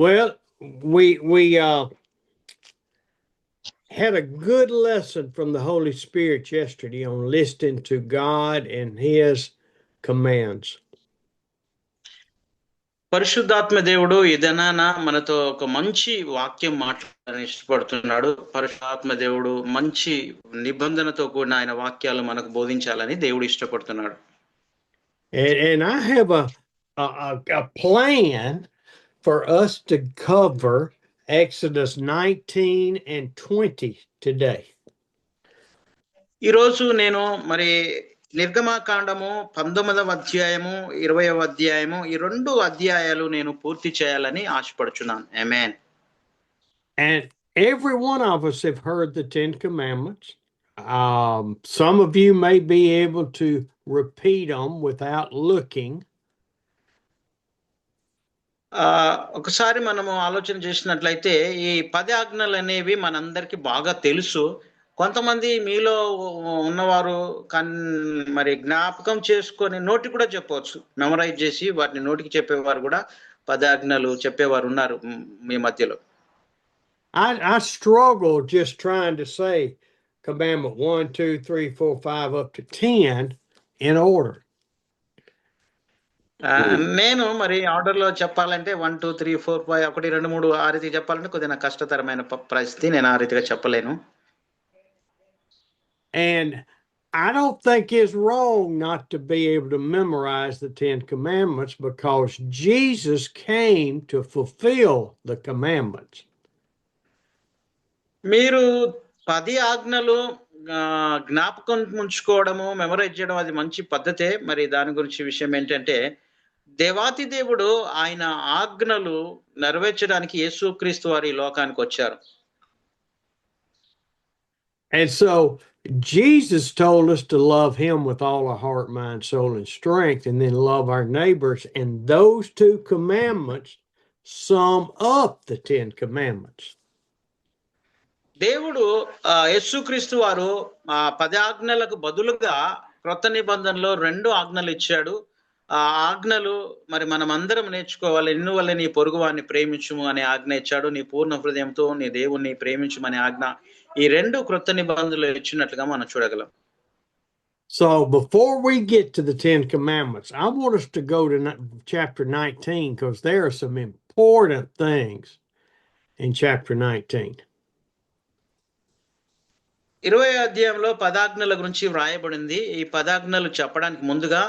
Well, we had a good lesson from the Holy Spirit yesterday on listening to God and His commands. పరిశుద్ధాత్మ దేవుడు ఏదైనా మనతో ఒక మంచి వాక్యం మాట్లాడాలని ఇష్టపడుతున్నాడు. పరిశుద్ధాత్మ దేవుడు మంచి నిబంధనతో కూడిన ఆయన వాక్యాలు మనకు బోధించాలని దేవుడు ఇష్టపడుతున్నాడు. And I have a plan for us to cover Exodus 19 and 20 today. ఈరోజు నేను మరి నిర్గమకాండము 19వ అధ్యాయము 20వ అధ్యాయము ఈ 2 అధ్యాయాలు నేను పూర్తి చేయాలని ఆశపడుచున్నాను. ఆమేన్. And every one of us have heard the 10 commandments. Some of you may be able to repeat them without looking. ఒకసారి మనము ఆలోచన చేసినట్లయితే ఈ 10 ఆజ్ఞలు అనేవి మనందరికీ బాగా తెలుసు. కొంతమంది మీలో ఉన్నవారు మరి జ్ఞాపకం చేసుకొని నోటికి కూడా చెప్పవచ్చు, మెమరైజ్ చేసి వాటిని నోటికి చెప్పేవారు కూడా 10 ఆజ్ఞలు చెప్పేవారు ఉన్నారు మీ మధ్యలో. I struggle just trying to say commandment 1, 2, 3, 4, 5 up to 10 in order. నేను మరి ఆర్డర్ లో చెప్పాలంటే 1, 2, 3, 4, 5 1, 2, 3 ఆ రీతిగా చెప్పాలంటే కొద్దిగా కష్టతరమైన పరిస్థితి. నేను ఆ రీతిగా చెప్పలేను. And I don't think it's wrong not to be able to memorize the 10 commandments because Jesus came to fulfill the commandments. మీరు 10 ఆజ్ఞలు జ్ఞాపకం ఉంచుకోవడము, మెమరైజ్ చేయడం అది మంచి పద్ధతే. మరి దాని గురించి విషయం ఏంటంటే దేవాతి దేవుడు ఆయన ఆజ్ఞలు నెరవేర్చడానికి యేసుక్రీస్తు వారి లోకానికి వచ్చారు. And so Jesus told us to love him with all our heart, mind, soul, and strength, and then love our neighbors. And those 2 commandments sum up the 10 commandments. దేవుడు యేసుక్రీస్తు వారు 10 ఆజ్ఞలకు బదులుగా క్రొత్త నిబంధనలో 2 ఆజ్ఞలు ఇచ్చాడు. ఆ ఆజ్ఞలు మరి మనం అందరం నేర్చుకోవాలి. నిన్ను వల్ల నీ పొరుగువాన్ని ప్రేమించుము అనే ఆజ్ఞ ఇచ్చాడు. నీ పూర్ణ హృదయంతో నీ దేవుణ్ణి ప్రేమించుమనే ఆజ్ఞ ఈ 2 క్రొత్త నిబంధనలు ఇచ్చినట్లుగా మనం చూడగలం. So before we get to the 10 commandments, I want us to go to chapter 19 because there are some important things in chapter 19. 20వ అధ్యాయంలో 10 ఆజ్ఞల గురించి వ్రాయబడింది. ఈ 10 ఆజ్ఞలు చెప్పడానికి ముందుగా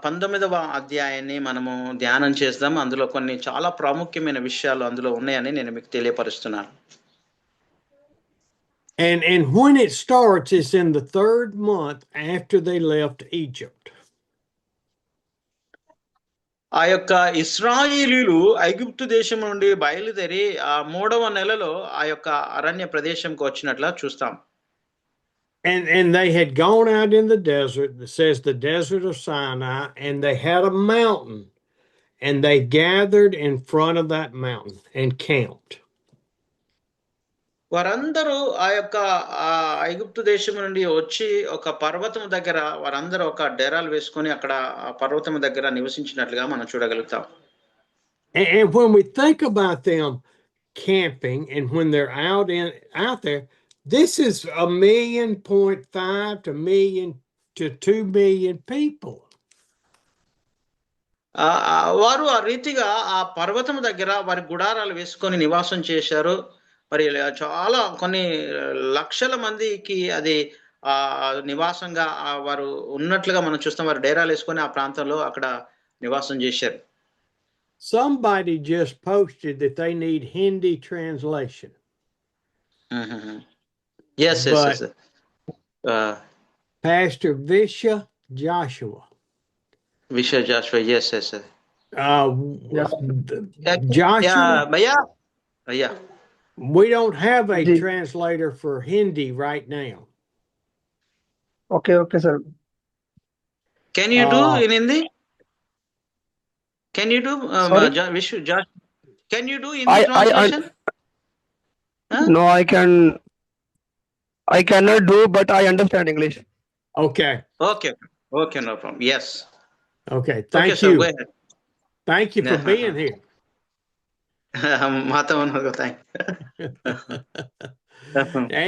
19వ అధ్యాయాన్ని మనము ధ్యానం చేద్దాం. అందులో కొన్ని చాలా ప్రాముఖ్యమైన విషయాలు అందులో ఉన్నాయని నేను మీకు తెలియపరుస్తున్నాను. And when it starts, it's in the 3rd month after they left Egypt. ఆ యొక్క ఇశ్రాయేలీయులు ఐగుప్తు దేశం నుండి బయలుదేరి ఆ 3వ నెలలో ఆ యొక్క అరణ్య ప్రదేశంకి వచ్చినట్లా చూస్తాం. And they had gone out in the desert, it says the desert of Sinai, and they had a mountain, and they gathered in front of that mountain and camped. వారందరూ ఆ యొక్క ఐగుప్తు దేశం నుండి వచ్చి ఒక పర్వతం దగ్గర వారందరూ ఒక డేరాలు వేసుకొని అక్కడ ఆ పర్వతం దగ్గర నివసించినట్లుగా మనం చూడగలుగుతాం. And when we think about them camping and when they're out there, this is 1.5 to 1 to 2 million people. వారు ఆ రీతిగా ఆ పర్వతం దగ్గర వారి గుడారాలు వేసుకొని నివాసం చేశారు. మరి చాలా కొన్ని లక్షల మందికి అది నివాసంగా వారు ఉన్నట్లుగా మనం చూస్తాం. వారు డేరాలు వేసుకొని ఆ ప్రాంతంలో అక్కడ నివాసం చేశారు. Somebody just posted that they need Hindi translation. Yes. Pastor Visha Joshua. Yes. Joshua. Yeah. We don't have a translator for Hindi right now. Okay, sir. Can you do in Hindi? Can you do Josh? Can you do Hindi translation? No, I cannot do, but I understand English. Okay, no problem. Yes. Okay, thank you. Sir, go ahead. Thank you for being here. మాతో ఉన్నారు. Thank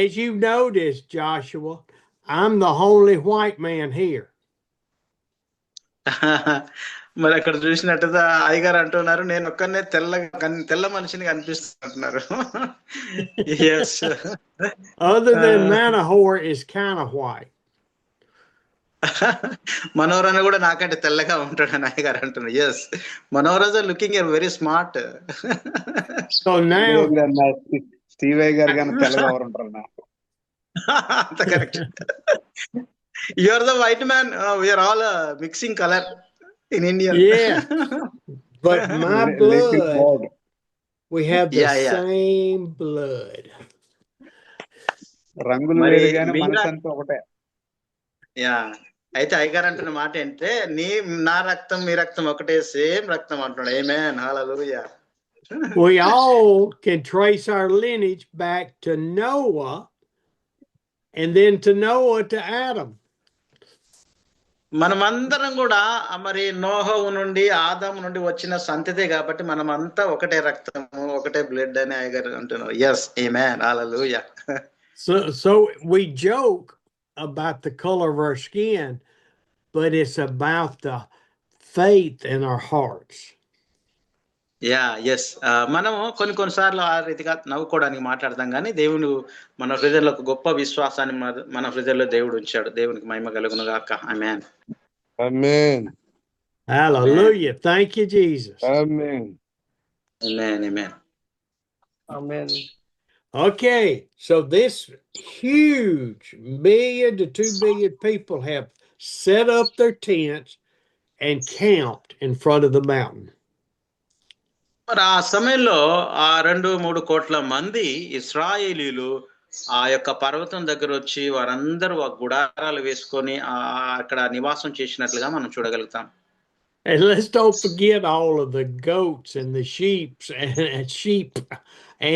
As you noticed, Joshua, I'm the only white man here. మరి అక్కడ చూసినట్టుగా అయ్యగారు అంటున్నారు, నేను ఒక్కనే తెల్ల మనిషిని కనిపిస్తున్నారు. Yes. Other than Manohor is kind of white. Manohar కూడా నాకంటే తెల్లగా ఉంటాడు అని అయ్యగారు అంటున్నారు. Yes, Manohar looking very smart. So now Steve garu కానీ తెల్లగా ఎవరు ఉంటారు నాకు? అంత correct. You are the white man, we are all mixing colour in India. Yeah, but my blood, we have the same blood. రంగులు వేరు కానీ మనసు అంతా ఒకటే. యా, అయితే అయ్యగారు అంటున్న మాట ఏంటంటే, నా రక్తం మీ రక్తం ఒకటే, సేమ్ రక్తం అంటున్నాడు. ఆమేన్, హల్లెలూయా. We all can trace our lineage back to Noah, and then to Noah to Adam. మనమందరం కూడా మరి నోహవు నుండి ఆదాము నుండి వచ్చిన సంతతే కాబట్టి మనమంతా ఒకటే రక్తము, ఒకటే బ్లడ్ అని అయ్యగారు అంటున్నారు. Yes, amen, hallelujah. So we joke about the color of our skin, but it's about the faith in our hearts. Yeah, yes. మనము కొన్నిసార్లు ఆ రీతిగా నవ్వుకోవడానికి మాట్లాడతాం, కానీ దేవుడు మన హృదయంలో ఒక గొప్ప విశ్వాసాన్ని మన హృదయంలో దేవుడు ఉంచాడు. దేవునికి మహిమ కలుగును గాక. ఆమేన్. ఆమేన్. Hallelujah. Thank you, Jesus. Amen. Amen, amen. Amen. Okay, so this huge 1 million to 2 billion people have set up their tents and camped in front of the mountain. మరి ఆ సమయంలో ఆ 2-3 కోట్ల మంది ఇశ్రాయేలీలు ఆ యొక్క పర్వతం దగ్గర వచ్చి వారందరూ ఆ గుడారాలు వేసుకొని అక్కడ నివాసం చేసినట్లుగా మనం చూడగలుగుతాం. And let's don't forget all of the goats and the sheep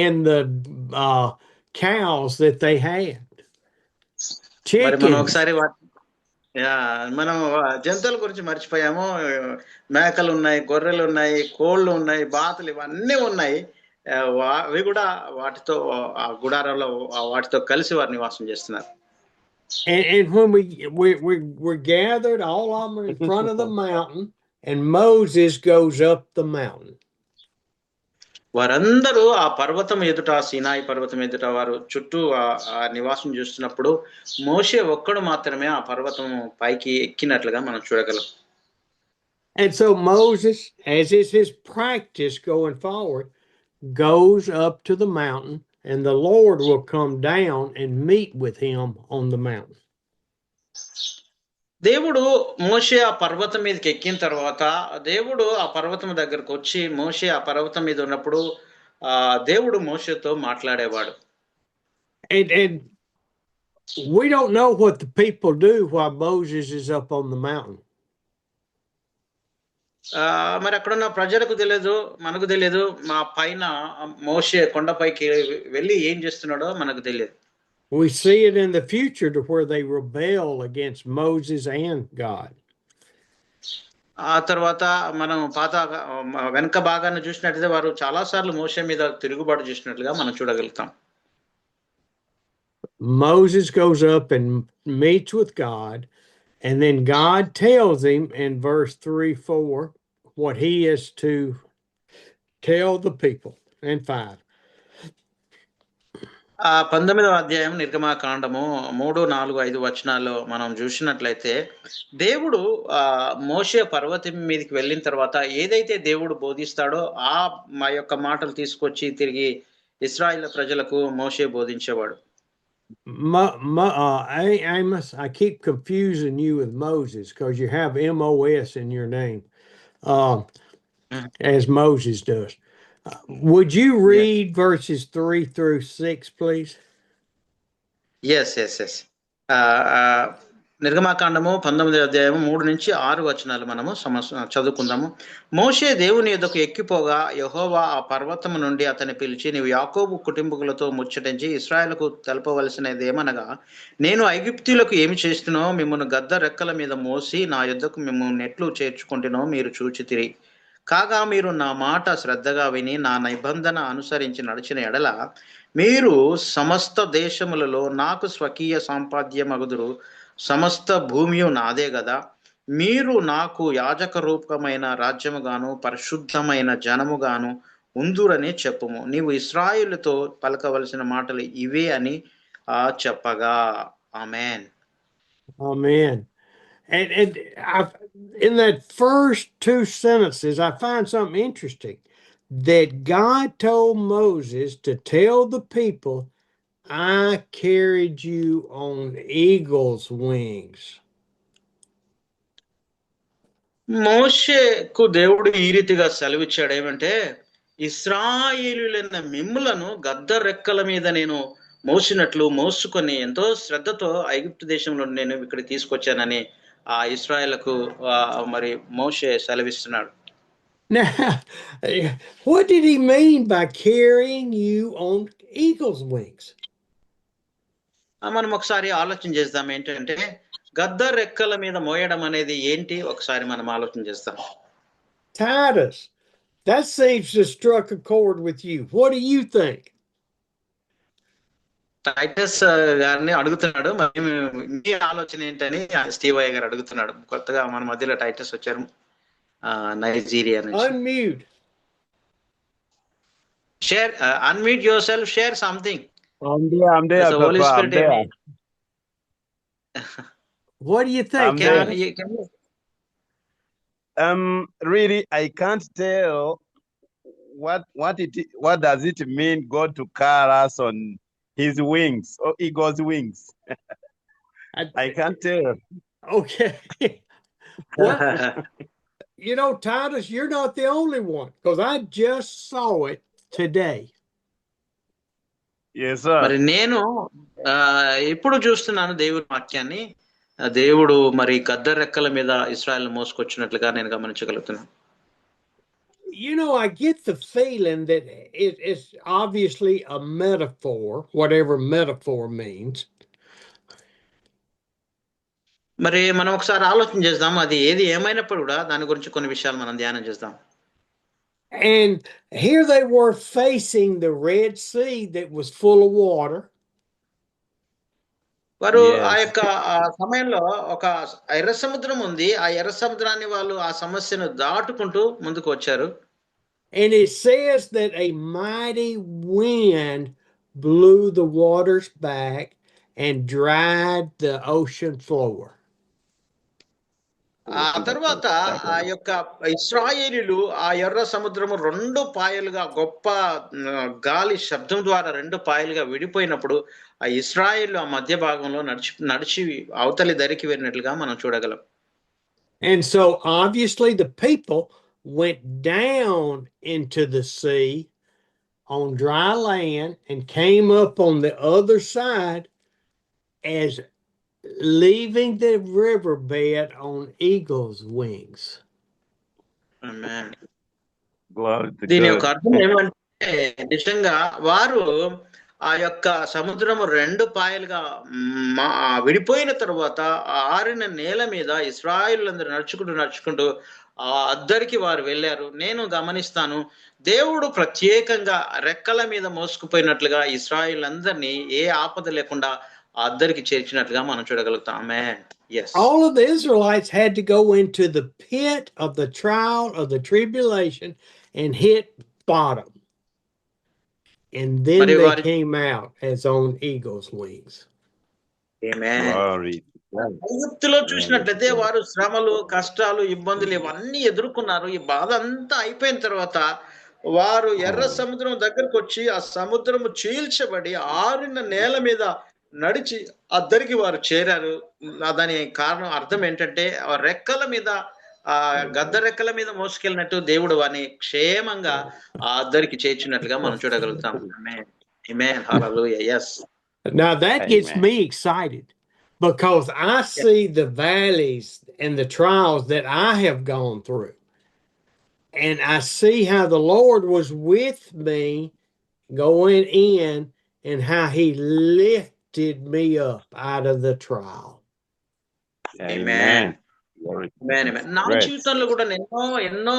and the cows that they had. మరి మనం Chickens. ఒకసారి మనం జంతువుల గురించి మర్చిపోయాము. మేకలు ఉన్నాయి, గొర్రెలు ఉన్నాయి, కోళ్ళు ఉన్నాయి, బాతులు, ఇవన్నీ ఉన్నాయి. అవి కూడా వాటితో ఆ గుడారాల్లో వాటితో కలిసి వారు నివాసం చేస్తున్నారు. And when we're gathered, all of them are in front of the mountain, and Moses goes up the mountain. వారందరూ ఆ పర్వతం ఎదుట, సీనాయి పర్వతం ఎదుట వారు చుట్టూ ఆ నివాసం చేస్తున్నప్పుడు మోషే ఒక్కడు మాత్రమే ఆ పర్వతం పైకి ఎక్కినట్లుగా మనం చూడగలం. And so Moses, as is his practice going forward, goes up to the mountain, and the Lord will come down and meet with him on the mountain. దేవుడు మోషే ఆ పర్వతం మీదకి ఎక్కిన తర్వాత దేవుడు ఆ పర్వతం దగ్గరకు వచ్చి మోషే ఆ పర్వతం మీద ఉన్నప్పుడు దేవుడు మోషేతో మాట్లాడేవాడు. And we don't know what the people do while Moses is up on the mountain. మరి అక్కడున్న ప్రజలకు తెలియదు, మనకు తెలియదు. మా పైన మోషే కొండపైకి వెళ్ళి ఏం చేస్తున్నాడో మనకు తెలియదు. We see it in the future to where they rebel against Moses and God. ఆ తర్వాత మనం వెనక భాగాన్ని చూసినట్లయితే వారు చాలా సార్లు మోషే మీద తిరుగుబాటు చేసినట్లుగా మనం చూడగలుగుతాం. Moses goes up and meets with God, and then God tells him in verse 3-4 what he is to tell the people. And 5. 19వ అధ్యాయం నిర్గమాకాండము 3, 4, 5 వచనాల్లో మనం చూసినట్లయితే దేవుడు మోషే పర్వతం మీదకి వెళ్ళిన తర్వాత ఏదైతే దేవుడు బోధిస్తాడో మా యొక్క మాటలు తీసుకొచ్చి తిరిగి ఇశ్రాయేలు ప్రజలకు మోషే బోధించేవాడు. Amos, I keep confusing you with Moses because you have MOS in your name, as Moses does. Would you read verses 3-6, please? Yes. నిర్గమాకాండము 19వ అధ్యాయం 3 నుంచి 6 వచనాలు మనము చదువుకుందాము. మోషే దేవుని యొద్దకు ఎక్కిపోగా యెహోవా ఆ పర్వతము నుండి అతని పిలిచి, నీవు యాకోబు కుటుంబకులతో ముచ్చటించి ఇశ్రాయేలుకు తెలపవలసినది ఏమనగా, నేను ఐగుప్తీయులకు ఏమి చేస్తునో మిమ్మల్ని గద్ద రెక్కల మీద మోసి నా యొద్దకు మిమ్మల్ని నెట్లు చేర్చుకుంటునో మీరు చూచితిరి. కాగా మీరు నా మాట శ్రద్ధగా విని నా నిబంధన అనుసరించి నడిచిన ఎడల మీరు సమస్త దేశములలో నాకు స్వకీయ సంపాద్యమగుదురు. సమస్త భూమియు నాదే గదా. మీరు నాకు యాజక రూపమైన రాజ్యముగాను పరిశుద్ధమైన జనముగాను ఉందురని చెప్పుము. నీవు ఇశ్రాయేలుతో పలకవలసిన మాటలు ఇవే అని చెప్పగా. ఆమేన్. Amen. And in that first two sentences, I find something interesting. That God told Moses to tell the people, I carried you on eagle's wings. మోషేకు దేవుడు ఈ రీతిగా సెలవిచ్చాడు ఏమంటే, ఇశ్రాయేలీయులైన మిమ్ములను గద్ద రెక్కల మీద నేను మోసినట్లు మోసుకొని ఎంతో శ్రద్ధతో ఐగుప్తు దేశంలో నేను ఇక్కడికి తీసుకొచ్చానని ఆ ఇశ్రాయేలుకు మరి మోషే సెలవిస్తున్నాడు. Now, what did he mean by carrying you on eagle's wings? మనం ఒకసారి ఆలోచన చేద్దాం. ఏంటంటే గద్ద రెక్కల మీద మోయడం అనేది ఏంటి ఒకసారి మనం ఆలోచన చేస్తాం. Titus, that seems to struck a chord with you. What do you think? Titus గారిని అడుగుతున్నాడు, మరి మీ ఆలోచన ఏంటని స్టీవ్ అయ్య గారు అడుగుతున్నాడు. కొత్తగా మన మధ్యలో టైటస్ వచ్చారు, నైజీరియా నుంచి. Unmute. Share, unmute yourself, share something. I'm there, The Holy Papa, Spirit. I'm there. What do you think? I'm Can, there. can you, Really, I can't tell what does it mean God to carry us on his wings or eagle's wings? I can't tell. Okay. Well, you know, Titus, you're not the only one, because I just saw it today. Yes, sir. మరి నేను ఎప్పుడు చూస్తున్నాను దేవుని వాక్యాన్ని. దేవుడు మరి గద్ద రెక్కల మీద ఇశ్రాయేల్ మోసుకొచ్చినట్లుగా నేను గమనించగలుగుతున్నాను. You know, I get the feeling that it's obviously a metaphor, whatever metaphor means. మరి మనం ఒకసారి ఆలోచన చేద్దాం, అది ఏది ఏమైనప్పుడు కూడా దాని గురించి కొన్ని విషయాలు మనం ధ్యానం చేద్దాం. And here they were facing the Red Sea that was full of water. వారు Yes. ఆ యొక్క సమయంలో ఒక ఎర్ర సముద్రం ఉంది. ఆ ఎర్ర సముద్రాన్ని వాళ్ళు ఆ సమస్యను దాటుకుంటూ ముందుకు వచ్చారు. And it says that a mighty wind blew the waters back and dried the ocean floor. ఆ తర్వాత ఆ యొక్క ఇశ్రాయేలీయులు ఆ ఎర్ర సముద్రము రెండు పాయలుగా గొప్ప గాలి శబ్దం ద్వారా రెండు పాయలుగా విడిపోయినప్పుడు ఆ ఇశ్రాయేలు ఆ మధ్య భాగంలో నడిచి అవతలి దరికి వెళ్ళినట్లుగా మనం చూడగలం. And so obviously the people went down into the sea on dry land and came up on the other side as leaving the riverbed on eagle's wings. Amen. Glory to దీని God. యొక్క అర్థం ఏమంటే నిజంగా వారు ఆ యొక్క సముద్రము రెండు పాయలుగా విడిపోయిన తర్వాత ఆ ఆరిన నేల మీద ఇశ్రాయేలులందరూ నడుచుకుంటూ ఆ అద్దరికి వారు వెళ్ళారు. నేను గమనిస్తాను, దేవుడు ప్రత్యేకంగా రెక్కల మీద మోసుకుపోయినట్లుగా ఇశ్రాయేలులందరినీ ఏ ఆపద లేకుండా ఆ అద్దరికి చేర్చినట్లుగా మనం చూడగలుగుతాం. ఆమేన్. Yes. All of the Israelites had to go into the pit of the trial of the tribulation and hit bottom. And then they came out as on eagle's wings. Amen. Glory. ఐగుప్తులో చూసినట్లయితే వారు శ్రమలు, కష్టాలు, ఇబ్బందులు ఇవన్నీ ఎదుర్కొన్నారు. ఈ బాధ అంతా అయిపోయిన తర్వాత వారు ఎర్ర సముద్రం దగ్గరకు వచ్చి ఆ సముద్రము చీల్చబడి ఆరిన నేల మీద నడిచి అద్దరికి వారు చేరారు. దాని కారణం అర్థం ఏంటంటే రెక్కల మీద గద్ద రెక్కల మీద మోసుకెళ్ళినట్టు దేవుడు వారిని క్షేమంగా ఆ అద్దరికి చేర్చినట్లుగా మనం చూడగలుగుతాం. Amen. Hallelujah. Yes. Now that gets me excited, because I see the valleys and the trials that I have gone through. And I see how the Lord was with me going in and how he lifted me up out of the trial. Amen. Amen. నా జీవితంలో కూడా ఎన్నో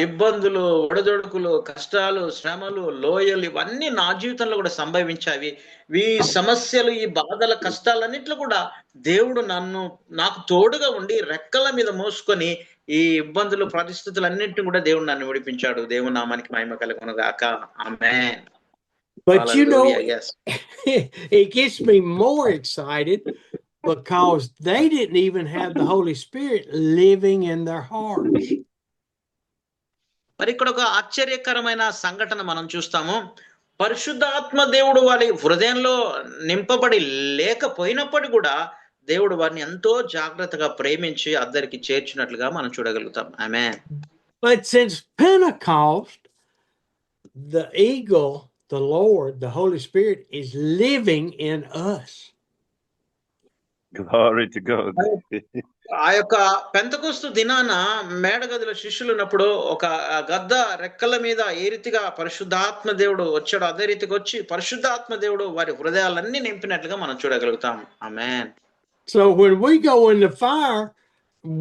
ఇబ్బందులు, ఒడిదుడుకులు, కష్టాలు, శ్రమలు, లోయలు ఇవన్నీ నా జీవితంలో కూడా సంభవించాయి. ఈ సమస్యలు, ఈ బాధల, కష్టాలన్నిట్లో కూడా దేవుడు నాకు తోడుగా ఉండి రెక్కల మీద మోసుకొని ఈ ఇబ్బందులు, పరిస్థితులన్నిటిని కూడా దేవుడు నన్ను విడిపించాడు. దేవుని నామానికి మహిమ కలుగును గాక. ఆమేన్. But you know, Hallelujah. Yes. it gets me more excited because they didn't even have the Holy Spirit living in their hearts. మరి ఇక్కడ ఒక ఆశ్చర్యకరమైన సంఘటన మనం చూస్తాము. పరిశుద్ధాత్మ దేవుడు వారి హృదయంలో నింపబడి లేకపోయినప్పటికీ కూడా దేవుడు వారిని ఎంతో జాగ్రత్తగా ప్రేమించి అద్దరికి చేర్చినట్లుగా మనం చూడగలుగుతాం. ఆమేన్. But since Pentecost, the eagle, the Lord, the Holy Spirit is living in us. Glory to God. ఆ యొక్క పెంతెకొస్తు దినాన మేడగదిలో శిష్యులు ఉన్నప్పుడు ఒక గద్ద రెక్కల మీద ఏ రీతిగా పరిశుద్ధాత్మ దేవుడు వచ్చాడు, అదే రీతిగా వచ్చి పరిశుద్ధాత్మ దేవుడు వారి హృదయాలన్నీ నింపినట్లుగా మనం చూడగలుగుతాం. ఆమేన్. So when we go in the fire,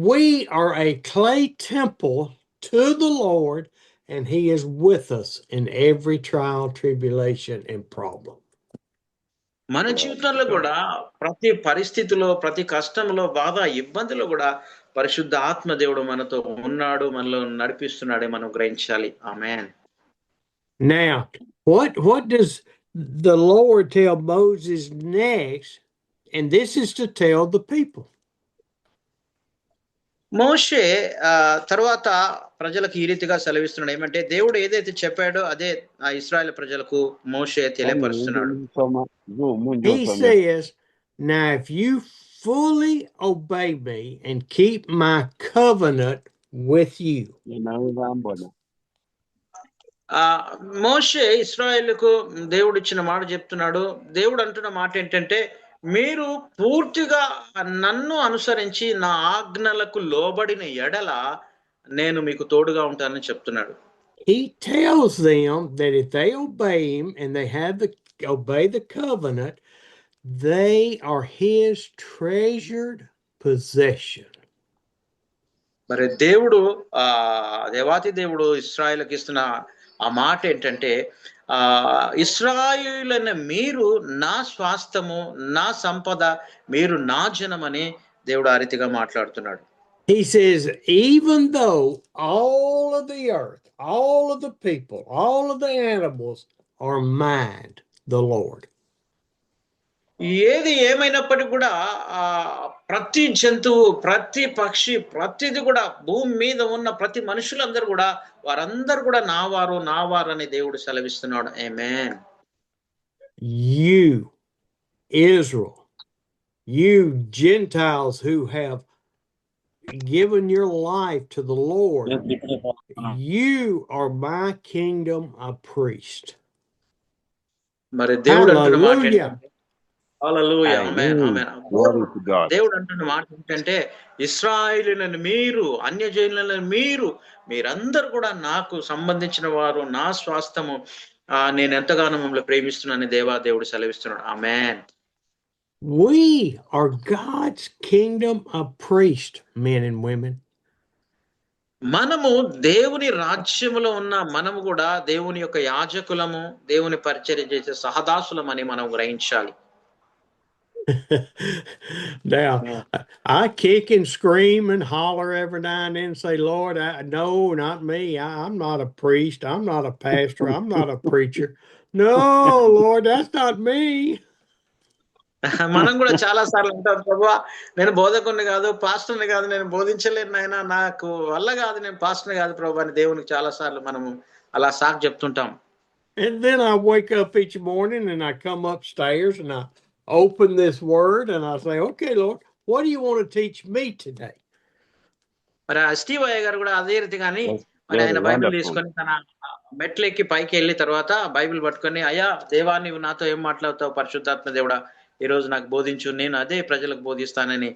we are a clay temple to the Lord, and He is with us in every trial, tribulation, and problem. మన జీవితంలో కూడా ప్రతి పరిస్థితిలో, ప్రతి కష్టంలో, బాధ, ఇబ్బందిలో కూడా పరిశుద్ధ ఆత్మ దేవుడు మనతో ఉన్నాడు, మనలో నడిపిస్తున్నాడే మనం గ్రహించాలి. ఆమేన్. Now, what does the Lord tell Moses next? And this is to tell the people. మోషే తర్వాత ప్రజలకు ఈ రీతిగా సెలవిస్తున్నాడు. ఏమంటే దేవుడు ఏదైతే చెప్పాడో అదే ఇశ్రాయేలు ప్రజలకు మోషే తెలియపరుస్తున్నాడు. He says, now if you fully obey me and keep my covenant with you. మోషే ఇశ్రాయేలుకు దేవుడు ఇచ్చిన మాట చెప్తున్నాడు. దేవుడు అంటున్న మాట ఏంటంటే, మీరు పూర్తిగా నన్ను అనుసరించి నా ఆజ్ఞలకు లోబడిన ఎడల నేను మీకు తోడుగా ఉంటానని చెప్తున్నాడు. He tells them that if they obey him and they obey the covenant, they are his treasured possession. మరి దేవుడు దేవాతి దేవుడు ఇశ్రాయేలుకి ఇస్తున్న ఆ మాట ఏంటంటే, ఇశ్రాయేలున్న మీరు నా స్వాస్థ్యము, నా సంపద, మీరు నా జనమని దేవుడు ఆ రీతిగా మాట్లాడుతున్నాడు. He says, even though all of the earth, all of the people, all of the animals are mine, the Lord. ఏది ఏమైనప్పటికీ కూడా ప్రతి జంతువు, ప్రతి పక్షి, ప్రతిది కూడా భూమి మీద ఉన్న ప్రతి మనుషులందరూ కూడా వారందరూ కూడా నా వారు అని దేవుడు సెలవిస్తున్నాడు. ఆమేన్. You, Israel, you Gentiles who have given your life to the Lord, you are my kingdom a priest. మరి దేవుడు అంటున్న మాట Hallelujah. Hallelujah. Amen. Amen. Glory to God. దేవుడు అంటున్న మాట ఏంటంటే, ఇశ్రాయేలులను మీరు, అన్యజనులను మీరందరూ కూడా నాకు సంబంధించిన వారు, నా స్వాస్థ్యము, నేను ఎంతగానో మిమ్మల్ని ప్రేమిస్తున్నానని దేవుడు సెలవిస్తున్నాడు. ఆమేన్. We are God's kingdom of priests, men and women. మనము దేవుని రాజ్యములో ఉన్న మనము కూడా దేవుని యొక్క యాజకులము, దేవుని పరిచర్య చేసే సహదాసులమని మనం గ్రహించాలి. Now, I kick and scream and holler every now and then and say, Lord, no, not me. I'm not a priest. I'm not a pastor. I'm not a preacher. No, Lord, that's not me. మనం కూడా చాలా సార్లు అంటాం, ప్రభువా నేను బోధకుడిని కాదు, పాస్టర్ని కాదు, నేను బోధించలేను నాయనా, నాకు వల్ల కాదు, నేను పాస్టర్ని కాదు ప్రభు అని దేవునికి చాలా సార్లు మనము అలా సాకు చెప్తుంటాం. And then I wake up each morning and I come upstairs and I open this word and I say, okay, Lord, what do you want to teach me today? మరి స్టీవ్ అయ్య గారు కూడా అదే రీతిగాని మరి ఆయన బైబిల్ తీసుకొని తన మెట్లెక్కి పైకి వెళ్ళి తర్వాత బైబిల్ పట్టుకొని, అయ్యా దేవా నీవు నాతో ఏం మాట్లాడుతావు పరిశుద్ధాత్మ దేవుడా, ఈ రోజు నాకు బోధించు, నేను అదే ప్రజలకు బోధిస్తానని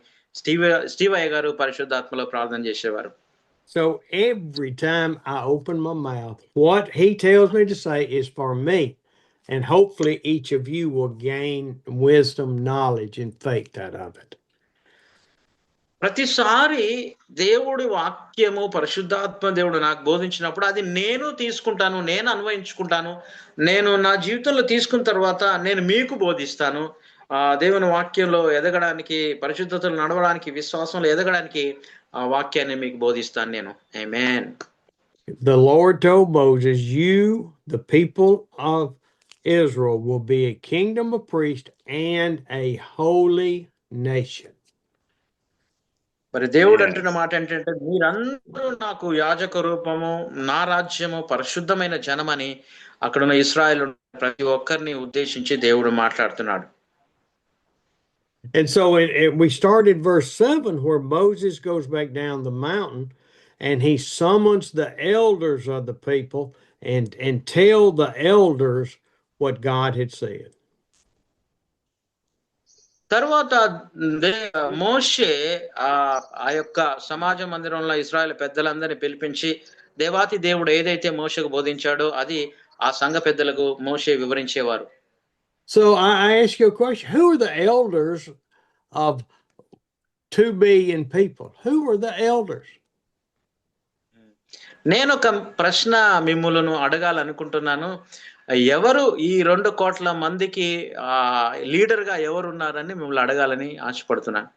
స్టీవ్ అయ్య గారు పరిశుద్ధాత్మలో ప్రార్థన చేసేవారు. So every time I open my mouth, what he tells me to say is for me. And hopefully each of you will gain wisdom, knowledge, and faith out of it. ప్రతిసారి దేవుడి వాక్యము పరిశుద్ధాత్మ దేవుడు నాకు బోధించినప్పుడు అది నేను తీసుకుంటాను, నేను అన్వయించుకుంటాను, నేను నా జీవితంలో తీసుకున్న తర్వాత నేను మీకు బోధిస్తాను. దేవుని వాక్యంలో ఎదగడానికి, పరిశుద్ధతలు నడవడానికి, విశ్వాసంలో ఎదగడానికి ఆ వాక్యాన్ని మీకు బోధిస్తాను నేను. ఆమేన్. The Lord told Moses, "You, the people of Israel, will be a kingdom of priests and a holy nation." మరి దేవుడు Yes. అంటున్న మాట ఏంటంటే, మీరందరూ నాకు యాజక రూపము, నా రాజ్యము పరిశుద్ధమైన జనమని అక్కడున్న ఇశ్రాయేలు ప్రతి ఒక్కరిని ఉద్దేశించి దేవుడు మాట్లాడుతున్నాడు. And so we started verse 7 where Moses goes back down the mountain and he summons the elders of the people and tell the elders what God had said. తర్వాత మోషే ఆ యొక్క సమాజ మందిరంలో ఇశ్రాయేలు పెద్దలందరినీ పిలిపించి దేవాతి దేవుడు ఏదైతే మోషకు బోధించాడో అది ఆ సంఘ పెద్దలకు మోషే వివరించేవారు. So I ask you a question. Who are the elders of 2 billion people? Who are the elders? నేను ఒక ప్రశ్న మిమ్ములను అడగాలనుకుంటున్నాను. ఎవరు ఈ 2 కోట్ల మందికి లీడర్ గా ఎవరు ఉన్నారని మిమ్మల్ని అడగాలని ఆశపడుతున్నాను.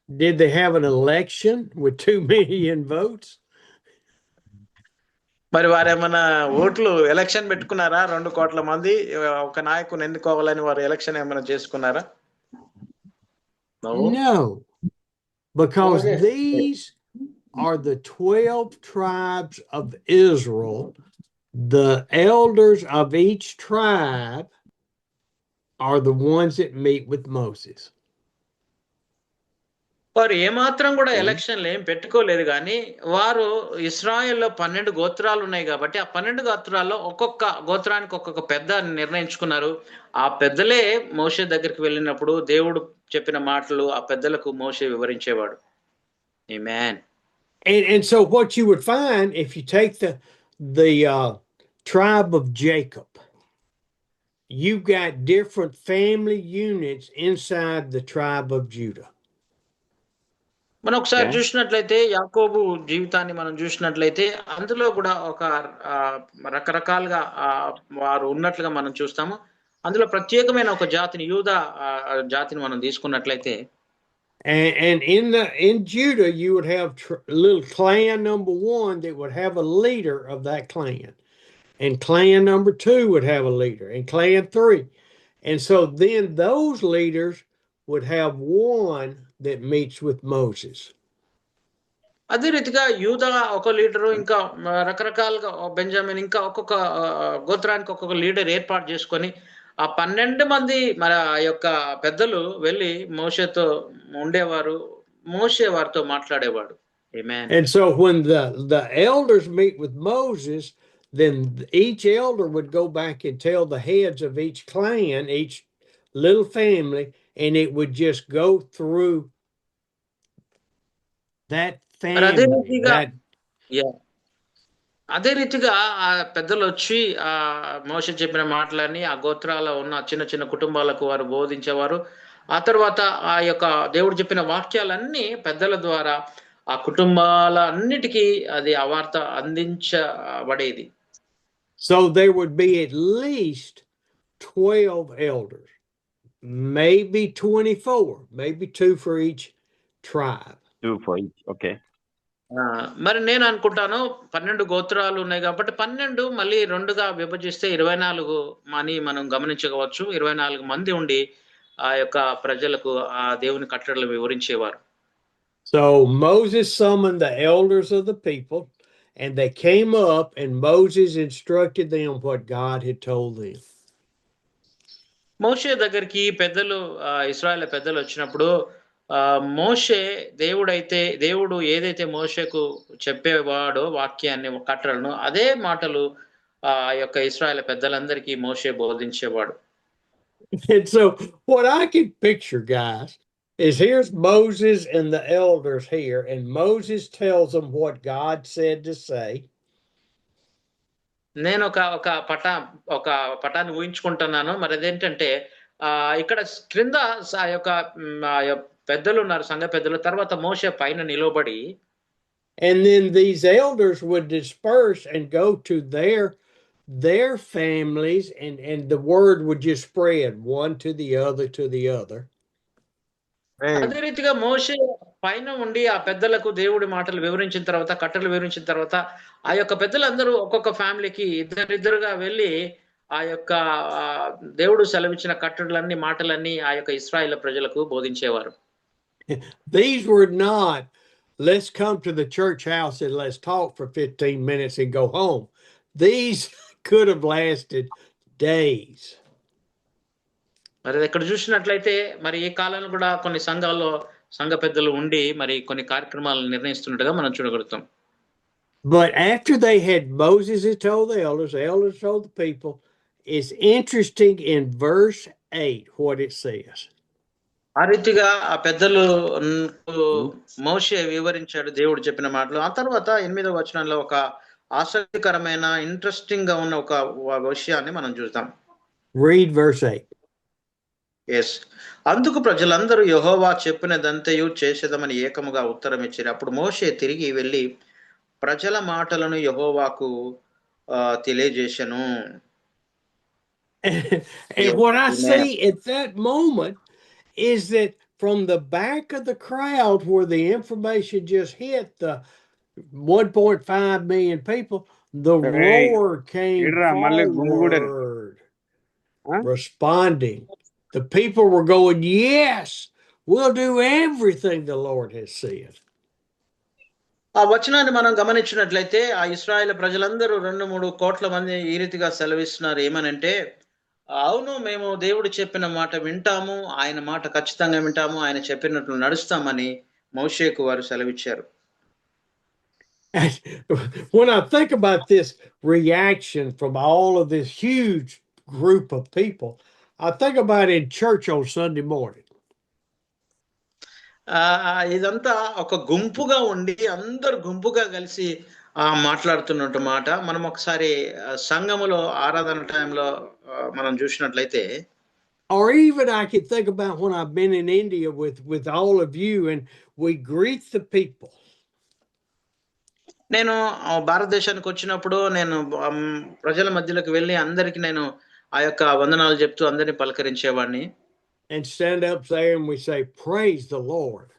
Did they have an election with 2 million votes? మరి వారేమన్నా ఓట్లు ఎలక్షన్ పెట్టుకున్నారా? 2 కోట్ల మంది ఒక నాయకుని ఎన్నుకోవాలని వారు ఎలక్షన్ ఏమైనా చేసుకున్నారా? No, because these are the 12 tribes of Israel. The elders of each tribe are the ones that meet with Moses. వారు ఏమాత్రం కూడా ఎలక్షన్లు ఏం పెట్టుకోలేదు, కానీ వారు ఇశ్రాయేల్లో 12 గోత్రాలు ఉన్నాయి కాబట్టి ఆ 12 గోత్రాల్లో ఒక్కొక్క గోత్రానికి ఒక్కొక్క పెద్ద నిర్ణయించుకున్నారు. ఆ పెద్దలే మోషే దగ్గరికి వెళ్ళినప్పుడు దేవుడు చెప్పిన మాటలు ఆ పెద్దలకు మోషే వివరించేవాడు. ఆమేన్. And so what you would find if you take the tribe of Jacob, you've got different family units inside the tribe of Judah. మనం ఒకసారి చూసినట్లయితే యాకోబు జీవితాన్ని మనం చూసినట్లయితే అందులో కూడా ఒక రకరకాలుగా వారు ఉన్నట్లుగా మనం చూస్తాము. అందులో ప్రత్యేకమైన ఒక జాతిని యూదా జాతిని మనం తీసుకున్నట్లయితే And in Judah, you would have little clan number 1 that would have a leader of that clan, and clan number 2 would have a leader, and clan 3, and so then those leaders would have one that meets with Moses. అదే రీతిగా యూదా ఒక leader, ఇంకా రకరకాలుగా Benjamin, ఇంకా ఒక్కొక్క గోత్రానికి ఒక్కొక్క లీడర్ ఏర్పాటు చేసుకొని ఆ 12 మంది మరి ఆ యొక్క పెద్దలు వెళ్ళి మోషేతో ఉండేవారు, మోషే వారితో మాట్లాడేవాడు. ఆమేన్. And so when the elders meet with Moses, then each elder would go back and tell the heads of each clan, each little family, and it would just go through that family. అదే రీతిగా ఆ పెద్దలు వచ్చి ఆ మోషే చెప్పిన మాటలని ఆ గోత్రాల్లో ఉన్న చిన్న చిన్న కుటుంబాలకు వారు బోధించేవారు. ఆ తర్వాత ఆ యొక్క దేవుడు చెప్పిన వాక్యాలన్నీ పెద్దల ద్వారా ఆ కుటుంబాల అన్నిటికీ అది ఆ వార్త అందించబడేది. So there would be at least 12 elders, maybe 24, maybe 2 for each tribe. 2 for each, okay. మరి నేను అనుకుంటాను 12 గోత్రాలు ఉన్నాయి కాబట్టి 12 మళ్ళీ 2గా విభజిస్తే 24 అని మనం గమనించవచ్చు. 24 మంది ఉండి ఆ యొక్క ప్రజలకు ఆ దేవుని కట్టడలు వివరించేవారు. So Moses summoned the elders of the people, and they came up, and Moses instructed them what God had told them. మోషే దగ్గరికి పెద్దలు ఇశ్రాయేలు పెద్దలు వచ్చినప్పుడు మోషే దేవుడు ఏదైతే మోషేకు చెప్పేవాడో వాక్యాన్ని, కట్టడలను, అదే మాటలు ఆ యొక్క ఇశ్రాయేలు పెద్దలందరికీ మోషే బోధించేవాడు. And so what I can picture, guys, is here's Moses and the elders here, and Moses tells them what God said to say. నేను ఒక పటాన్ని ఊహించుకుంటున్నాను. మరి అదేంటంటే ఇక్కడ క్రింద ఆ యొక్క పెద్దలు ఉన్నారు, సంఘ పెద్దలు. తర్వాత మోషే పైన నిలబడి and then these elders would disperse and go to their families, and the word would just spread one to the other to the other. అదే రీతిగా మోషే పైన ఉండి ఆ పెద్దలకు దేవుడి మాటలు వివరించిన తర్వాత, కట్టలు వివరించిన తర్వాత, ఆ యొక్క పెద్దలందరూ ఒక్కొక్క ఫ్యామిలీకి ఇద్దరిద్దరుగా వెళ్ళి ఆ యొక్క దేవుడు సెలవిచ్చిన కట్టడలన్నీ, మాటలన్నీ ఆ యొక్క ఇశ్రాయేలు ప్రజలకు బోధించేవారు. These were not, let's come to the church house and let's talk for 15 minutes and go home. These could have lasted days. మరి ఇక్కడ చూసినట్లయితే మరి ఈ కాలంలో కూడా కొన్ని సంఘాల్లో సంఘ పెద్దలు ఉండి మరి కొన్ని కార్యక్రమాలను నిర్ణయిస్తున్నట్టుగా మనం చూడగలుగుతాం. But after they had Moses had told the elders told the people, it's interesting in verse 8 what it says. ఆ రీతిగా ఆ పెద్దలు మోషే వివరించాడు దేవుడు చెప్పిన మాటలు. ఆ తర్వాత 8వ వచనంలో ఒక ఆసక్తికరమైన ఇంట్రెస్టింగ్ గా ఉన్న ఒక విషయాన్ని మనం చూద్దాం. Read verse 8. ఎస్. అందుకు ప్రజలందరూ యెహోవా చెప్పినదంతయు చేసేదమని ఏకముగా ఉత్తరం ఇచ్చిరి. అప్పుడు మోషే తిరిగి వెళ్ళి ప్రజల మాటలను యెహోవాకు తెలియజేసెను. And what I see at that moment is that from the back of the crowd where the information just hit the 1.5 million people, the roar came forward, responding. The people were going, yes, we'll do everything the Lord has said. ఆ వచనాన్ని మనం గమనించినట్లయితే ఆ ఇశ్రాయేలు ప్రజలందరూ 2-3 కోట్ల మంది ఈ రీతిగా సెలవిస్తున్నారు. ఏమనంటే, అవును మేము దేవుడు చెప్పిన మాట వింటాము, ఆయన మాట ఖచ్చితంగా వింటాము, ఆయన చెప్పినట్లు నడుస్తామని మోషేకు వారు సెలవిచ్చారు. When I think about this reaction from all of this huge group of people, I think about in church on Sunday morning. ఇదంతా ఒక గుంపుగా ఉండి అందరు గుంపుగా కలిసి మాట్లాడుతున్నట్టు మాట. మనం ఒకసారి సంఘములో ఆరాధన టైంలో మనం చూసినట్లయితే, or even I could think about when I've been in India with all of you and we greet the people. నేను భారతదేశానికి వచ్చినప్పుడు నేను ప్రజల మధ్యలోకి వెళ్ళి అందరికి నేను ఆ యొక్క వందనాలు చెప్తూ అందరిని పలకరించేవాడిని. And stand up there and we say, praise the Lord.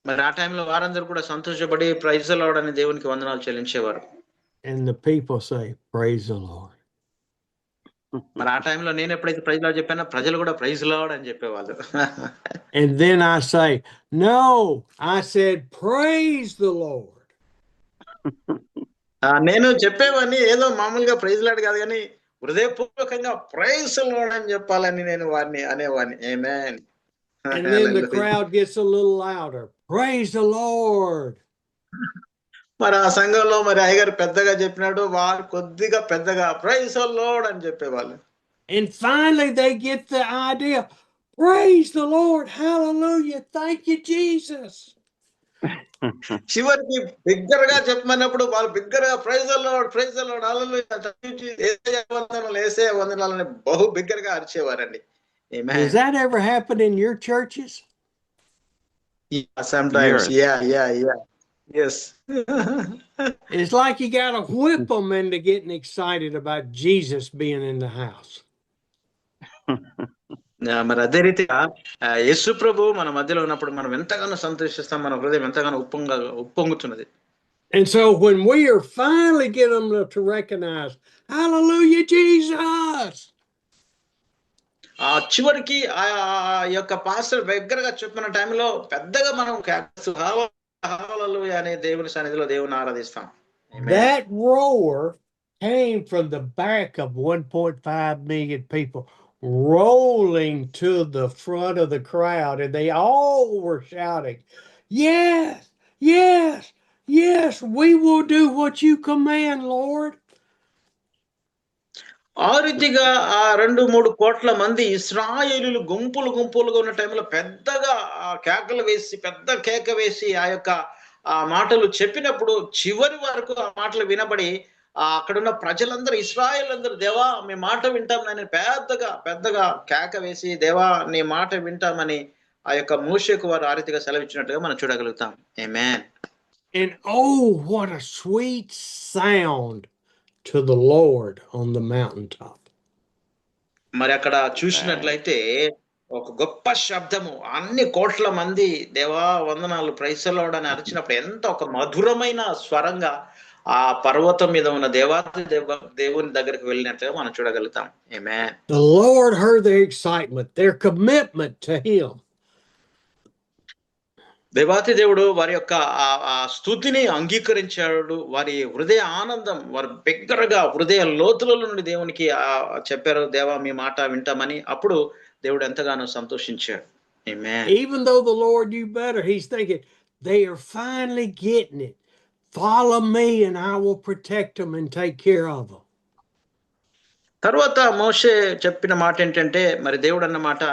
మరి ఆ టైంలో వారందరూ కూడా సంతోషపడి ప్రైజ్ ది లార్డ్ అని దేవునికి వందనాలు చెల్లించేవారు. And the people say, praise the Lord. మరి ఆ టైంలో నేను ఎప్పుడైతే ప్రైజ్ లార్డ్ చెప్పానో ప్రజలు కూడా ప్రైజ్ లార్డ్ అని చెప్పేవాళ్ళు. And then I say, no, I said, praise the Lord. నేను చెప్పేవాడిని ఏదో మామూలుగా ప్రైజ్ లార్డ్ కాదు కానీ హృదయపూర్వకంగా ప్రైజ్ లార్డ్ అని చెప్పాలని నేను వారిని అనేవాడిని. ఆమేన్. And then the crowd gets a little louder. Praise the Lord. మరి ఆ సంఘంలో మరి అయ్యగారు పెద్దగా చెప్పినాడు, వారు కొద్దిగా పెద్దగా ప్రైజ్ ది లార్డ్ అని చెప్పేవాళ్ళు. And finally they get the idea. Praise the Lord. Hallelujah. Thank you, Jesus. చివరికి బిగ్గరగా చెప్పమన్నప్పుడు వాళ్ళు బిగ్గరగా ప్రైజ్ ది లార్డ్ హల్లెలూయా యేసయ్య వందనాలని బహు బిగ్గరగా అరిచేవారండి. ఆమేన్. Does that ever happen in your churches? Yeah, sometimes. Yeah. Yes. It's like you got to whip them into getting excited about Jesus being in the house. మరి అదే రీతిగా యేసు ప్రభు మన మధ్యలో ఉన్నప్పుడు మనం ఎంతగానో సంతోషిస్తాం, మన హృదయం ఎంతగానో ఉప్పొంగుతున్నది. And so when we are finally get them to recognize, hallelujah, Jesus. చివరికి ఆ యొక్క పాస్టర్ దగ్గరగా చెప్పిన టైంలో పెద్దగా మనం హల్లెలూయా అనే దేవుని సన్నిధిలో దేవుని ఆరాధిస్తాం. That roar came from the back of 1.5 million people rolling to the front of the crowd, and they all were shouting, yes, yes, yes, we will do what you command, Lord. ఆ రీతిగా ఆ 2-3 కోట్ల మంది ఇశ్రాయేలీయులు గుంపులుగా ఉన్న టైంలో పెద్దగా కేకలు వేసి పెద్ద కేక వేసి ఆ యొక్క ఆ మాటలు చెప్పినప్పుడు చివరి వరకు ఆ మాటలు వినబడి అక్కడున్న ప్రజలందరూ ఇశ్రాయేలందరూ దేవా మీ మాట వింటాం అని పెద్దగా కేక వేసి దేవా నీ మాట వింటామని ఆ యొక్క మోషేకు వారు ఆ రీతిగా సెలవిచ్చినట్టుగా మనం చూడగలుగుతాం. ఆమేన్. And oh, what a sweet sound to the Lord on the mountaintop. మరి అక్కడ చూసినట్లయితే ఒక గొప్ప శబ్దము, అన్ని కోట్ల మంది దేవా వందనాలు ప్రైజ్ ది లార్డ్ అని అరిచినప్పుడు ఎంత ఒక మధురమైన స్వరంగా ఆ పర్వతం మీద ఉన్న దేవుని దగ్గరికి వెళ్ళినట్లుగా మనం చూడగలుగుతాం. ఆమేన్. The Lord heard their excitement, their commitment to Him. దేవాతి దేవుడు వారి యొక్క ఆ స్తుతిని అంగీకరించాడు. వారి హృదయ ఆనందం, వారు బిగ్గరగా హృదయ లోతుల నుండి దేవునికి చెప్పారు, దేవా మీ మాట వింటామని. అప్పుడు దేవుడు ఎంతగానో సంతోషించాడు. ఆమేన్. Even though the Lord knew better, He's thinking, they are finally getting it. Follow me and I will protect them and take care of them. తర్వాత మోషే చెప్పిన మాట ఏంటంటే, మరి దేవుడు అన్న మాట,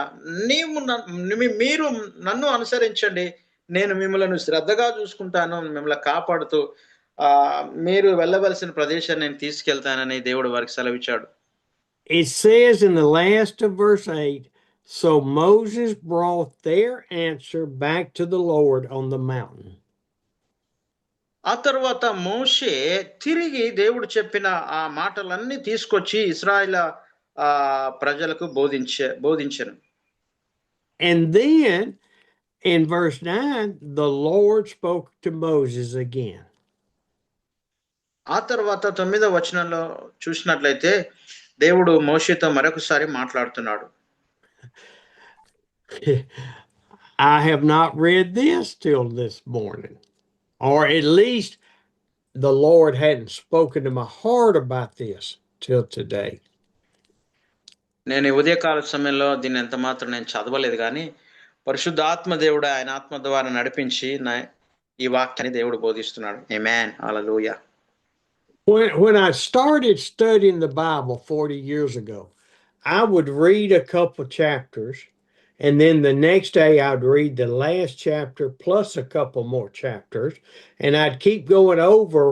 మీరు నన్ను అనుసరించండి, నేను మిమ్మల్ని శ్రద్ధగా చూసుకుంటాను, మిమ్మల్ని కాపాడుతూ మీరు వెళ్ళవలసిన ప్రదేశాన్ని నేను తీసుకెళ్తానని దేవుడు వారికి సెలవిచ్చాడు. It says in the last of verse 8, so Moses brought their answer back to the Lord on the mountain. ఆ తర్వాత మోషే తిరిగి దేవుడు చెప్పిన ఆ మాటలన్నీ తీసుకొచ్చి ఇశ్రాయేలు ప్రజలకు బోధించెను. And then in verse 9, the Lord spoke to Moses again. ఆ తర్వాత 9వ వచనంలో చూసినట్లయితే దేవుడు మోషేతో మరొకసారి మాట్లాడుతున్నాడు. I have not read this till this morning, or at least the Lord hadn't spoken to my heart about this till today. నేను ఉదయకాల సమయంలో దీన్ని ఎంత మాత్రం నేను చదవలేదు, కానీ పరిశుద్ధాత్మ దేవుడు ఆయన ఆత్మ ద్వారా నడిపించి ఈ వాక్యాన్ని దేవుడు బోధిస్తున్నాడు. ఆమేన్. హల్లెలూయా. When I started studying the Bible 40 years ago, I would read a couple chapters, and then the next day I'd read the last chapter plus a couple more chapters, and I'd keep going over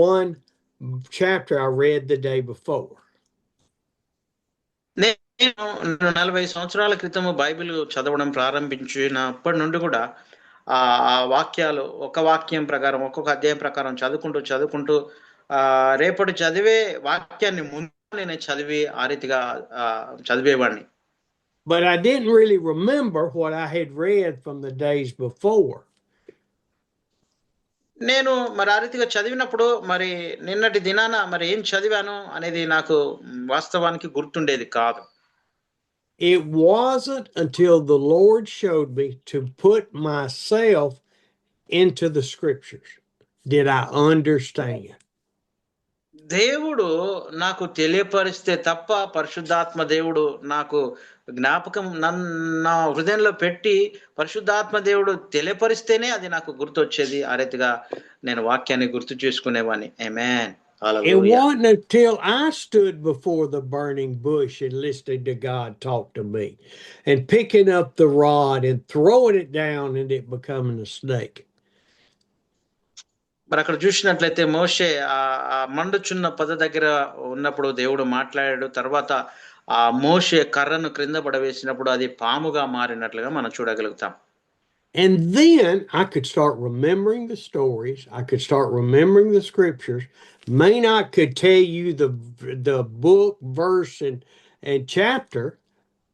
one chapter I read the day before. నేను 40 సంవత్సరాల క్రితం Bible చదవడం ప్రారంభించినప్పటి నుండి కూడా ఆ వాక్యాలు ఒక వాక్యం ప్రకారం ఒక్కొక్క అధ్యాయం ప్రకారం చదువుకుంటూ రేపటి చదివే వాక్యాన్ని ముందు నేను చదివి ఆ రీతిగా చదివేవాడిని. But I didn't really remember what I had read from the days before. నేను మరి ఆ రీతిగా చదివినప్పుడు మరి నిన్నటి దినాన మరి ఏం చదివాను అనేది నాకు వాస్తవానికి గుర్తుండేది కాదు. It wasn't until the Lord showed me to put myself into the scriptures did I understand. దేవుడు నాకు తెలియపరిస్తే తప్ప, పరిశుద్ధాత్మ దేవుడు నాకు జ్ఞాపకం నా హృదయంలో పెట్టి పరిశుద్ధాత్మ దేవుడు తెలియపరిస్తేనే అది నాకు గుర్తొచ్చేది. ఆ రీతిగా నేను వాక్యాన్ని గుర్తు చేసుకునేవాడిని. ఆమేన్. It wasn't until I stood before the burning bush and listening to God talk to me and picking up the rod and throwing it down and it becoming a snake. మరి అక్కడ చూసినట్లయితే మోషే ఆ మండుచున్న పొద దగ్గర ఉన్నప్పుడు దేవుడు మాట్లాడాడు. తర్వాత ఆ మోషే కర్రను క్రింద పడవేసినప్పుడు అది పాముగా మారినట్లుగా మనం చూడగలుగుతాం. And then I could start remembering the stories. I could start remembering the scriptures. May not could tell you the book, verse, and chapter,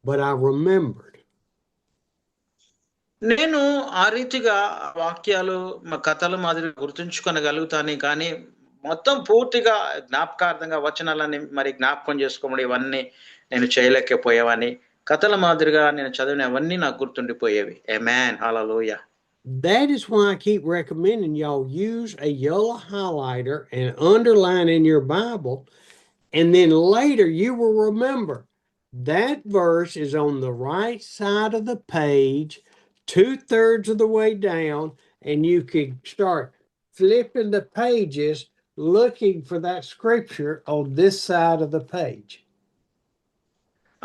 but I remembered. నేను ఆ రీతిగా వాక్యాలు కథల మాదిరి గుర్తుంచుకొనగలుగుతాను, కానీ మొత్తం పూర్తిగా జ్ఞాపకార్థంగా వచనాలని మరి జ్ఞాపకం చేసుకోవడం ఇవన్నీ నేను చేయలేకపోయేవాని. కథల మాదిరిగా నేను చదివినవన్నీ నాకు గుర్తుండిపోయేవి. ఆమేన్. హల్లెలూయా. That is why I keep recommending y'all use a yellow highlighter and underline in your Bible, and then later you will remember that verse is on the right side of the page, 2/3 of the way down, and you could start flipping the pages looking for that scripture on this side of the page.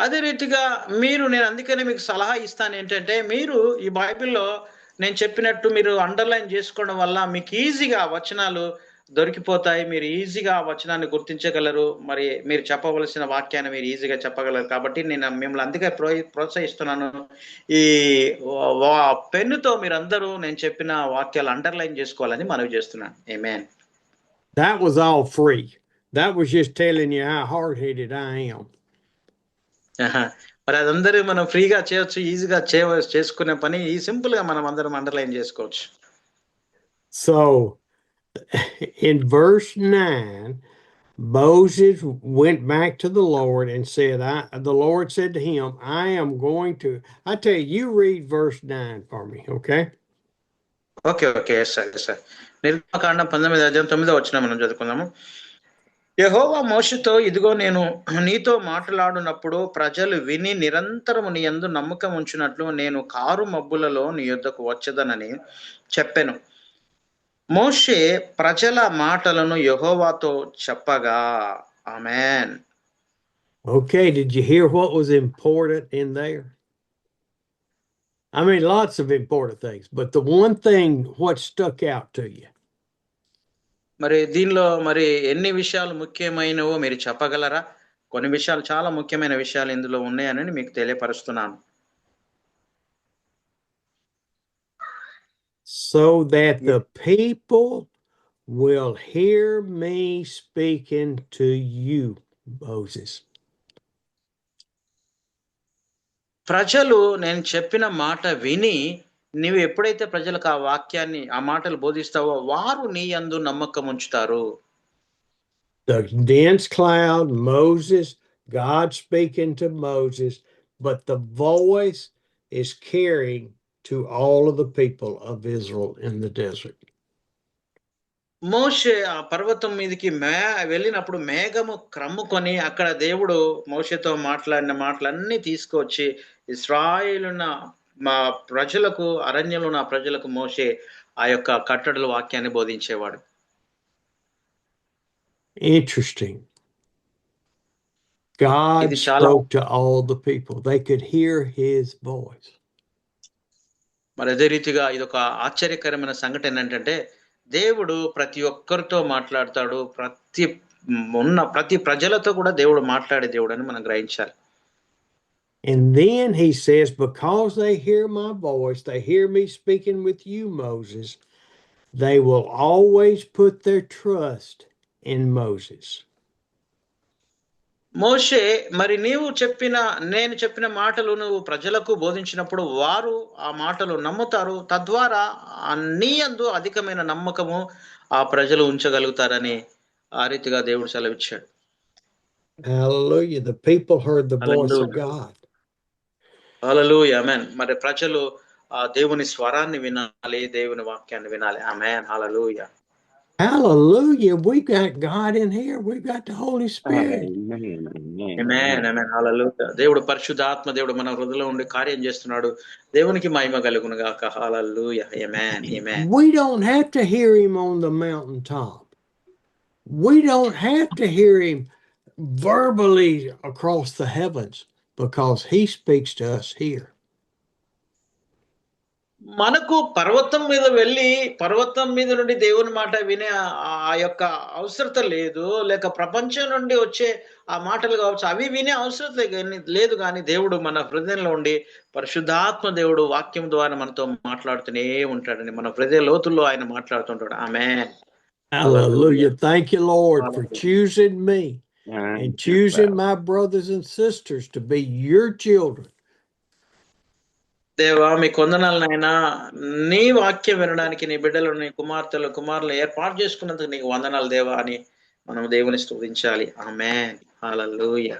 అదే రీతిగా నేను అందుకనే మీకు సలహా ఇస్తాను ఏంటంటే, మీరు ఈ బైబిల్లో నేను చెప్పినట్టు మీరు అండర్లైన్ చేసుకోవడం వల్ల మీకు ఈజీగా వచనాలు దొరికిపోతాయి. మీరు ఈజీగా ఆ వచనాన్ని గుర్తించగలరు. మరి మీరు చెప్పవలసిన వాక్యాన్ని మీరు ఈజీగా చెప్పగలరు. కాబట్టి నేను మిమ్మల్ని అందుకే ప్రోత్సహిస్తున్నాను. ఈ పెన్నుతో మీరందరూ నేను చెప్పిన వాక్యాలు అండర్లైన్ చేసుకోవాలని మనవి చేస్తున్నాను. ఆమేన్. That was all free. That was just telling you how hard-headed I am. మరి అదందరూ మనం ఫ్రీగా చేయొచ్చు. ఈజీగా చేసుకునే పని ఈ సింపుల్ గా మనం అందరం అండర్లైన్ చేసుకోవచ్చు. So in verse 9, Moses went back to the Lord and said, the Lord said to him, I am going to, I tell you, you read verse 9 for me, okay? Okay. Yes sir. నిర్గమకాండం 19 వచనం మనం చదువుకుందాము. యెహోవా మోషేతో, ఇదిగో నేను నీతో మాట్లాడునప్పుడు ప్రజలు విని నిరంతరము నీ యందు నమ్మకం ఉంచునట్లు నేను కారు మబ్బులలో నీ యొద్దకు వచ్చేదనని చెప్పెను. మోషే ప్రజల మాటలను యెహోవాతో చెప్పగా. ఆమేన్. Okay, did you hear what was important in there? I mean, lots of important things, but the one thing what stuck out to you? మరి దీనిలో మరి ఎన్ని విషయాలు ముఖ్యమైనవో మీరు చెప్పగలరా? కొన్ని విషయాలు, చాలా ముఖ్యమైన విషయాలు ఇందులో ఉన్నాయని మీకు తెలియపరుస్తున్నాను. So that the people will hear me speaking to you, Moses. ప్రజలు నేను చెప్పిన మాట విని, నీవు ఎప్పుడైతే ప్రజలకు ఆ వాక్యాన్ని, ఆ మాటలు బోధిస్తావో వారు నీ యందు నమ్మకం ఉంచుతారు. The dense cloud, Moses, God speaking to Moses, but the voice is carrying to all of the people of Israel in the desert. మోషే ఆ పర్వతం మీదకి వెళ్ళినప్పుడు మేఘము క్రమ్ముకొని అక్కడ దేవుడు మోషేతో మాట్లాడిన మాటలన్నీ తీసుకొచ్చి ఇశ్రాయేలున్న మా ప్రజలకు, అరణ్యంలో ఉన్న ప్రజలకు మోషే ఆ యొక్క కట్టడల వాక్యాన్ని బోధించేవాడు. Interesting. God spoke to all the people. They could hear his voice. మరి అదే రీతిగా ఇదొక ఆశ్చర్యకరమైన సంఘటన ఏంటంటే, దేవుడు ప్రతి ఒక్కరితో మాట్లాడతాడు. ప్రతి ప్రజలతో కూడా దేవుడు మాట్లాడే దేవుడు అని మనం గ్రహించాలి. And then he says, because they hear my voice, they hear me speaking with you, Moses, they will always put their trust in Moses. మోషే, మరి నేను చెప్పిన మాటలు నువ్వు ప్రజలకు బోధించినప్పుడు వారు ఆ మాటలు నమ్ముతారు. తద్వారా నీ యందు అధికమైన నమ్మకము ఆ ప్రజలు ఉంచగలుగుతారని ఆ రీతిగా దేవుడు సెలవిచ్చాడు. Hallelujah. The people heard the voice of God. హల్లెలూయా. ఆమేన్. మరి ప్రజలు ఆ దేవుని స్వరాన్ని వినాలి, దేవుని వాక్యాన్ని వినాలి. ఆమేన్. హల్లెలూయా. Hallelujah. We've got God in here. We've got the Holy Spirit. ఆమేన్. హల్లెలూయా. దేవుడు పరిశుద్ధాత్మ దేవుడు మన హృదయంలో ఉండి కార్యం చేస్తున్నాడు. దేవునికి మహిమ కలుగును గాక. హల్లెలూయా. ఆమేన్. We don't have to hear him on the mountaintop. We don't have to hear him verbally across the heavens because he speaks to us here. మనకు పర్వతం మీద నుండి దేవుని మాట వినే ఆ యొక్క అవసరత లేదు. లేక ప్రపంచం నుండి వచ్చే ఆ మాటలు కావచ్చు, అవి వినే అవసరం లేదు. కానీ దేవుడు మన హృదయంలో ఉండి పరిశుద్ధాత్మ దేవుడు వాక్యం ద్వారా మనతో మాట్లాడుతూనే ఉంటాడని, మన హృదయ లోతుల్లో ఆయన మాట్లాడుతుంటాడు. ఆమేన్. Hallelujah. Thank you, Lord, for choosing me and choosing my brothers and sisters to be your children. దేవా మీకు వందనాలు నాయనా, నీ వాక్యం వినడానికి నీ బిడ్డలు, నీ కుమారులు ఏర్పాటు చేసుకున్నందుకు నీకు వందనాలు దేవా అని మనం దేవుని స్తుతించాలి. ఆమేన్. హల్లెలూయా.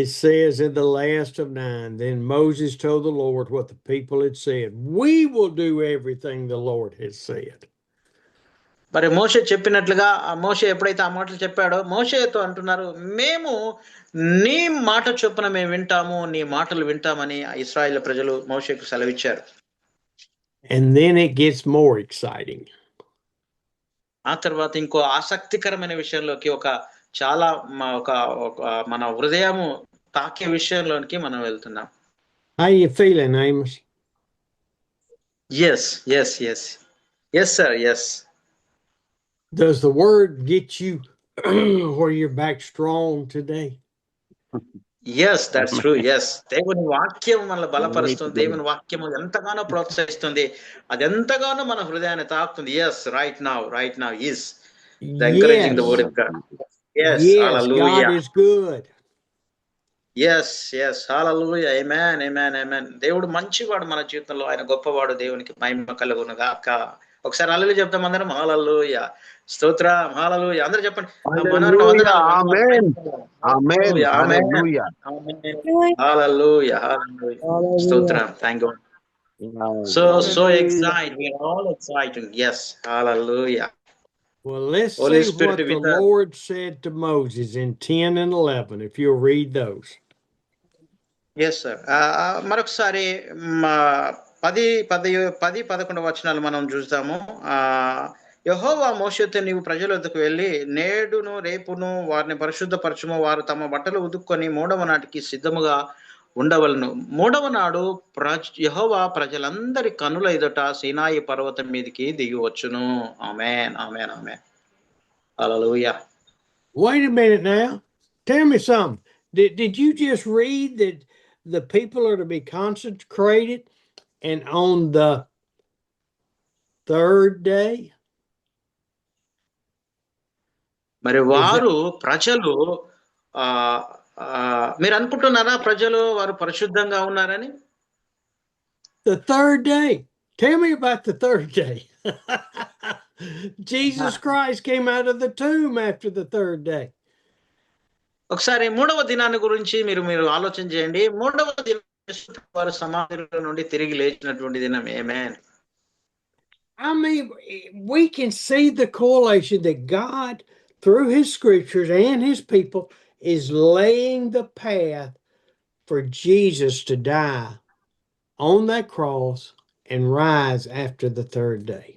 It says in the last of 9, then Moses told the Lord what the people had said. We will do everything the Lord has said. మరి మోషే చెప్పినట్లుగా, మోషే ఎప్పుడైతే ఆ మాటలు చెప్పాడో మోషేతో అంటున్నారు, మేము నీ మాట చొప్పున మేము వింటాము, నీ మాటలు వింటామని ఇశ్రాయేలు ప్రజలు మోషేకు సెలవిచ్చారు. And then it gets more exciting. ఆ తర్వాత ఇంకో ఆసక్తికరమైన విషయంలోకి, చాలా మన హృదయము తాకే విషయంలోనికి మనం వెళ్తున్నాం. How you feeling, Amos? Yes, sir. Yes. Does the word get you where you're back strong today? Yes that's true. Yes, దేవుని వాక్యం మనల్ని బలపరుస్తుంది. దేవుని వాక్యం ఎంతగానో ప్రోత్సహిస్తుంది. అది ఎంతగానో మన హృదయాన్ని తాకుతుంది. Yes, right now is the encouraging the word of God. Yes, Yes, hallelujah. God is good. Yes yes, hallelujah. Amen amen amen. దేవుడు మంచివాడు మన జీవితంలో. ఆయన గొప్పవాడు. దేవునికి మహిమ కలుగును గాక. ఒకసారి హల్లెలూయా చెప్తాం అందరం. హల్లెలూయా, స్తోత్రం, హల్లెలూయా. అందరూ చెప్పండి. మనవరికి Hallelujah. వందనాలు. Amen. Amen. Amen. Hallelujah. Hallelujah, hallelujah. Stotram, thank God. So Hallelujah. excited. We are all excited. Yes, hallelujah. Well, let's Holy see Spirit what the with us. Lord said to Moses in 10 and 11, if you'll read those. Yes, sir. మరొకసారి 10-11 వచనాలు మనం చూస్తాము. యెహోవా మోషేతో, నీవు ప్రజల వద్దకు వెళ్ళి, నేడును రేపును వారిని పరిశుద్ధపరచుము. వారు తమ బట్టలు ఉదుక్కొని 3వ నాటికి సిద్ధముగా ఉండవలను. 3వ నాడు యెహోవా ప్రజలందరి కనుల ఎదుట సీనాయి పర్వతం మీదకి దిగి వచ్చును. ఆమేన్ amen amen. Hallelujah. Wait a minute now. Tell me something. Did you just read that the people are to be consecrated and on the third day? మరి వారు ప్రజలు మీరు అనుకుంటున్నారా ప్రజలు వారు పరిశుద్ధంగా ఉన్నారని? The third day. Tell me about the third day. Jesus Christ came out of the tomb after the third day. ఒకసారి 3వ దినాన్ని గురించి మీరు ఆలోచన చేయండి. 3వ దినం వారు సమాధిలో నుండి తిరిగి లేచినటువంటి దినం. ఆమేన్. I mean, we can see the correlation that God, through his scriptures and his people, is laying the path for Jesus to die on that cross and rise after the third day.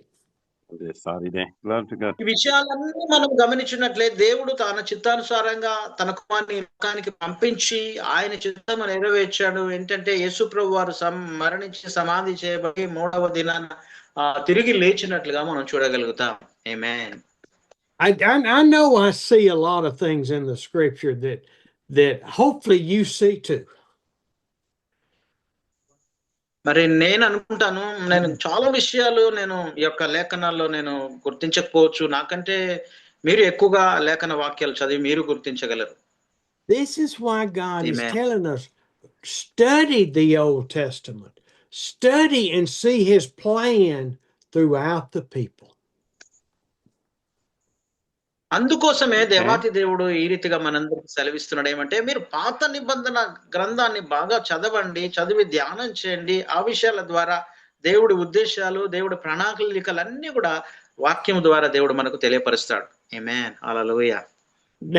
Sorry, glory to God. ఈ విషయాలన్నీ మనం గమనించినట్లే దేవుడు తన చిత్తానుసారంగా తన కుమారుని లోకానికి పంపించి ఆయన చిత్తము నెరవేర్చాడు. ఏంటంటే యేసుప్రభు వారు మరణించి సమాధి చేయబడి 3వ దినాన తిరిగి లేచినట్లుగా మనం చూడగలుగుతాం. ఆమేన్. I know I see a lot of things in the scripture that hopefully you see too. మరి నేను అనుకుంటాను, నేను చాలా విషయాలు నేను ఈ యొక్క లేఖనాల్లో నేను గుర్తించకపోవచ్చు. నాకంటే మీరు ఎక్కువగా లేఖన వాక్యాలు చదివి మీరు గుర్తించగలరు. This is why God Amen. is telling us, study the Old Testament, study and see his plan throughout the people. అందుకోసమే దేవాతి దేవుడు ఈ రీతిగా మనందరికి సెలవిస్తున్నాడు. ఏమంటే మీరు పాత నిబంధన గ్రంథాన్ని బాగా చదవండి, చదివి ధ్యానం చేయండి. ఆ విషయాల ద్వారా దేవుడి ఉద్దేశాలు, దేవుడి ప్రణాళికలన్నీ కూడా వాక్యం ద్వారా దేవుడు మనకు తెలియపరుస్తాడు. ఆమేన్. హల్లెలూయా.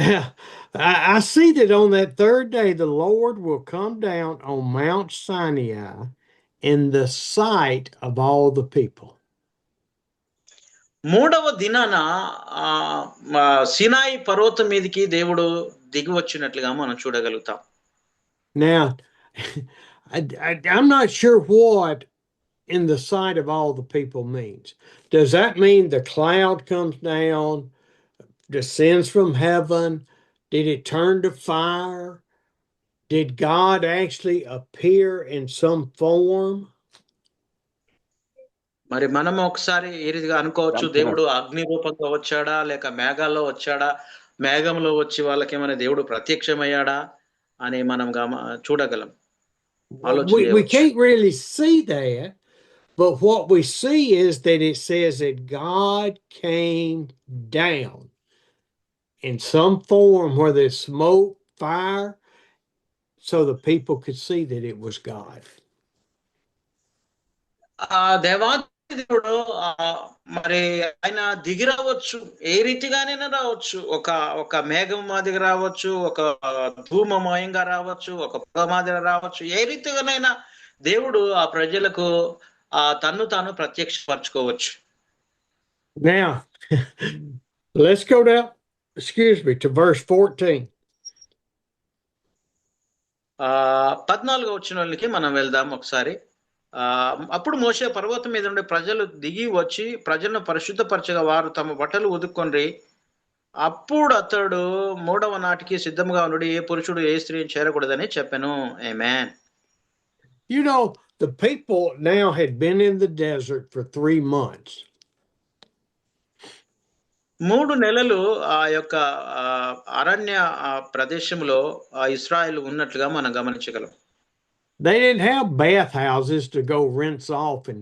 Now, I see that on that third day, the Lord will come down on Mount Sinai in the sight of all the people. 3వ దినాన సినాయి పర్వతం మీదకి దేవుడు దిగి వచ్చినట్లుగా మనం చూడగలుగుతాం. Now, I'm not sure what in the sight of all the people means. Does that mean the cloud comes down, descends from heaven? Did it turn to fire? Did God actually appear in some form? మరి మనం ఒకసారి ఏ రీతిగా అనుకోవచ్చు, దేవుడు అగ్ని రూపంగా వచ్చాడా, లేక మేఘాల్లో వచ్చాడా, మేఘంలో వచ్చి వాళ్ళకి ఏమైనా దేవుడు ప్రత్యక్షమయ్యాడా అని మనం చూడగలం. We can't really see that, but what we see is that it says that God came down in some form where there's smoke, fire, so the people could see that it was God. దేవాది దేవుడు మరి ఆయన దిగి రావచ్చు, ఏ రీతిగానైనా రావచ్చు. ఒక మేఘం మాదిరి రావచ్చు, ఒక ధూమమయంగా రావచ్చు, ఒక పొగ మాదిరి రావచ్చు. ఏ రీతిగానైనా దేవుడు ఆ ప్రజలకు తన్ను తాను ప్రత్యక్షపరచుకోవచ్చు. Now, let's go down, to verse 14. 14వ వచనానికి మనం వెళ్దాం ఒకసారి. అప్పుడు మోషే పర్వతం మీద ఉండే ప్రజలు దిగి వచ్చి ప్రజలను పరిశుద్ధపరచగా వారు తమ బట్టలు ఉదుక్కొని అప్పుడు అతడు 3వ నాటికి సిద్ధముగా ఉండి ఏ పురుషుడు ఏ స్త్రీని చేరకూడదని చెప్పాను. ఆమేన్. You know, the people now had been in the desert for 3 months. 3 నెలలు ఆ యొక్క అరణ్య ప్రదేశంలో ఇశ్రాయేలు ఉన్నట్లుగా మనం గమనించగలం. They didn't have bath houses to go rinse off and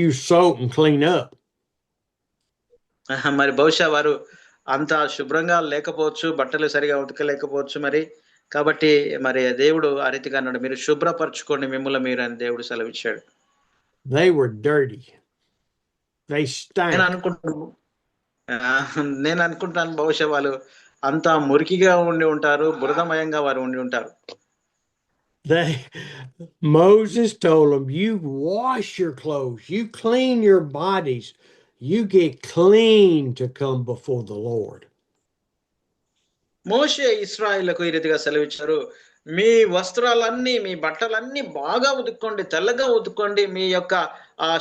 use soap and clean up. మరి బహుశా వారు అంత శుభ్రంగా లేకపోవచ్చు, బట్టలు సరిగా ఉతకలేకపోవచ్చు మరి. కాబట్టి మరి దేవుడు ఆ రీతిగా అన్నాడు, మీరు శుభ్రపరచుకోండి మిమ్మల్ని మీరు అని దేవుడు సెలవిచ్చాడు. They were dirty. They stank. నేను అనుకుంటాను బహుశా వాళ్ళు అంతా మురికిగా ఉండి ఉంటారు, బురదమయంగా వారు ఉండి ఉంటారు. Moses told them, you wash your clothes, you clean your bodies, you get clean to come before the Lord. మోషే ఇశ్రాయేలుకు ఈ రీతిగా సెలవిచ్చారు, మీ వస్త్రాలన్నీ మీ బట్టలన్నీ బాగా ఉతుక్కోండి, తెల్లగా ఉతుక్కోండి, మీ యొక్క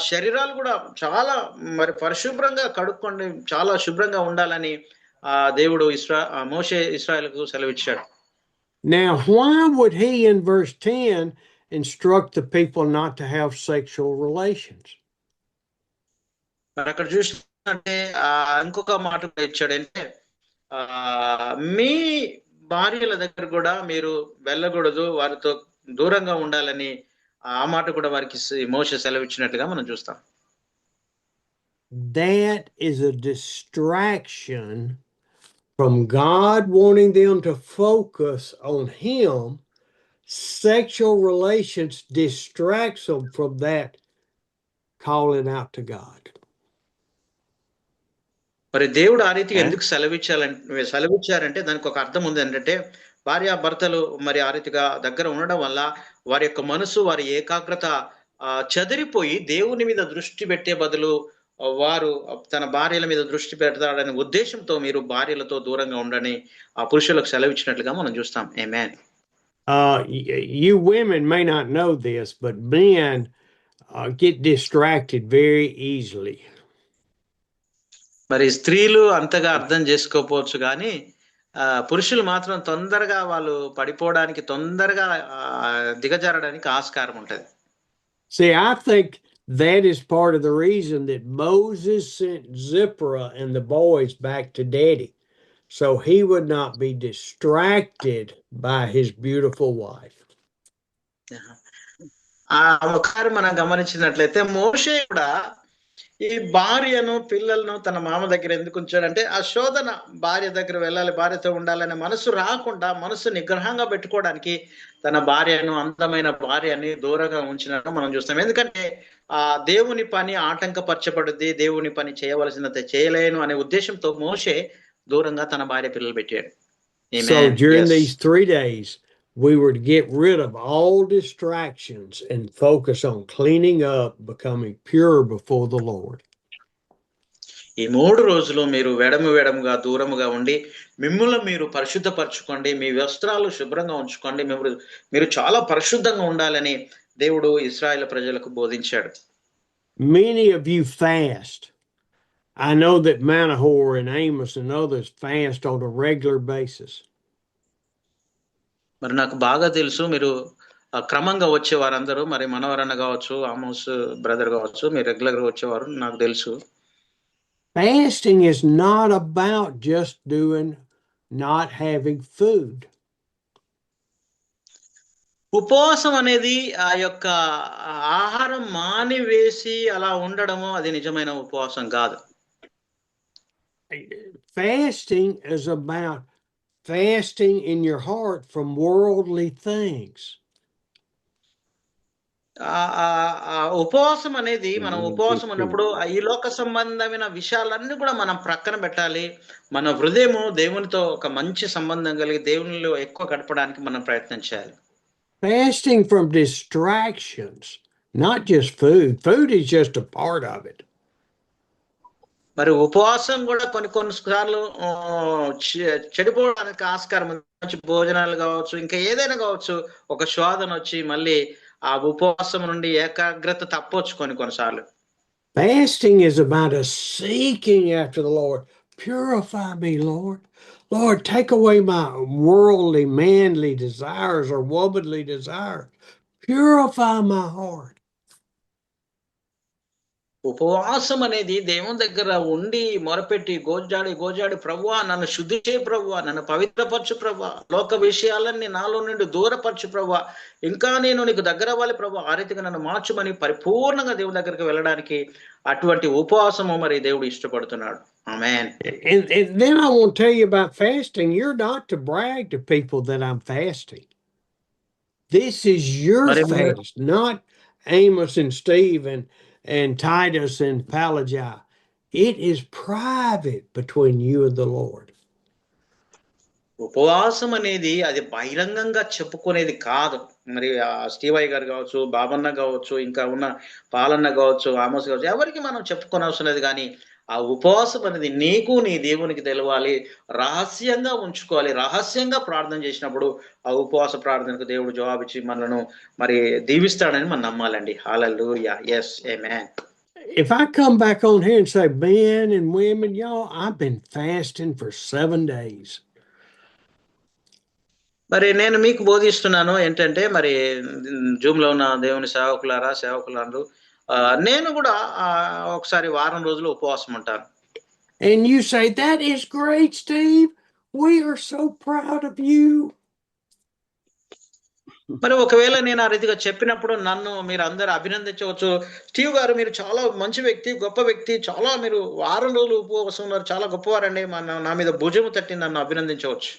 శరీరాలు కూడా చాలా మరి పరిశుభ్రంగా కడుక్కోండి, చాలా శుభ్రంగా ఉండాలని దేవుడు మోషే ఇశ్రాయేలుకు సెలవిచ్చాడు. Now, why would he in verse 10 instruct the people not to have sexual relations? మరి అక్కడ చూసినట్టే ఇంకొక మాట ఇచ్చాడంటే మీ భార్యల దగ్గర కూడా మీరు వెళ్ళకూడదు, వారితో దూరంగా ఉండాలని ఆ మాట కూడా వారికి మోషే సెలవిచ్చినట్లుగా మనం చూస్తాం. That is a distraction from God wanting them to focus on him. Sexual relations distracts them from that calling out to God. మరి దేవుడు ఆ రీతిగా ఎందుకు సెలవిచ్చారంటే దానికి ఒక అర్థం ఉంది. ఏంటంటే భార్యాభర్తలు మరి ఆ రీతిగా దగ్గర ఉండడం వల్ల వారి యొక్క మనసు, వారి ఏకాగ్రత చెదిరిపోయి దేవుని మీద దృష్టి పెట్టే బదులు వారు తన భార్యల మీద దృష్టి పెడతాడనే ఉద్దేశంతో మీరు భార్యలతో దూరంగా ఉండని ఆ పురుషులకు సెలవిచ్చినట్లుగా మనం చూస్తాం. ఆమేన్. You women may not know this, but men get distracted very easily. మరి స్త్రీలు అంతగా అర్థం చేసుకోకపోవచ్చు కానీ పురుషులు మాత్రం తొందరగా వాళ్ళు పడిపోవడానికి, తొందరగా దిగజారడానికి ఆస్కారం ఉంటది. See, I think that is part of the reason that Moses sent Zipporah and the boys back to Daddy, so he would not be distracted by his beautiful wife. ఒకసారి మనం గమనించినట్లయితే మోషే కూడా ఈ భార్యను, పిల్లలను తన మామ దగ్గర ఎందుకు ఉంచాడంటే ఆ శోధన భార్య దగ్గర వెళ్ళాలి, భార్యతో ఉండాలనే మనసు రాకుండా, మనసు నిగ్రహంగా పెట్టుకోవడానికి తన భార్యను, అందమైన భార్యని దూరంగా ఉంచినట్టు మనం చూస్తాం. ఎందుకంటే దేవుని పని ఆటంకపరచబడుద్ది, దేవుని పని చేయవలసినంత చేయలేను అనే ఉద్దేశంతో మోషే దూరంగా తన భార్య పిల్లలు పెట్టాడు. So during these 3 days we were to get rid of all distractions and focus on cleaning up, becoming pure before the Lord. ఈ 3 రోజులు మీరు వెడముగా దూరముగా ఉండి మిమ్ములను మీరు పరిశుద్ధపరచుకోండి, మీ వస్త్రాలు శుభ్రంగా ఉంచుకోండి, మీరు చాలా పరిశుద్ధంగా ఉండాలని దేవుడు ఇశ్రాయేలు ప్రజలకు బోధించాడు. Many of you fast. I know that Manohor and Amos and others fast on a regular basis. మరి నాకు బాగా తెలుసు మీరు క్రమంగా వచ్చేవారు అందరూ, మరి మనవరన్న కావచ్చు, ఆమోస్ బ్రదర్ కావచ్చు, మీరు రెగ్యులర్ గా వచ్చేవారు, నాకు తెలుసు. Fasting is not about just not having food. ఉపవాసం అనేది ఆ యొక్క ఆహారం మానివేసి అలా ఉండడము అది నిజమైన ఉపవాసం కాదు. Fasting is about fasting in your heart from worldly things. ఉపవాసం అనేది మనం ఉపవాసం ఉన్నప్పుడు ఈ లోక సంబంధమైన విషయాలన్నీ కూడా మనం ప్రక్కన పెట్టాలి. మన హృదయము దేవునితో ఒక మంచి సంబంధం కలిగి దేవునిలో ఎక్కువ గడపడానికి మనం ప్రయత్నం చేయాలి. Fasting from distractions, not just food. Food is just a part of it. మరి ఉపవాసం కూడా కొన్ని సార్లు చెడిపోవడానికి ఆస్కారం ఉంది. మంచి భోజనాలు కావచ్చు, ఇంకా ఏదైనా కావచ్చు, ఒక శోధన వచ్చి మళ్ళీ ఆ ఉపవాసం నుండి ఏకాగ్రత తప్పొచ్చు కొన్నిసార్లు. Fasting is about us seeking after the Lord. Purify me, Lord. Lord, take away my worldly, manly desires or womanly desires. Purify my heart. ఉపవాసం అనేది దేవుని దగ్గర ఉండి మొరపెట్టి గోజాడి ప్రభువా నన్ను శుద్ధి చేయి ప్రభువా, నన్ను పవిత్రపరచు ప్రభువా, లోక విషయాలన్నీ నాలో నుండి దూరపరచు ప్రభువా, ఇంకా నేను నీకు దగ్గర అవ్వాలి ప్రభువా, ఆ రీతిగా నన్ను మార్చుమని పరిపూర్ణంగా దేవుని దగ్గరికి వెళ్ళడానికి అటువంటి ఉపవాసము మరి దేవుడు ఇష్టపడుతున్నాడు. ఆమేన్. And then I want to tell you about fasting. You're not to brag to people that I'm fasting. This is your మరి మీరు fast, not Amos and Steve and Titus and Pelagiah. It is private between you and the Lord. ఉపవాసం అనేది అది బహిరంగంగా చెప్పుకునేది కాదు. మరి స్టీవయ్య గారు కావచ్చు, బాబన్న కావచ్చు, ఇంకా ఉన్న పాలన్న కావచ్చు, ఆమోస్ కావచ్చు, ఎవరికి మనం చెప్పుకోనవసరం లేదు. కానీ ఆ ఉపవాసం అనేది నీకు నీ దేవునికి తెలవాలి, రహస్యంగా ఉంచుకోవాలి. రహస్యంగా ప్రార్థన చేసినప్పుడు ఆ ఉపవాస ప్రార్థనకు దేవుడు జవాబిచ్చి మనను మరి దీవిస్తాడని మనం నమ్మాలండి. హల్లెలూయా. yes, amen. If I come back on here and say, men and women, y'all, I've been fasting for 7 days. మరి నేను మీకు బోధిస్తున్నాను ఏంటంటే, మరి జూమ్‌లో ఉన్న దేవుని సేవకులారా, సేవకులందరూ నేను కూడా ఒకసారి వారం రోజులు ఉపవాసం ఉంటాను. And you say, that is great, Steve. We are so proud of you. మరి ఒకవేళ నేను ఆ రీతిగా చెప్పినప్పుడు నన్ను మీరు అందరూ అభినందించవచ్చు. స్టీవ్ గారు మీరు చాలా మంచి వ్యక్తి, గొప్ప వ్యక్తి, చాలా మీరు వారం రోజులు ఉపవాసం ఉన్నారు, చాలా గొప్పవారండి, నా మీద భుజము తట్టి నన్ను అభినందించవచ్చు.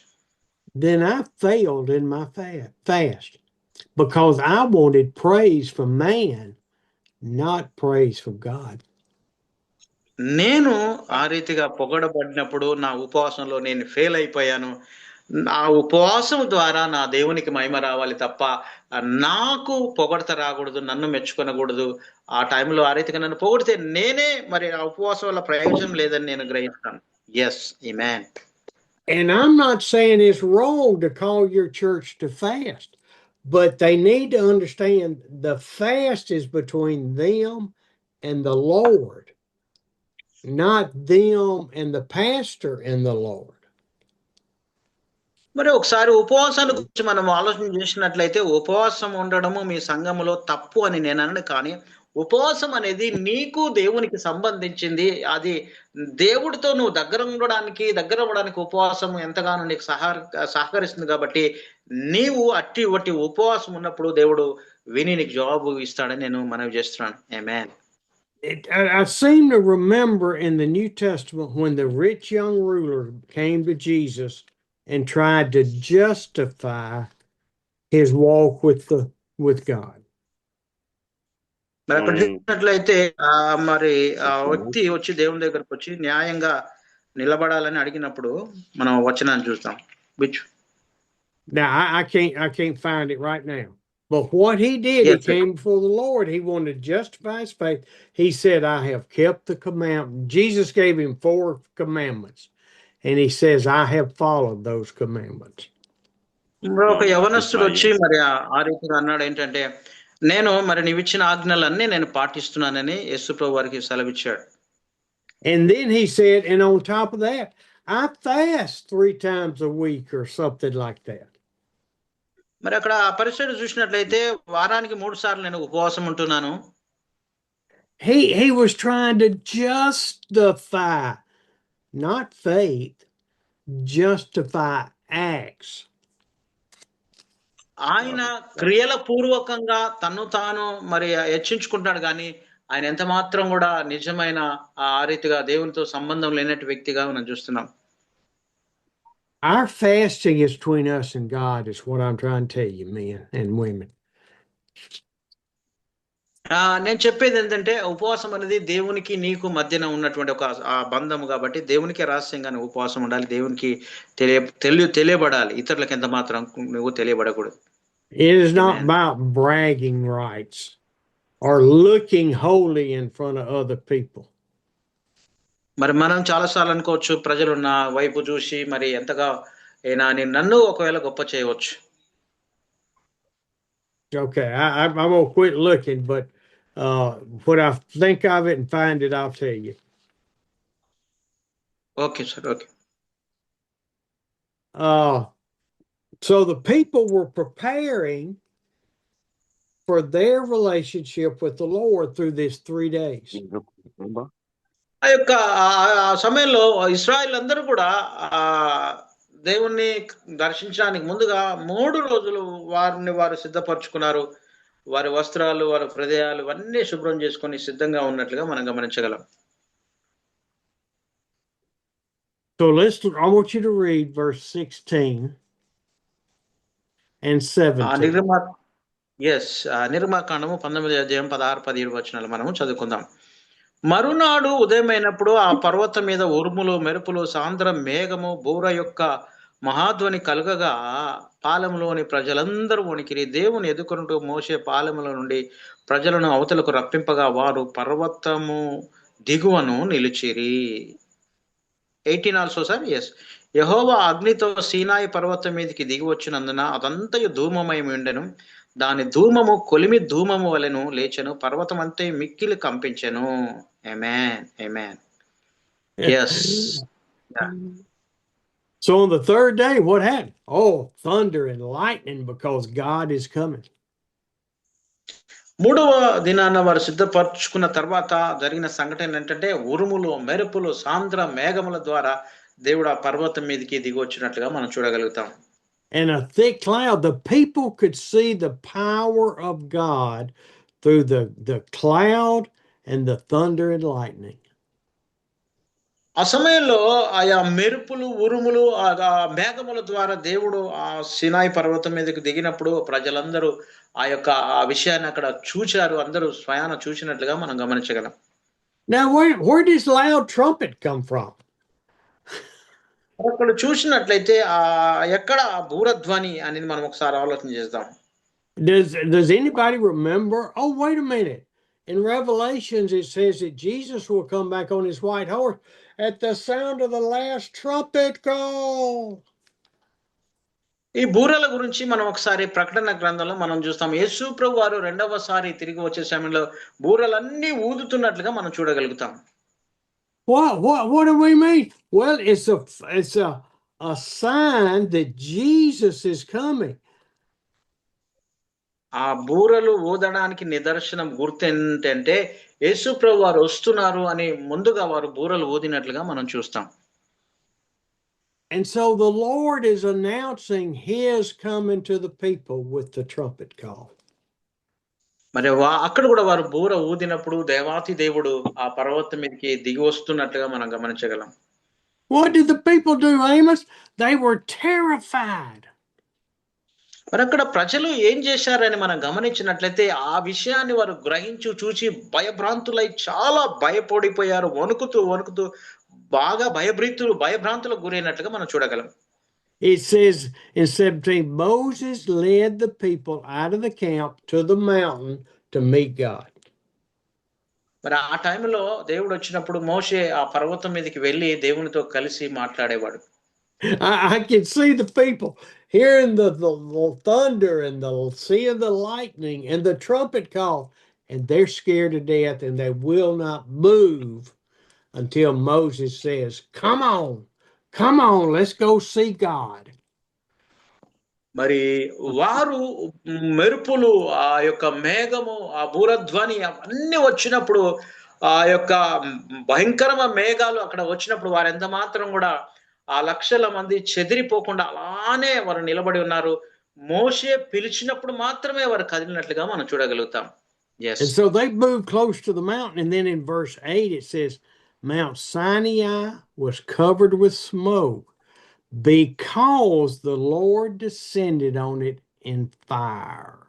Then I failed in my fast because I wanted praise from man, not praise from God. నేను ఆ రీతిగా పొగడబడినప్పుడు నా ఉపవాసంలో నేను ఫెయిల్ అయిపోయాను. నా ఉపవాసం ద్వారా నా దేవునికి మహిమ రావాలి తప్ప నాకు పొగడత రాకూడదు, నన్ను మెచ్చుకొనకూడదు. ఆ టైంలో ఆ రీతిగా నన్ను పొగిడితే నేనే మరి ఆ ఉపవాసం వల్ల ప్రయోజనం లేదని నేను గ్రహిస్తాను. yes, amen. And I'm not saying it's wrong to call your church to fast, but they need to understand the fast is between them and the Lord, not them and the pastor and the Lord. మరి ఒకసారి ఉపవాసాల గురించి మనం ఆలోచన చేసినట్లయితే, ఉపవాసం ఉండడము మీ సంఘములో తప్పు అని నేను అనను. కానీ ఉపవాసం అనేది నీకు దేవునికి సంబంధించింది. అది దేవుడితో నువ్వు దగ్గర అవ్వడానికి ఉపవాసం ఎంతగానో నీకు సహకరిస్తుంది. కాబట్టి నీవు అట్టి ఉపవాసం ఉన్నప్పుడు దేవుడు విని నీకు జవాబు ఇస్తాడని నేను మనవి చేస్తున్నాను. ఆమేన్. I seem to remember in the New Testament when the rich young ruler came to Jesus and tried to justify his walk with God. మరి అక్కడ చూసినట్లయితే మరి ఆ వ్యక్తి వచ్చి దేవుని దగ్గరకు వచ్చి న్యాయంగా నిలబడాలని అడిగినప్పుడు మనం వచనాన్ని చూస్తాం. Now I can't find it right now. But what he did, yes, he came before the Lord. He wanted to justify his faith. He said, I have kept the commandment. Jesus gave him 4 commandments. And he says, I have followed those commandments. ఒక యవనస్తుడు వచ్చి మరి ఆ రీతిగా అన్నాడు ఏంటంటే, నేను మరి నీవిచ్చిన ఆజ్ఞలన్నీ నేను పాటిస్తున్నానని యేసు ప్రభువు వారికి సెలవిచ్చాడు. And then he said, and on top of that, I fast 3 times a week or something like that. మరి అక్కడ ఆ పరిస్థితి చూసినట్లయితే వారానికి 3 సార్లు నేను ఉపవాసం ఉంటున్నాను. He was trying to justify, not faith, justify acts. ఆయన క్రియల పూర్వకంగా తన్ను తాను మరి హెచ్చించుకుంటాడు. కానీ ఆయన ఎంత మాత్రం కూడా నిజమైన ఆ రీతిగా దేవునితో సంబంధం లేనట్టు వ్యక్తిగా మనం చూస్తున్నాం. Our fasting is between us and God is what I'm trying to tell you, men and women. నేను చెప్పేది ఏంటంటే, ఉపవాసం అనేది దేవునికి నీకు మధ్యన ఉన్నటువంటి ఒక బంధము. కాబట్టి దేవునికి రహస్యంగానే ఉపవాసం ఉండాలి, దేవునికి తెలియబడాలి, ఇతరులకు ఎంత మాత్రం నువ్వు తెలియబడకూడదు. It is not about bragging rights or looking holy in front of other people. మరి మనం చాలాసార్లు అనుకోవచ్చు, ప్రజలు నా వైపు చూసి మరి ఎంతగా నన్ను ఒకవేళ గొప్ప చేయవచ్చు. Okay, I'm gonna quit looking, but when I think of it and find it, I'll tell you. Okay sir, okay. So the people were preparing for their relationship with the Lord through these 3 days. ఆ యొక్క ఆ సమయంలో ఇశ్రాయేల్ అందరూ కూడా ఆ దేవుణ్ణి దర్శించడానికి ముందుగా 3 రోజులు వారిని వారు సిద్ధపరచుకున్నారు. వారి వస్త్రాలు, వారి హృదయాలు అన్నీ శుభ్రం చేసుకొని సిద్ధంగా ఉన్నట్లుగా మనం గమనించగలం. So I want you to read verse 16 and 17. నిర్గమాకాండము 19వ అధ్యాయం 16, 17 వచనాలు మనము చదువుకుందాం. మరునాడు ఉదయమైనప్పుడు ఆ పర్వతం మీద ఉరుములు, మెరుపులు, సాంద్ర మేఘము, బూర యొక్క మహాధ్వని కలుగగా పాలెంలోని ప్రజలందరూ వణికిరి. దేవుని ఎదుర్కొంటూ మోషే పాలెముల నుండి ప్రజలను అవతలకు రప్పింపగా వారు పర్వతము దిగువను నిలిచిరి. 18 ఆల్సో సార్. ఎస్. యెహోవా అగ్నితో సీనాయి పర్వతం మీదకి దిగి వచ్చినందున అదంతయు ధూమమయం ఉండెను. దాని ధూమము కొలిమి ధూమము వలెను లేచెను. పర్వతం అంతే మిక్కిలి కంపించెను. ఆమేన్, ఆమేన్. Yes. Yeah. So on the 3rd day, what happened? Oh, thunder and lightning, because God is coming. 3వ దినాన వారు సిద్ధపరచుకున్న తర్వాత జరిగిన సంఘటన ఏంటంటే ఉరుములు, మెరుపులు, సాంద్ర మేఘముల ద్వారా దేవుడు ఆ పర్వతం మీదకి దిగి వచ్చినట్లుగా మనం చూడగలుగుతాం. And a thick cloud. The people could see the power of God through the cloud and the thunder and lightning. ఆ సమయంలో ఆయా మెరుపులు, ఉరుములు, ఆ మేఘముల ద్వారా దేవుడు ఆ సినాయి పర్వతం మీదకి దిగినప్పుడు ప్రజలందరూ ఆ యొక్క ఆ విషయాన్ని అక్కడ చూచారు. అందరూ స్వయాన చూసినట్లుగా మనం గమనించగలం. Now, where does loud trumpet come from? అక్కడ చూసినట్లయితే ఎక్కడ బూరధ్వని అనేది మనం ఒకసారి ఆలోచన చేద్దాం. Does anybody remember? Oh, wait a minute. In Revelations, it says that Jesus will come back on his white horse at the sound of the last trumpet call. ఈ బూరల గురించి మనం ఒకసారి ప్రకటన గ్రంథంలో మనం చూస్తాం. యేసు ప్రభు వారు రెండవసారి తిరిగి వచ్చే సమయంలో బూరలన్నీ ఊదుతున్నట్లుగా మనం చూడగలుగుతాం. What do we mean? Well, it's a sign that Jesus is coming. ఆ బూరలు ఊదడానికి నిదర్శనం గుర్తు ఏంటంటే యేసు ప్రభు వారు వస్తున్నారు అని ముందుగా వారు బూరలు ఊదినట్లుగా మనం చూస్తాం. And so the Lord is announcing his coming to the people with the trumpet call. మరి అక్కడ కూడా వారు బూర ఊదినప్పుడు దేవాతి దేవుడు ఆ పర్వతం మీదకి దిగి వస్తున్నట్లుగా మనం గమనించగలం. What did the people do, Amos? They were terrified. మరి అక్కడ ప్రజలు ఏం చేశారని మనం గమనించినట్లయితే ఆ విషయాన్ని వారు చూచి భయభ్రాంతులై చాలా భయపడిపోయారు. వణుకుతూ బాగా భయభ్రాంతులకు గురైనట్లుగా మనం చూడగలం. It says in 17, Moses led the people out of the camp to the mountain to meet God. మరి ఆ టైంలో దేవుడు వచ్చినప్పుడు మోషే ఆ పర్వతం మీదకి వెళ్ళి దేవునితో కలిసి మాట్లాడేవాడు. I can see the people hearing the thunder and the seeing the lightning and the trumpet call, and they're scared to death and they will not move until Moses says, come on, let's go see God. మరి వారు మెరుపులు, ఆ యొక్క మేఘము, ఆ బూరధ్వని అన్నీ వచ్చినప్పుడు, ఆ యొక్క భయంకరమైన మేఘాలు అక్కడ వచ్చినప్పుడు వారు ఎంత మాత్రం కూడా ఆ లక్షల మంది చెదిరిపోకుండా అలానే వారు నిలబడి ఉన్నారు. మోషే పిలిచినప్పుడు మాత్రమే వారు కదిలినట్లుగా మనం చూడగలుగుతాం. Yes. And so they moved close to the mountain, and then in verse 8 it says Mount Sinai was covered with smoke because the Lord descended on it in fire.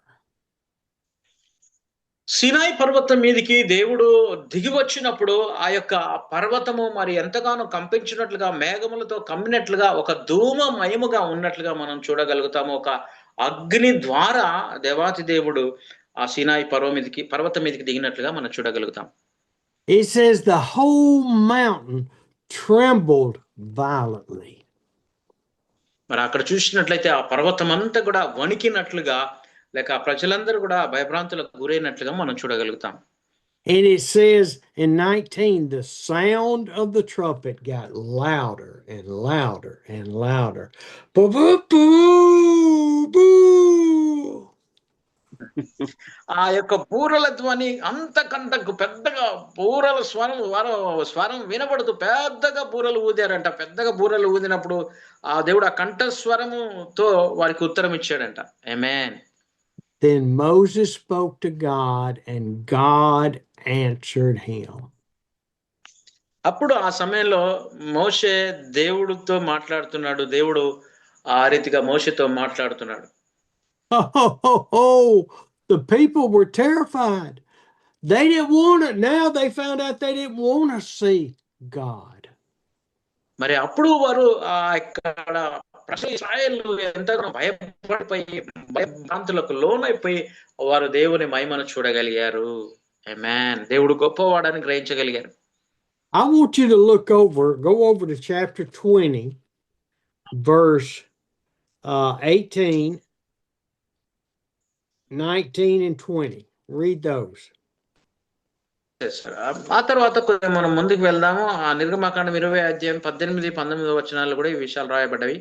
Sinai పర్వతం మీదకి దేవుడు దిగి వచ్చినప్పుడు ఆ యొక్క పర్వతము మరి ఎంతగానో కంపించినట్లుగా, మేఘములతో కమ్మినట్లుగా, ఒక ధూమమయముగా ఉన్నట్లుగా మనం చూడగలుగుతాము. ఒక అగ్ని ద్వారా దేవాతి దేవుడు ఆ సినాయి పర్వతం మీదకి దిగినట్లుగా మనం చూడగలుగుతాం. It says the whole mountain trembled violently. మరి అక్కడ చూసినట్లయితే ఆ పర్వతం అంతా కూడా వణికినట్లుగా లేక ఆ ప్రజలందరూ కూడా భయభ్రాంతులకు గురైనట్లుగా మనం చూడగలుగుతాం. And it says in 19, the sound of the trumpet got louder and louder and louder. Boo, boo, boo, boo. ఆ యొక్క బూరల ధ్వని అంతకంతకు పెద్దగా బూరల స్వరం వినబడుతూ పెద్దగా బూరలు ఊదారంట. పెద్దగా బూరలు ఊదినప్పుడు ఆ దేవుడు ఆ కంఠస్వరముతో వారికి ఉత్తరం ఇచ్చాడంట. ఆమేన్. Then Moses spoke to God, and God answered him. అప్పుడు ఆ సమయంలో మోషే దేవుడితో మాట్లాడుతున్నాడు. దేవుడు ఆ రీతిగా మోషేతో మాట్లాడుతున్నాడు. Oh, the people were terrified. They didn't want it. Now they found out they didn't want to see God. మరి అప్పుడు వారు ఇక్కడ ప్రజలు ఇశ్రాయేలు ఎంతగానో భయపడిపోయి భయభ్రాంతులకు లోనైపోయి వారు దేవుని మహిమను చూడగలిగారు. ఆమేన్. దేవుడు గొప్పవాడని గ్రహించగలిగారు. I want you to go over to chapter 20, verse 18, 19, and 20. Read those. ఆ తర్వాత మనం ముందుకు వెళ్దాము. ఆ నిర్గమకాండం 20 అధ్యాయం 18, 19 వచనాలు కూడా ఈ విషయాలు రాయబడ్డవి.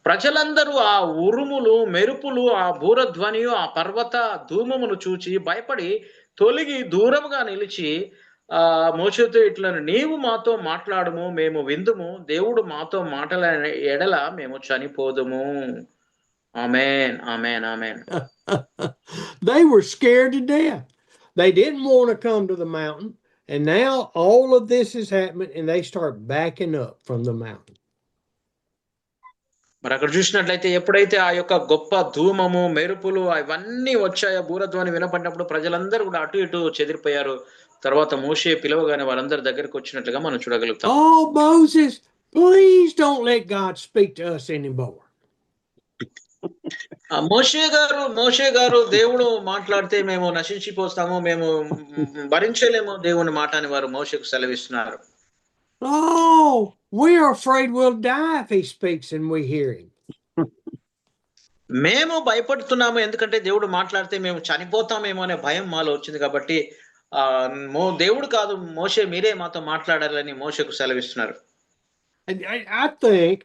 ప్రజలందరూ ఆ ఉరుములు, మెరుపులు, ఆ బూరధ్వనియు, ఆ పర్వత ధూమమును చూచి భయపడి తొలగి దూరముగా నిలిచి మోషేతో ఇట్లను, నీవు మాతో మాట్లాడుము, మేము విందుము, దేవుడు మాతో మాటల ఎడల మేము చనిపోదుము. ఆమేన్, amen, amen. They were scared to death. They didn't want to come to the mountain, and now all of this is happening, and they start backing up from the mountain. మరి అక్కడ చూసినట్లయితే ఎప్పుడైతే ఆ యొక్క గొప్ప ధూమము, మెరుపులు అవన్నీ వచ్చాయో, బూరధ్వని వినపడినప్పుడు ప్రజలందరూ కూడా అటు ఇటు చెదిరిపోయారు. తర్వాత మోషే పిలవగానే వారందరి దగ్గరికి వచ్చినట్లుగా మనం చూడగలుగుతాం. Oh, Moses, please don't let God speak to us anymore. మోషే గారు దేవుడు మాట్లాడితే మేము నశించిపోతాము, మేము భరించలేము దేవుని మాట అని వారు మోషేకు సెలవిస్తున్నారు. Oh, we are afraid we'll die if he speaks and we hear him. మేము భయపడుతున్నాము, ఎందుకంటే దేవుడు మాట్లాడితే మేము చనిపోతామేమో అనే భయం మాలో వచ్చింది. కాబట్టి దేవుడు కాదు, మోషే మీరే మాతో మాట్లాడాలని మోషేకు సెలవిస్తున్నారు. I think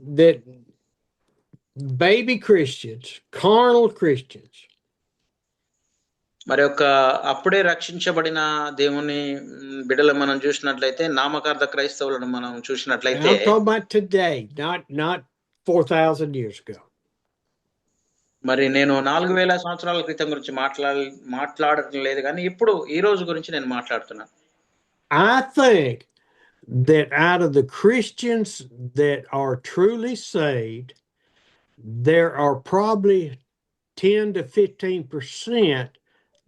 that baby Christians, carnal Christians, మరి అప్పుడే రక్షించబడిన దేవుని బిడ్డలు మనం చూసినట్లయితే, నామకార్థ క్రైస్తవులను మనం చూసినట్లయితే, I'm talking about today, not 4,000 years ago. మరి నేను 4000 సంవత్సరాల క్రితం గురించి మాట్లాడటం లేదు, కానీ ఇప్పుడు ఈ రోజు గురించి నేను మాట్లాడుతున్నాను. I think that out of the Christians that are truly saved, there are probably 10 to 15%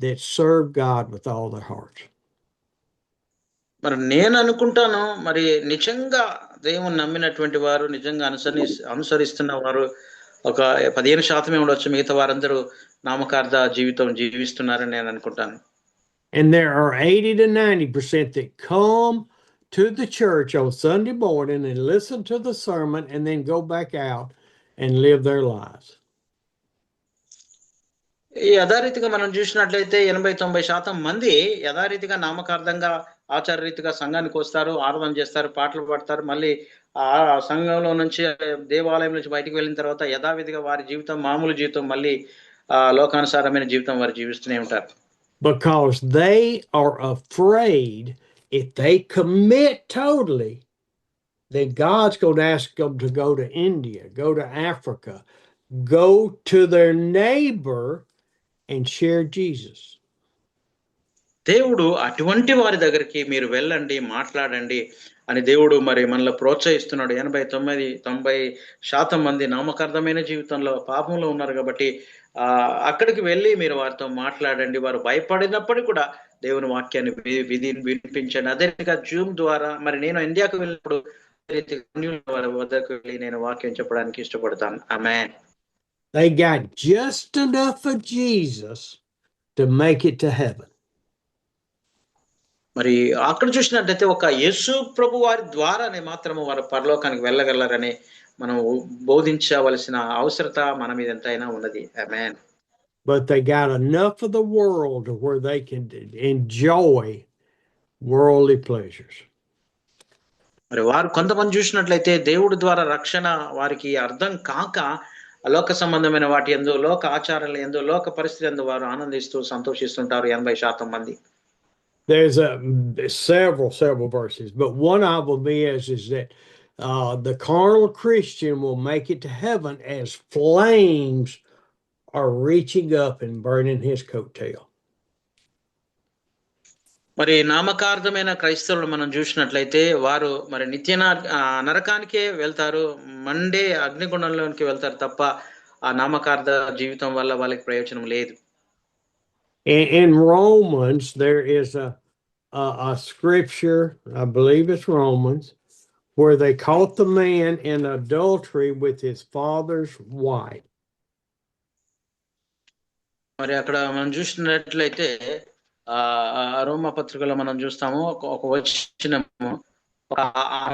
that serve God with all their hearts. మరి నేను అనుకుంటాను, మరి నిజంగా దేవుని నమ్మినటువంటి వారు, నిజంగా అనుసరిస్తున్న వారు ఒక 15% ఉండొచ్చు. మిగతా వారందరూ నామకార్థ జీవితం జీవిస్తున్నారని నేను అనుకుంటాను. And there are 80 to 90% that come to the church on Sunday morning and listen to the sermon and then go back out and live their lives. ఈ యథారీతిగా మనం చూసినట్లయితే 80-90% మంది యథారీతిగా నామకార్థంగా ఆచారరీతిగా సంఘానికి వస్తారు, ఆరాధన చేస్తారు, పాటలు పాడతారు. మళ్ళీ ఆ సంఘంలో నుంచి, దేవాలయం నుంచి బయటికి వెళ్ళిన తర్వాత యథావిధిగా వారి జీవితం, మామూలు జీవితం, మళ్ళీ లోకానుసారమైన జీవితం వారు జీవిస్తూనే ఉంటారు. Because they are afraid if they commit totally, then God's going to ask them to go to India, go to Africa, go to their neighbor and share Jesus. దేవుడు అటువంటి వారి దగ్గరికి మీరు వెళ్ళండి, మాట్లాడండి అని దేవుడు మరి మనలో ప్రోత్సహిస్తున్నాడు. 80-90% మంది నామకార్థమైన జీవితంలో పాపంలో ఉన్నారు కాబట్టి అక్కడికి వెళ్ళి మీరు వారితో మాట్లాడండి. వారు భయపడినప్పటికీ కూడా దేవుని వాక్యాన్ని వినిపించండి. అదేవిధంగా జూమ్ ద్వారా, మరి నేను ఇండియాకు వెళ్ళినప్పుడు వారి వద్దకు వెళ్ళి నేను వాక్యం చెప్పడానికి ఇష్టపడతాను. ఆమేన్. They got just enough of Jesus to make it to heaven. మరి అక్కడ చూసినట్లయితే ఒక యేసు ప్రభు వారి ద్వారానే మాత్రము వారు పరలోకానికి వెళ్ళగలరని మనం బోధించవలసిన అవసరత మన మీద ఎంతైనా ఉన్నది. ఆమేన్. but they got enough of the world to where they can enjoy worldly pleasures. మరి వారు కొంతమంది చూసినట్లయితే దేవుడి ద్వారా రక్షణ వారికి అర్థం కాక లోక సంబంధమైన వాటి యందు, లోక ఆచారాల యందు, లోక పరిస్థితి యందు వారు ఆనందిస్తూ సంతోషిస్తుంటారు 80% మంది. There's several verses, but one of them is that the carnal Christian will make it to heaven as flames are reaching up and burning his coattail. మరి నామకార్థమైన క్రైస్తవులు మనం చూసినట్లయితే వారు మరి నరకానికే వెళ్తారు, మండే అగ్నిగుండంలోనికి వెళ్తారు తప్ప ఆ నామకార్థ జీవితం వల్ల వాళ్ళకి ప్రయోజనం లేదు. In Romans, there is a scripture, I believe it's Romans, where they caught the man in adultery with his father's wife. మరి అక్కడ మనం చూసినట్లయితే రోమా పత్రికలో మనం చూస్తాము ఒక వచనము,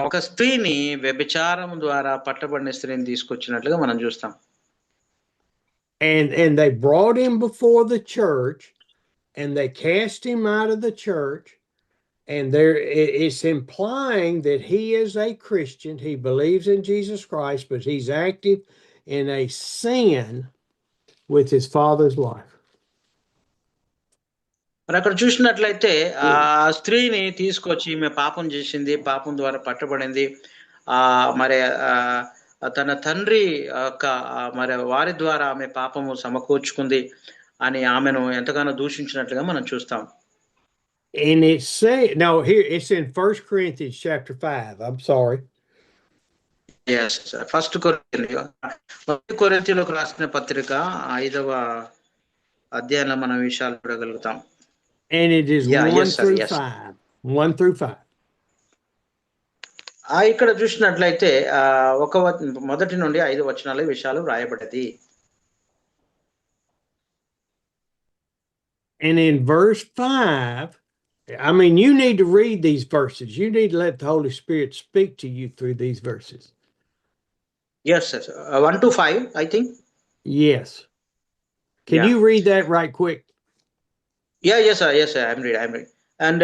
ఒక స్త్రీని వ్యభిచారం ద్వారా పట్టబడిన స్త్రీని తీసుకొచ్చినట్లుగా మనం చూస్తాం. And they brought him before the church, and they cast him out of the church, and it's implying that he is a Christian. He believes in Jesus Christ, but he's active in a sin with his father's wife. మరి అక్కడ చూసినట్లయితే ఆ స్త్రీని తీసుకొచ్చి ఈమె పాపం చేసింది, పాపం ద్వారా పట్టబడింది, మరి తన తండ్రి మరి వారి ద్వారా ఆమె పాపము సమకూర్చుకుంది అని ఆమెను ఎంతగానో దూషించినట్లుగా మనం చూస్తాం. And now here it's in 1 Corinthians chapter 5. I'm sorry. Yes, 1 కొరింథీయులకు రాసిన పత్రిక 5వ అధ్యాయంలో మనం విషయాలు చూడగలుగుతాం. And it is 1 through 5. 1 through 5. ఇక్కడ చూసినట్లయితే మొదటి నుండి 5 వచనాల విషయాలు వ్రాయబడ్డది. And in verse 5, I mean, you need to read these verses. You need to let the Holy Spirit speak to you through these verses. Yes, 1 to 5, I think. Yes. Can you read that right quick? Yes, I'm reading. And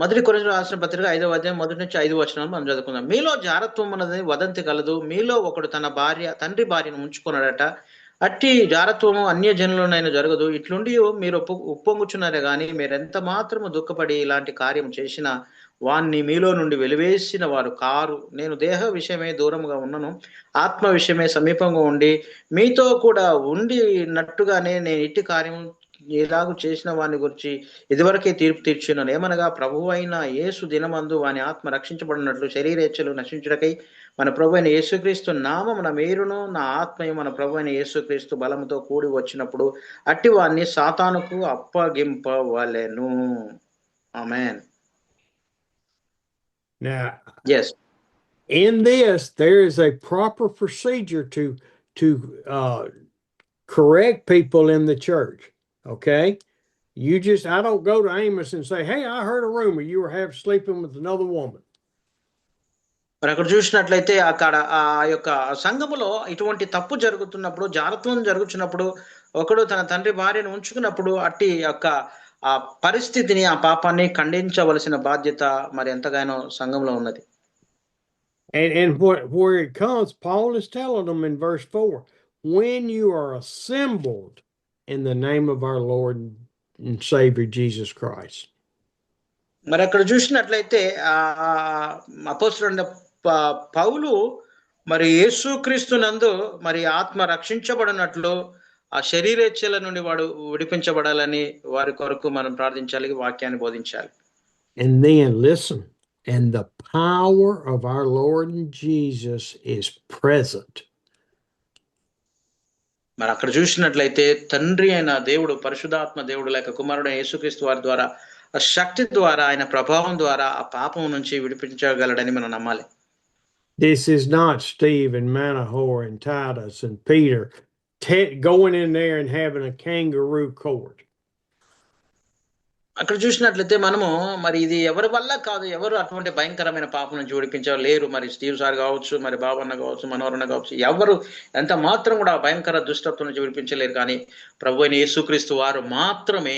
మొదటి కొరింథీయులకు రాసిన పత్రిక 5వ అధ్యాయం మొదటి నుంచి 5 వచనాలు మనం చదువుకుందాం. మీలో జారత్వం అన్నది వదంతి కలదు, మీలో ఒకడు తన తండ్రి భార్యను ఉంచుకున్నాడట, అట్టి జారత్వము అన్య జనులనైనా జరగదు. ఇట్లుండి మీరు ఉప్పొంగుచున్నారే గాని మీరెంత మాత్రము దుఃఖపడి ఇలాంటి కార్యం చేసిన వాణ్ణి మీలో నుండి వెలివేసిన వారు కారు. నేను దేహ విషయమే దూరంగా ఉన్నను, ఆత్మ విషయమే సమీపంగా ఉండి మీతో కూడా ఉండినట్టుగానే నేను ఇట్టి కార్యం ఇలాగూ చేసిన వాని గురించి ఇదివరకే తీర్పు తీర్చున్నాను. ఏమనగా ప్రభువు అయిన యేసు దినమందు వాని ఆత్మ రక్షించబడినట్లు శరీరేచ్ఛలు నశించుటకై మన ప్రభు అయిన యేసుక్రీస్తు నామమున మీరును నా ఆత్మయు మన ప్రభు అయిన యేసుక్రీస్తు బలముతో కూడి వచ్చినప్పుడు అట్టి వాన్ని సాతానుకు అప్పగింపవలెను. ఆమేన్. Now, yes, in this there is a proper procedure to correct people in the church. Okay, I don't go to Amos and say, "Hey, I heard a rumor you were sleeping with another woman." మరి అక్కడ చూసినట్లయితే అక్కడ ఆ యొక్క సంఘములో ఇటువంటి తప్పు జరుగుతున్నప్పుడు, జారత్వం జరుగుతున్నప్పుడు, ఒకడు తన తండ్రి భార్యను ఉంచుకున్నప్పుడు అట్టి యొక్క ఆ పరిస్థితిని, ఆ పాపాన్ని ఖండించవలసిన బాధ్యత మరి ఎంతగానో సంఘంలో ఉన్నది. And where it comes, Paul is telling them in verse 4, when you are assembled in the name of our Lord and Savior Jesus Christ. మరి అక్కడ చూసినట్లయితే అపోస్తలుడైన పౌలు మరి యేసుక్రీస్తునందు మరి ఆత్మ రక్షించబడినట్లు ఆ శరీరేచ్ఛల నుండి వాడు విడిపించబడాలని వారి కొరకు మనం ప్రార్థించాలి, వాక్యాన్ని బోధించాలి. And then listen, and the power of our Lord Jesus is present. మరి అక్కడ చూసినట్లయితే తండ్రి అయిన దేవుడు, పరిశుద్ధాత్మ దేవుడు లేక కుమారుడైన యేసుక్రీస్తు వారి ద్వారా ఆ శక్తి ద్వారా, ఆయన ప్రభావం ద్వారా ఆ పాపం నుంచి విడిపించగలడని మనం నమ్మాలి. This is not Steve and Manahoe and Titus and Peter going in there and having a kangaroo court. అక్కడ చూసినట్లయితే మనము మరి ఇది ఎవరి వల్ల కాదు, ఎవరు అటువంటి భయంకరమైన పాపం నుంచి విడిపించారు లేరు. మరి స్టీవ్ సార్ కావచ్చు, మరి బాబన్న కావచ్చు, మనోహరణ కావచ్చు, ఎవరు ఎంత మాత్రం కూడా భయంకర దుష్టత్వం నుంచి విడిపించలేరు. కానీ ప్రభు అయిన యేసుక్రీస్తు వారు మాత్రమే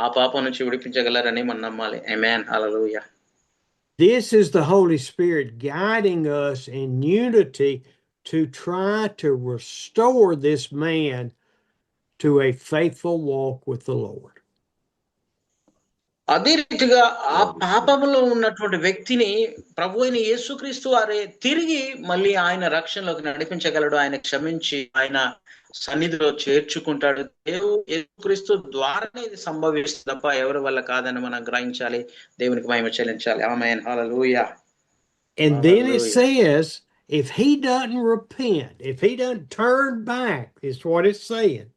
ఆ పాపం నుంచి విడిపించగలరని మనం నమ్మాలి. ఆమేన్. హల్లెలూయా. This is the Holy Spirit guiding us in unity to try to restore this man to a faithful walk with the Lord. అదే రీతిగా ఆ పాపములో ఉన్నటువంటి వ్యక్తిని ప్రభు అయిన యేసుక్రీస్తు వారే తిరిగి మళ్ళీ ఆయన రక్షణలోకి నడిపించగలడు. ఆయన క్షమించి ఆయన సన్నిధిలో చేర్చుకుంటాడు. యేసుక్రీస్తు ద్వారానే ఇది సంభవిస్తుంది తప్ప ఎవరి వల్ల కాదని మనం గ్రహించాలి. దేవునికి మహిమ చెల్లించాలి. ఆమేన్. హల్లెలూయా. And then it Hallelujah. says, if he doesn't repent, if he doesn't turn back, is what it's saying.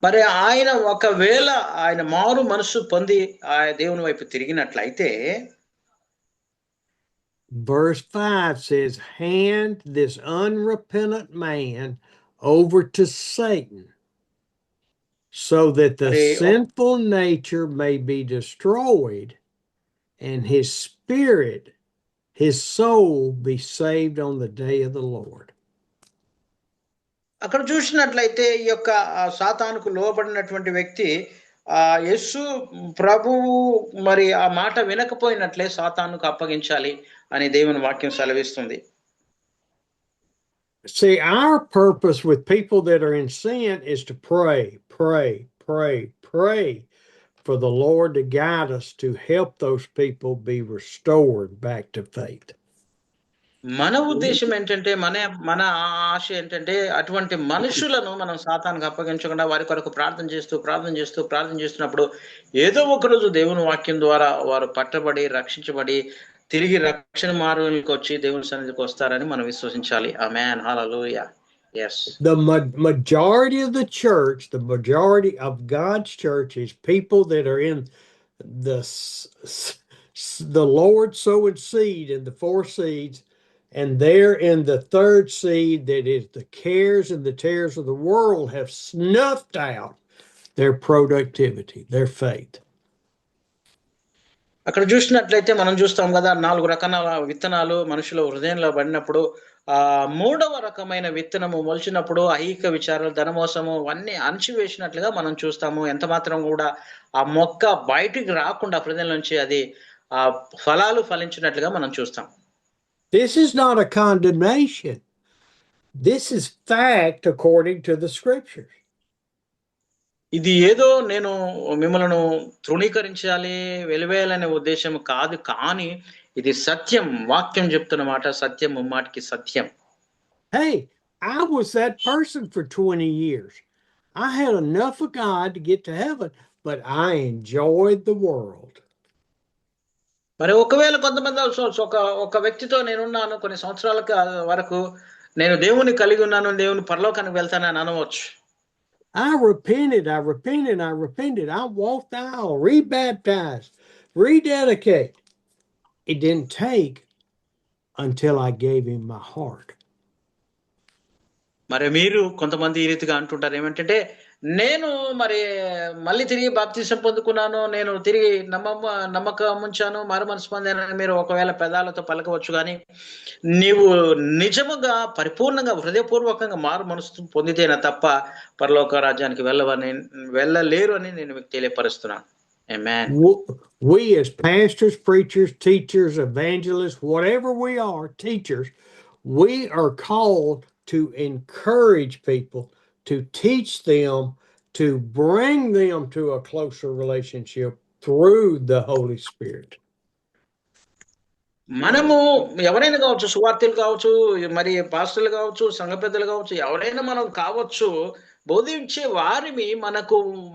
మరి ఆయన ఒకవేళ ఆయన మారు మనసు పొంది ఆ దేవుని వైపు తిరిగినట్లయితే Verse 5 says, hand this unrepentant man over to Satan so that the మరి sinful nature may be destroyed and his spirit, his soul be saved on the day of the Lord. అక్కడ చూసినట్లయితే ఈ యొక్క సాతానుకు లోబడినటువంటి వ్యక్తి యేసు ప్రభువు మరి ఆ మాట వినకపోయినట్లే సాతానుకు అప్పగించాలి అని దేవుని వాక్యం సెలవిస్తుంది. See, our purpose with people that are in sin is to pray for the Lord to guide us to help those people be restored back to faith. మన ఉద్దేశం ఏంటంటే మన ఆశ ఏంటంటే అటువంటి మనుషులను మనం సాతానుకు అప్పగించకుండా వారి కొరకు ప్రార్థన చేస్తున్నప్పుడు ఏదో ఒక రోజు దేవుని వాక్యం ద్వారా వారు పట్టబడి రక్షించబడి తిరిగి రక్షణ మార్గంలోకి వచ్చి దేవుని సన్నిధికి వస్తారని మనం విశ్వసించాలి. ఆమేన్. హల్లెలూయా. Yes. The majority of the church, the majority of God's church is people that are in the Lord sowed seed in the 4 seeds, and they're in the 3rd seed that is the cares and the tears of the world have snuffed out their productivity, their faith. అక్కడ చూసినట్లయితే మనం చూస్తాం కదా 4 రకాల విత్తనాలు మనుషుల హృదయంలో పడినప్పుడు 3వ రకమైన విత్తనము మొలిచినప్పుడు ఐహిక విచారాలు, ధనమోసము అన్నీ అణచివేసినట్లుగా మనం చూస్తాము. ఎంత మాత్రం కూడా ఆ మొక్క బయటికి రాకుండా హృదయం నుంచి అది ఫలాలు ఫలించినట్లుగా మనం చూస్తాం. This is not a condemnation. This is fact according to the scriptures. ఇది ఏదో నేను మిమ్మల్ని తృణీకరించాలి, వెలివేయాలనే ఉద్దేశం కాదు. కానీ ఇది సత్యం. వాక్యం చెప్తున్న మాట సత్యం, ముమ్మాటికి సత్యం. Hey, I was that person for 20 years. I had enough of God to get to heaven, but I enjoyed the world. మరి ఒకవేళ కొంతమంది ఒక వ్యక్తితో నేనున్నాను కొన్ని సంవత్సరాల వరకు, నేను దేవుని కలిగి ఉన్నాను, దేవుని పరలోకానికి వెళ్తానని అనవచ్చు. I repented. I walked the aisle, rebaptized, rededicate. It didn't take until I gave him my heart. మరి మీరు కొంతమంది ఈ రీతిగా అంటుంటారు ఏమంటే, నేను మరి మళ్ళీ తిరిగి బాప్తిసం పొందుకున్నాను, నేను తిరిగి నమ్మకం ఉంచాను, మారు మనసు పొందానని మీరు ఒకవేళ పెదాలతో పలకవచ్చు. కానీ నీవు నిజముగా పరిపూర్ణంగా హృదయపూర్వకంగా మారు మనసు పొందితేనే తప్ప పరలోక రాజ్యానికి వెళ్ళలేరు అని నేను మీకు తెలియపరుస్తున్నాను. Amen. We as pastors, preachers, teachers, evangelists, whatever we are, teachers, we are called to encourage people, to teach them, to bring them to a closer relationship through the Holy Spirit. మనము ఎవరైనా కావచ్చు, సువార్తలు కావచ్చు, మరి పాస్టర్లు కావచ్చు, సంఘ పెద్దలు కావచ్చు, ఎవరైనా మనం కావచ్చు, బోధించే వారిని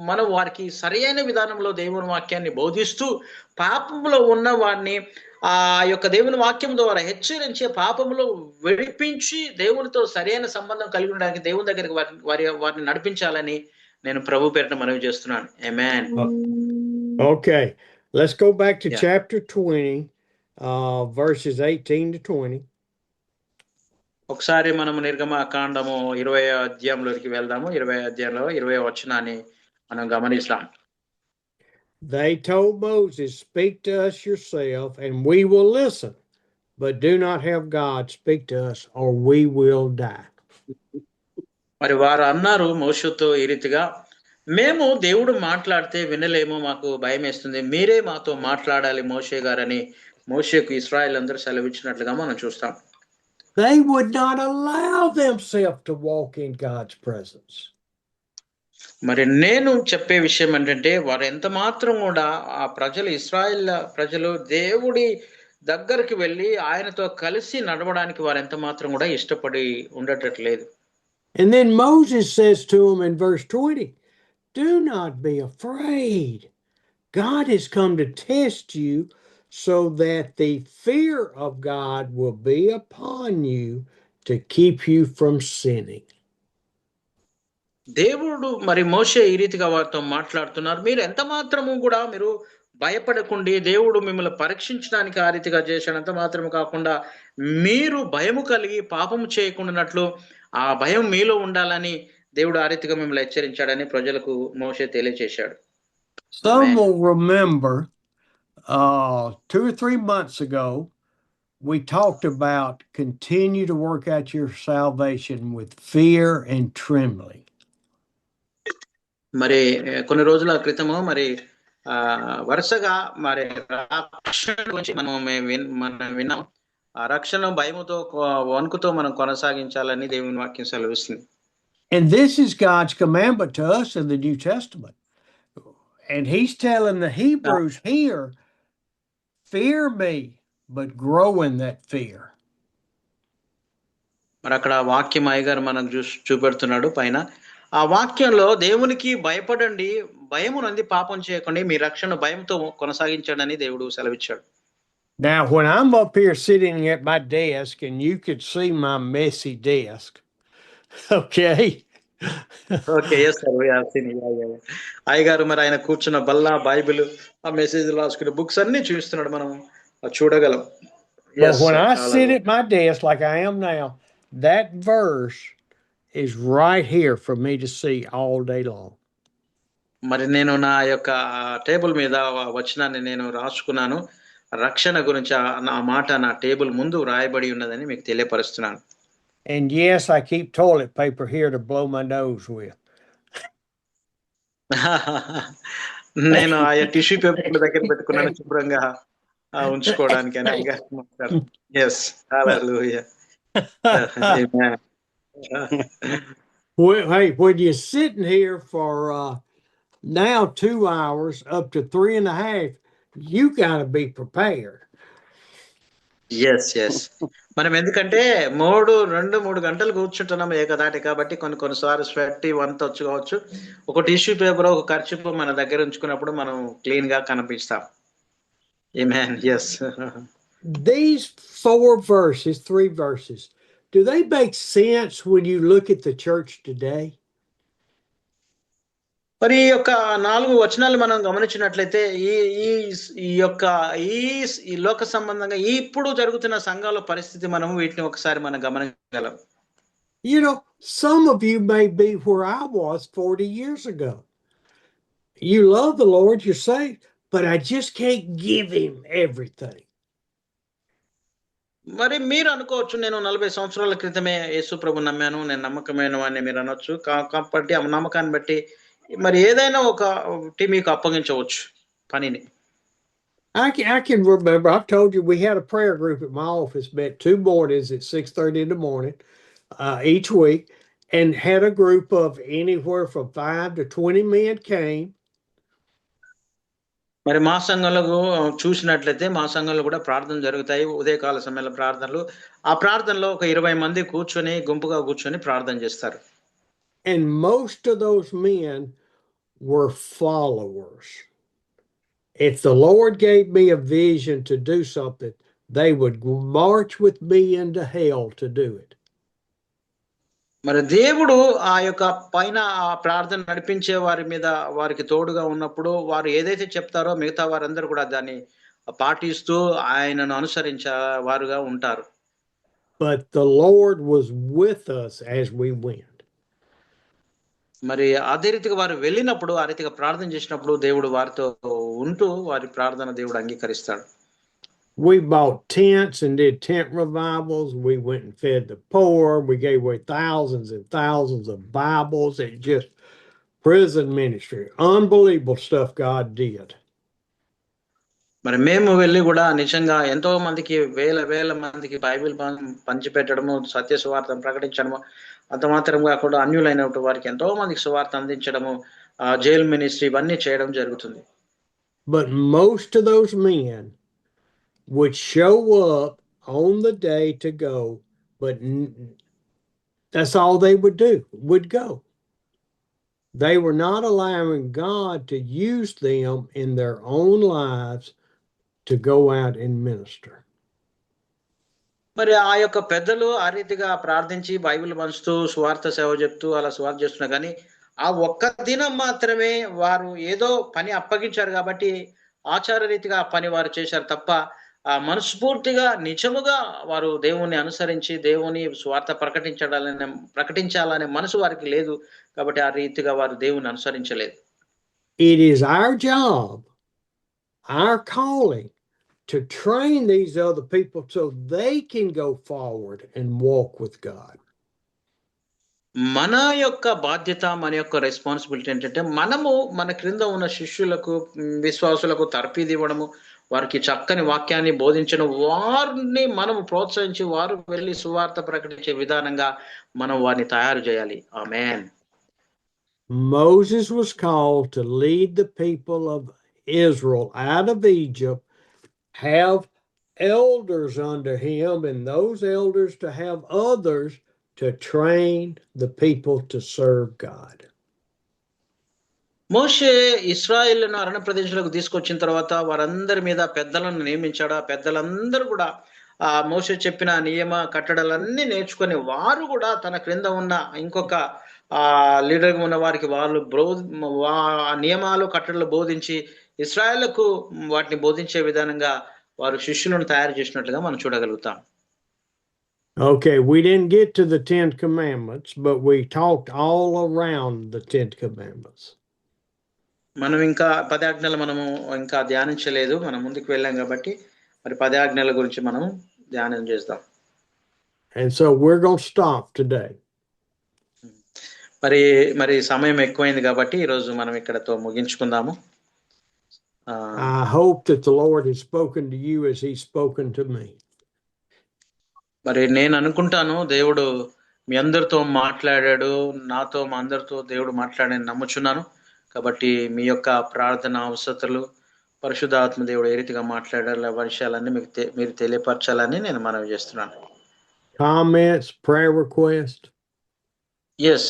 మనం వారికి సరైన విధానంలో దేవుని వాక్యాన్ని బోధిస్తూ పాపంలో ఉన్న వారిని ఆ యొక్క దేవుని వాక్యం ద్వారా హెచ్చరించి పాపంలో విడిపించి దేవునితో సరైన సంబంధం కలిగి ఉండడానికి దేవుని దగ్గరికి వారిని నడిపించాలని నేను ప్రభు పేరిట మనవి చేస్తున్నాను. ఆమేన్. Okay, let's go back to chapter 20, verses 18 to 20. ఒకసారి మనము నిర్గమకాండము 20వ అధ్యాయంలోకి వెళ్దాము. 20వ అధ్యాయంలో 20వ వచనాన్ని మనం గమనిస్తాం. They told Moses, "Speak to us yourself, and we will listen, but do not have God speak to us, or we will die." మరి వారు అన్నారు మోషేతో ఈ రీతిగా, మేము దేవుడు మాట్లాడితే వినలేము, మాకు భయమేస్తుంది. మీరే మాతో మాట్లాడాలి మోషే గారని మోషేకు ఇశ్రాయేల్ అందరూ సెలవిచ్చినట్లుగా మనం చూస్తాం. They would not allow themselves to walk in God's presence. మరి నేను చెప్పే విషయం ఏంటంటే, వారు ఎంత మాత్రం కూడా ఆ ప్రజలు, ఇశ్రాయేల్ ప్రజలు దేవుడి దగ్గరికి వెళ్ళి ఆయనతో కలిసి నడవడానికి వారు ఎంత మాత్రం కూడా ఇష్టపడి ఉండటట్లేదు. And then Moses says to them in verse 20, "Do not be afraid. God has come to test you so that the fear of God will be upon you to keep you from sinning." దేవుడు మరి మోషే ఈ రీతిగా వారితో మాట్లాడుతున్నారు, మీరు ఎంత మాత్రము కూడా మీరు భయపడకుండి, దేవుడు మిమ్మల్ని పరీక్షించడానికి ఆ రీతిగా చేశాడు. అంత మాత్రమే కాకుండా మీరు భయము కలిగి పాపము చేయకుండానట్లు ఆ భయం మీలో ఉండాలని దేవుడు ఆ రీతిగా మిమ్మల్ని హెచ్చరించాడని ప్రజలకు మోషే తెలియచేశాడు. Some Amen. will remember 2 or 3 months ago, we talked about continue to work out your salvation with fear and trembling. మరి కొన్ని రోజుల క్రితము మరి వరుసగా మరి రక్షణ గురించి మనం విన్నాం. ఆ రక్షణ భయముతో వణుకుతో మనం కొనసాగించాలని దేవుని వాక్యం సెలవిస్తుంది. And this is God's commandment to us in the New Testament. And he's telling the Hebrews here, fear me, but grow in that fear. మరి అక్కడ వాక్యం అయ్యగారు మనకు చూపెడుతున్నాడు పైన. ఆ వాక్యంలో దేవునికి భయపడండి, భయము నంది పాపం చేయకండి, మీ రక్షణ భయంతో కొనసాగించండి దేవుడు సెలవిచ్చాడు. Now, when I'm up here sitting at my desk, and you could see my messy desk, okay? Okay, yes sir, we have seen. అయ్యగారు మరి ఆయన కూర్చున్న బల్ల, బైబిల్, ఆ మెసేజ్ రాసుకునే బుక్స్ అన్ని చూస్తున్నాడు, మనం చూడగలం. But when I sit at my desk like I am now, that verse is right here for me to see all day long. మరి నేను నా యొక్క టేబుల్ మీద వచనాన్ని నేను రాసుకున్నాను. రక్షణ గురించి ఆ మాట నా టేబుల్ ముందు రాయబడి ఉన్నదని మీకు తెలియపరుస్తున్నాను. And yes, I keep toilet paper here to blow my nose with. నేను ఆ టిష్యూ పేపర్ దగ్గర పెట్టుకున్నాను శుభ్రంగా ఉంచుకోవడానికి అని అయ్యగారు. yes, hallelujah. Amen. Well, hey, when you're sitting here for now 2 hours up to 3.5, you got to be prepared. yes. మనం ఎందుకంటే 2-3 గంటలు కూర్చుంటున్నాం ఏకదాటి, కాబట్టి కొన్నిసార్లు స్వెట్ ఇవంతా వచ్చి కావచ్చు. ఒక టిష్యూ పేపర్, ఒక కర్చీఫ్ మన దగ్గర ఉంచుకున్నప్పుడు మనం క్లీన్ గా కనిపిస్తాం. Amen. Yes. These 3 verses, do they make sense when you look at the church today? మరి ఈ యొక్క 4 వచనాలు మనం గమనించినట్లయితే ఈ యొక్క ఈ లోక సంబంధంగా ఇప్పుడు జరుగుతున్న సంఘాల పరిస్థితి మనం వీటిని ఒకసారి మనం గమనించగలం. You know, some of you may be where I was 40 years ago. You love the Lord, you're saved, but I just can't give him everything. మరి మీరు అనుకోవచ్చు, నేను 40 సంవత్సరాల క్రితమే యేసు ప్రభు నమ్మాను, నేను నమ్మకమైన వాడిని మీరు అనొచ్చు. కాబట్టి ఆ నమ్మకాన్ని బట్టి మరి ఏదైనా ఒకటి మీకు అప్పగించవచ్చు పనిని. I can remember, I've told you, we had a prayer group at my office, met 2 mornings at 6:30 in the morning each week, and had a group of anywhere from 5 to 20 men came. మరి మా సంఘంలో చూసినట్లయితే మా సంఘంలో కూడా ప్రార్థన జరుగుతాయి, ఉదయకాల సమయంలో ప్రార్థనలు. ఆ ప్రార్థనలో ఒక 20 మంది గుంపుగా కూర్చొని ప్రార్థన చేస్తారు. And most of those men were followers. If the Lord gave me a vision to do something, they would march with me into hell to do it. మరి దేవుడు ఆ యొక్క పైన ఆ ప్రార్థన నడిపించే వారి మీద వారికి తోడుగా ఉన్నప్పుడు వారు ఏదైతే చెప్తారో మిగతా వారందరూ కూడా దాన్ని పాటిస్తూ ఆయనను అనుసరించే వారుగా ఉంటారు. But the Lord was with us as we went. మరి అదే రీతిగా వారు వెళ్ళినప్పుడు ఆ రీతిగా ప్రార్థన చేసినప్పుడు దేవుడు వారితో ఉంటూ వారి ప్రార్థన దేవుడు అంగీకరిస్తాడు. We bought tents and did tent revivals. We went and fed the poor. We gave away thousands and thousands of Bibles. It just prison ministry. Unbelievable stuff God did. మరి మేము వెళ్ళి కూడా నిజంగా ఎంతో మందికి వేల మందికి బైబిల్ పంచిపెట్టడము, సత్య సువార్తను ప్రకటించడము, అంత మాత్రం కాకుండా అన్యులైనటువంటి వారికి ఎంతో మందికి సువార్త అందించడము, జైల్ మినిస్ట్రీ ఇవన్నీ చేయడం జరుగుతుంది. But most of those men would show up on the day to go, but that's all they would go. They were not allowing God to use them in their own lives to go out and minister. మరి ఆ యొక్క పెద్దలు ఆ రీతిగా ప్రార్థించి Bible పంచుతూ సువార్త సేవ చెప్తూ అలా సువార్త చేస్తున్నా కానీ ఆ ఒక్క దినం మాత్రమే వారు ఏదో పని అప్పగించారు కాబట్టి ఆచార రీతిగా ఆ పని వారు చేశారు తప్ప ఆ మనస్ఫూర్తిగా నిజముగా వారు దేవుణ్ణి అనుసరించి దేవుని స్వార్థ ప్రకటించాలనే మనసు వారికి లేదు కాబట్టి ఆ రీతిగా వారు దేవుని అనుసరించలేదు. It is our job, our calling, to train these other people so they can go forward and walk with God. మన యొక్క బాధ్యత, మన యొక్క రెస్పాన్సిబిలిటీ ఏంటంటే మనము మన క్రింద ఉన్న శిష్యులకు, విశ్వాసులకు తర్ఫీదు ఇవ్వడము, వారికి చక్కని వాక్యాన్ని బోధించడం, వారిని మనము ప్రోత్సహించి వారు వెళ్ళి సువార్త ప్రకటించే విధానంగా మనం వారిని తయారు చేయాలి. ఆమేన్. Moses was called to lead the people of Israel out of Egypt, have elders under him, and those elders to have others to train the people to serve God. మోషే ఇశ్రాయేలును అరణ్య ప్రదేశాలకు తీసుకొచ్చిన తర్వాత వారందరి మీద పెద్దలను నియమించాడు. ఆ పెద్దలందరూ కూడా ఆ మోషే చెప్పిన నియమ కట్టడలన్నీ నేర్చుకొని వారు కూడా తన క్రింద ఉన్న ఇంకొక లీడర్గా ఉన్న వారికి వాళ్ళు నియమాలు కట్టడలు బోధించి ఇశ్రాయేలుకు వాటిని బోధించే విధానంగా వారు శిష్యులను తయారు చేసినట్లుగా మనం చూడగలుగుతాం. Okay, we didn't get to the 10 commandments, but we talked all around the 10 commandments. మనం ఇంకా 10 ఆజ్ఞలు మనము ఇంకా ధ్యానించలేదు, మనం ముందుకు వెళ్ళాం కాబట్టి మరి 10 ఆజ్ఞల గురించి మనం ధ్యానం చేద్దాం. And so we're going to stop today. మరి సమయం ఎక్కువైంది కాబట్టి ఈ రోజు మనం ఇక్కడతో ముగించుకుందాము. I hope that the Lord has spoken to you as he's spoken to me. మరి నేను అనుకుంటాను దేవుడు మీ అందరితో మాట్లాడాడు, నాతో మా అందరితో దేవుడు మాట్లాడని నమ్ముచున్నాను. కాబట్టి మీ యొక్క ప్రార్థన అవసరతలు పరిశుద్ధాత్మ దేవుడు ఏ రీతిగా మాట్లాడాలి విషయాలన్నీ మీరు తెలియపరచాలని నేను మనవి చేస్తున్నాను. Comments, prayer request. ఎస్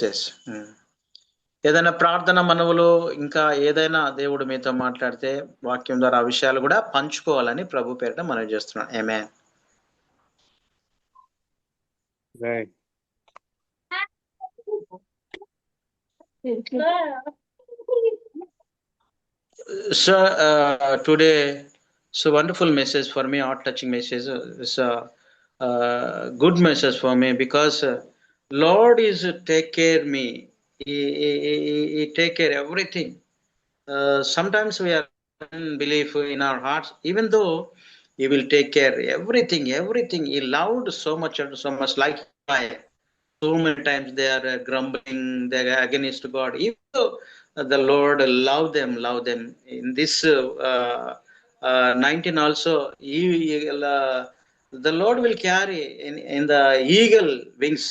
ఏదైనా ప్రార్థన మనవులు ఇంకా ఏదైనా దేవుడు మీతో మాట్లాడితే వాక్యం ద్వారా ఆ విషయాలు కూడా పంచుకోవాలని ప్రభు పేరిట మనవి చేస్తున్నాను. ఆమేన్. Sir, today it's a wonderful message for me, heart-touching message. It's a good message for me because Lord is take care me. He take care everything. Sometimes we are unbelief in our hearts, even though He will take care everything. He loved so much like so many times they are grumbling, they are against God. Even though the Lord love them. In this 19 also, the Lord will carry in the eagle wings.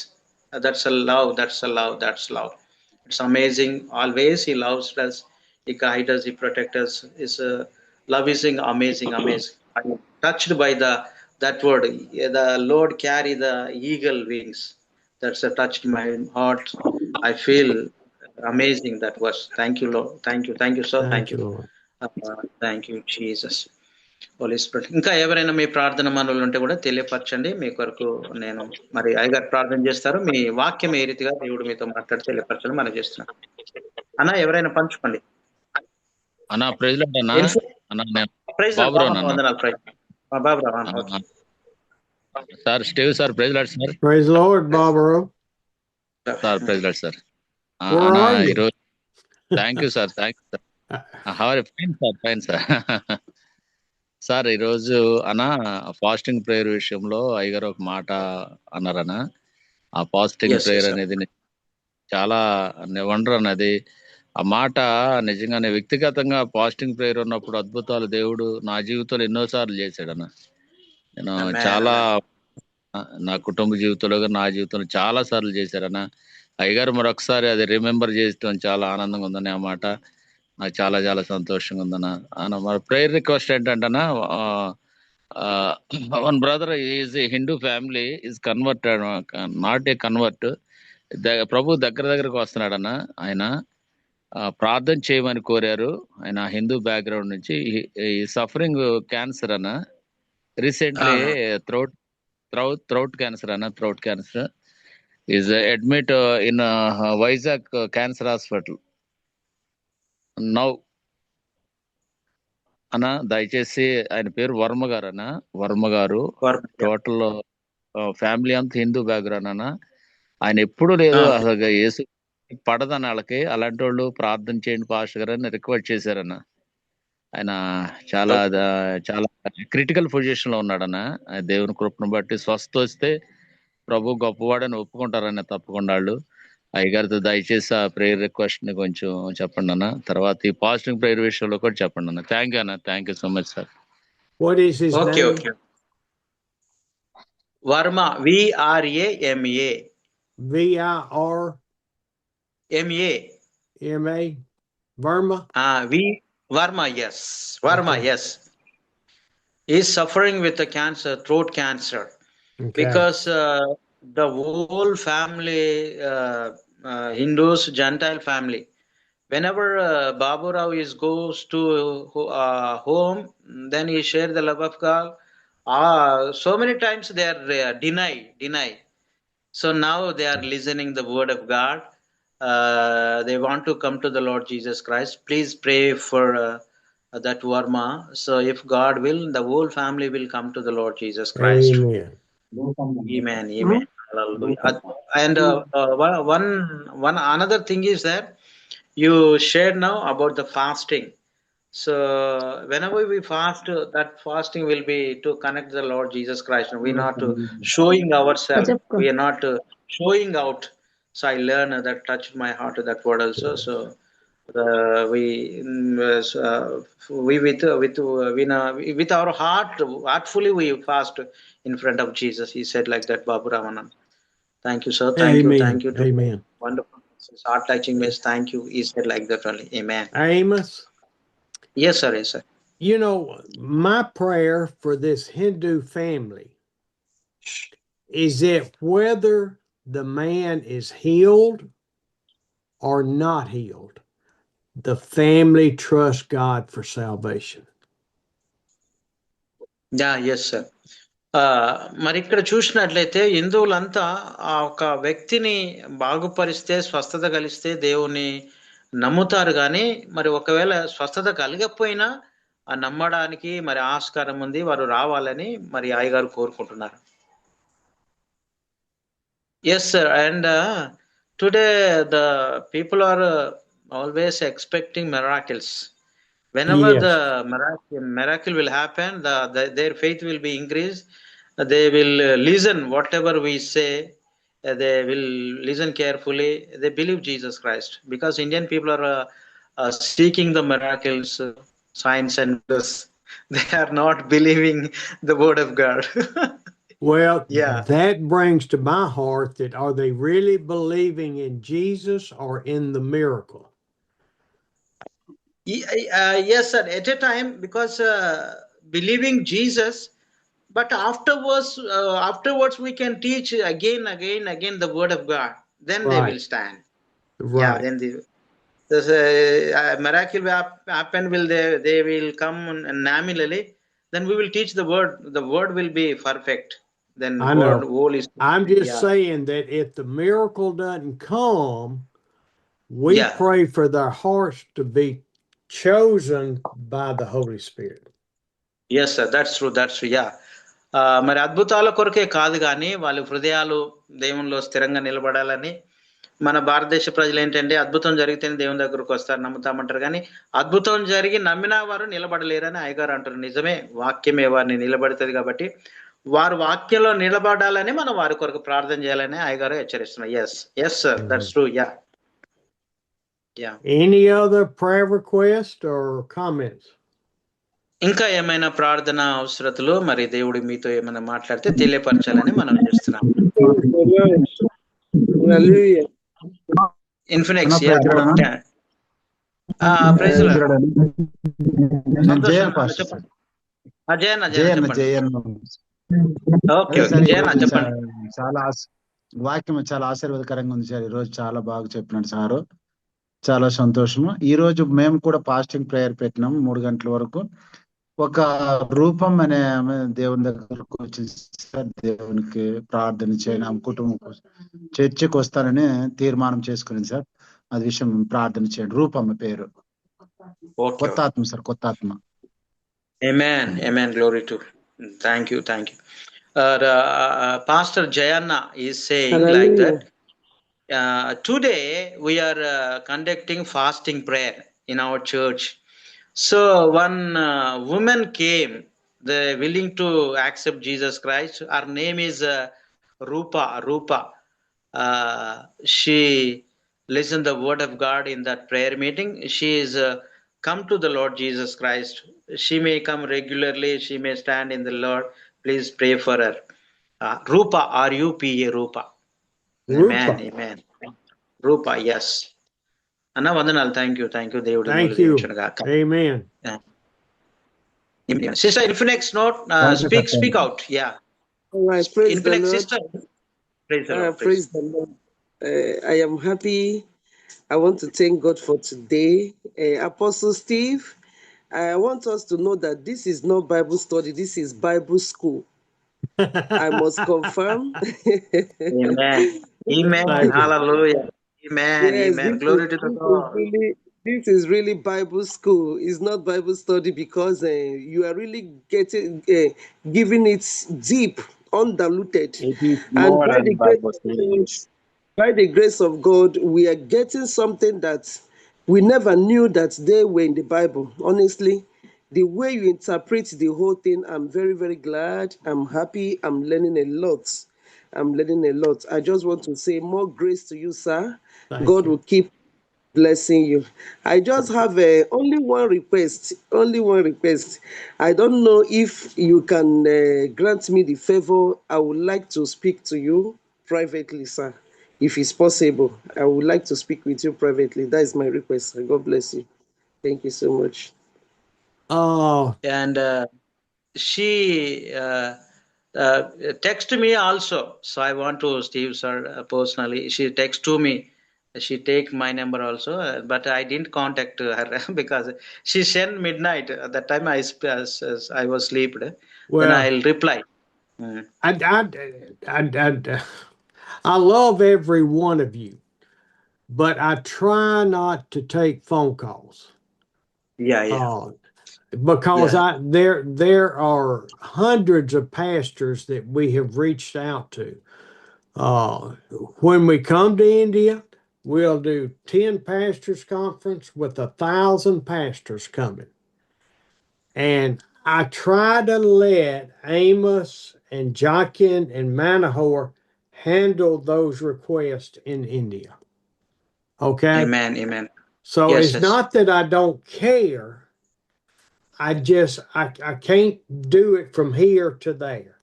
That's a love. It's amazing. Always He loves us. He guides us. He protects us. His love is amazing. I'm touched by that word. The Lord carry the eagle wings. That's touched my heart. I feel amazing that was. Thank you, Lord. Thank you, sir. Thank you. Thank you, Jesus. Holy Spirit. ఇంకా ఎవరైనా మీ ప్రార్థన మనవులు ఉంటే కూడా తెలియపరచండి. మీ కొరకు నేను మరి అయ్యగారు ప్రార్థన చేస్తారు. మీ వాక్యం ఏ రీతిగా దేవుడు మీతో మాట్లాడి తెలియపరచడం మనం చేస్తున్నాం. అన్న ఎవరైనా పంచుకోండి. అన్న ప్రైజ్ లార్డ్ అన్న. Sir Steve sir praise Lord sir. Praise the Lord, Barbara. Sir praise Lord sir. Where అన్నా are you? ఈరోజు thank you sir, thank you sir. Fine sir, fine sir. Sir ఈరోజు అన్నా ఫాస్టింగ్ ప్రేయర్ విషయంలో అయ్యగారు ఒక మాట అన్నారన్నా. ఆ fasting Yes, prayer yes, sir. అనేది చాలా వండర్ అన్నది. ఆ మాట నిజంగానే వ్యక్తిగతంగా ఫాస్టింగ్ ప్రేయర్ ఉన్నప్పుడు అద్భుతాలు దేవుడు నా జీవితంలో ఎన్నోసార్లు చేశాడన్న. నేను Amen, చాలా amen. నా కుటుంబ జీవితంలో కానీ నా జీవితంలో చాలా సార్లు చేశారన్న. అయ్యగారు మరొకసారి అది రిమెంబర్ చేయడం చాలా ఆనందంగా ఉందని ఆ మాట నాకు చాలా చాలా సంతోషంగా ఉందన్న. మరి ప్రేయర్ రిక్వెస్ట్ ఏంటంటన్నా, one brother is Hindu family is converted, not a convert. ప్రభు దగ్గరకు వస్తున్నాడన్న. ఆయన ప్రార్థన చేయమని కోరారు. ఆయన హిందూ బ్యాక్గ్రౌండ్ నుంచి ఈ సఫరింగ్ క్యాన్సర్ అన్న. రీసెంట్లీ థ్రోట్ క్యాన్సర్ అన్న, throat cancer is admit in Vizag cancer hospital now అన్న. దయచేసి ఆయన పేరు వర్మ గారు అన్న, వర్మ గారు. టోటల్ ఫ్యామిలీ అంతా హిందూ బ్యాక్గ్రౌండ్ అన్న. ఆయన ఎప్పుడు లేదు అసలు యేసు పడదని వాళ్ళకి. అలాంటి వాళ్ళు ప్రార్థన చేయండి పాస్టర్ గారు అని రిక్వెస్ట్ చేశారన్న. ఆయన చాలా చాలా క్రిటికల్ పొజిషన్ లో ఉన్నాడన్న. దేవుని కృపను బట్టి స్వస్థ వస్తే ప్రభు గొప్పవాడని ఒప్పుకుంటారన్న తప్పకుండా వాళ్ళు. అయ్యగారితో దయచేసి ఆ ప్రేయర్ రిక్వెస్ట్ ని కొంచెం చెప్పండి అన్న. తర్వాత ఈ పాజిటివ్ ప్రేయర్ విషయంలో కూడా చెప్పండి అన్న. థ్యాంక్ యూ అన్న, thank you so much sir. What is his Okay, name? okay. Varma, V-R-A-M-A. V-I-R-M-A? M-A. Verma? Varma, yes. Varma, Okay. yes. He's suffering with the cancer, throat cancer. Okay. Because the whole family, Hindus, Gentile family, whenever Babu Rao goes to home, then he share the love of God. So many times they are deny. So now they are listening the word of God. They want to come to the Lord Jesus Christ. Please pray for that Varma. So if God will, the whole family will come to the Lord Jesus Christ. Amen. Amen. Amen. Hallelujah. And one another thing is that you shared now about the fasting. So whenever we fast, that fasting will be to connect the Lord Jesus Christ. We're not showing ourselves. We are not showing out. So I learned that touched my heart that word also. So with our heartfully we fast in front of Jesus. He said like that, Babu Ramanam. Thank you, sir. Thank Amen. you. Thank you. Amen. Wonderful. Heart touching message. Thank you. He said like that only. Amen. Amos? Yes, sir. Yes, sir. You know, my prayer for this Hindu family is that whether the man is healed or not healed, the family trusts God for salvation. Yeah, yes, sir. మరి ఇక్కడ చూసినట్లయితే హిందువులంతా ఆ ఒక వ్యక్తిని బాగుపరిస్తే, స్వస్థత కలిస్తే దేవుని నమ్ముతారు. కానీ మరి ఒకవేళ స్వస్థత కలగకపోయినా ఆ నమ్మడానికి మరి ఆస్కారం ఉంది. వారు రావాలని మరి అయ్యగారు కోరుకుంటున్నారు. Yes sir. And today the people are always expecting miracles. Whenever Yes. the miracle will happen, their faith will be increased. They will listen whatever we say. They will listen carefully. They believe Jesus Christ, because Indian people are seeking the miracles, signs and wonders. They are not believing the word of God. Well, Yeah. that brings to my heart that are they really believing in Jesus or in the miracle? Yes, sir. At a time, because believing Jesus, but afterwards we can teach again the word of God. Then they Right. will stand. Right. Yeah. Then this miracle will happen. They will come nominally. Then we will teach the word. The word will be perfect. Then I word know. whole is. I'm just Yeah. saying that if the miracle doesn't come, we Yeah. pray for their hearts to be chosen by the Holy Spirit. Yes, sir. That's true. That's true. Yeah. మరి అద్భుతాల కొరకే కాదు, కానీ వాళ్ళ హృదయాలు దేవునిలో స్థిరంగా నిలబడాలని మన భారతదేశ ప్రజలు ఏంటంటే అద్భుతం జరిగితేనే దేవుని దగ్గరకు వస్తారు, నమ్ముతామంటారు. కానీ అద్భుతం జరిగి నమ్మిన వారు నిలబడలేరని అయ్యగారు అంటారు. నిజమే, వాక్యమే వారిని నిలబడుతుంది. కాబట్టి వారు వాక్యంలో నిలబడాలని మనం వారి కొరకు ప్రార్థన చేయాలని అయ్యగారు హెచ్చరిస్తున్నారు. Yes sir, that's true. Any other prayer request or comments? ఇంకా ఏమైనా ప్రార్థన అవసరతలు మరి దేవుడు మీతో ఏమైనా మాట్లాడితే తెలియపరచాలని మనం చేస్తున్నాం. ఇన్ఫినిక్స్ చెప్పండి. చాలా వాక్యం చాలా ఆశీర్వాదకరంగా ఉంది సార్. ఈరోజు చాలా బాగా చెప్పినాడు సారు, చాలా సంతోషము. ఈ రోజు మేము కూడా ఫాస్టింగ్ ప్రేయర్ పెట్టినాం 3 గంటల వరకు. ఒక రూపం అనే ఆమె దేవుని దగ్గరకు వచ్చింది సార్, దేవునికి ప్రార్థన చేయని ఆమె కుటుంబం చర్చికి వస్తానని తీర్మానం చేసుకుని సార్. అది విషయం ప్రార్థన చేయండి. రూపం పేరు కొత్త ఆత్మ సార్, కొత్త ఆత్మ. Amen. Glory to. Thank you. Pastor Jayanna is saying like that. Today we are conducting fasting prayer in our church. So one woman came, they willing to accept Jesus Christ. Her name is Rupa. She listened the word of God in that prayer meeting. She is come to the Lord Jesus Christ. She may come regularly, she may stand in the Lord. Please pray for her. Rupa, R-U-P-A, Rupa. Amen. Rupa, yes. Anna Vandanalu, thank you. Devadu Thank you. Amen. Sister Infinix, note, speak out. Yeah. All right, praise Infinix, the Lord. sister. Praise the Lord. Praise the Lord. I am happy. I want to thank God for today. Apostle Steve, I want us to know that this is not Bible study, this is Bible school. I must confirm. Amen. Hallelujah. Amen. Glory to the God. This is really Bible school. It's not Bible study because you are really getting, giving it deep, undiluted. It is more than Bible study. By the grace of God, we are getting something that we never knew that they were in the Bible. Honestly, the way you interpret the whole thing, I'm very, very glad. I'm happy. I'm learning a lot. I just want to say more grace to you, sir. God will keep blessing you. I just have only one request. I don't know if you can grant me the favor. I would like to speak to you privately, sir. If it's possible, I would like to speak with you privately. That is my request. God bless you. Thank you so much. And she texted me also. So I want to, Steve sir, personally, she texted me. She take my number also, but I didn't contact her because she sent midnight. At that time I was asleep. Well, then I'll reply. I love every one of you, but I try not to take phone calls. Because there are hundreds of pastors that we have reached out to. When we come to India, we'll do 10 pastors conference with 1,000 pastors coming. And I try to let Amos and Jakin and Manohar handle those requests in India. Okay? Amen. So it's not that I don't care. I can't do it from here to there.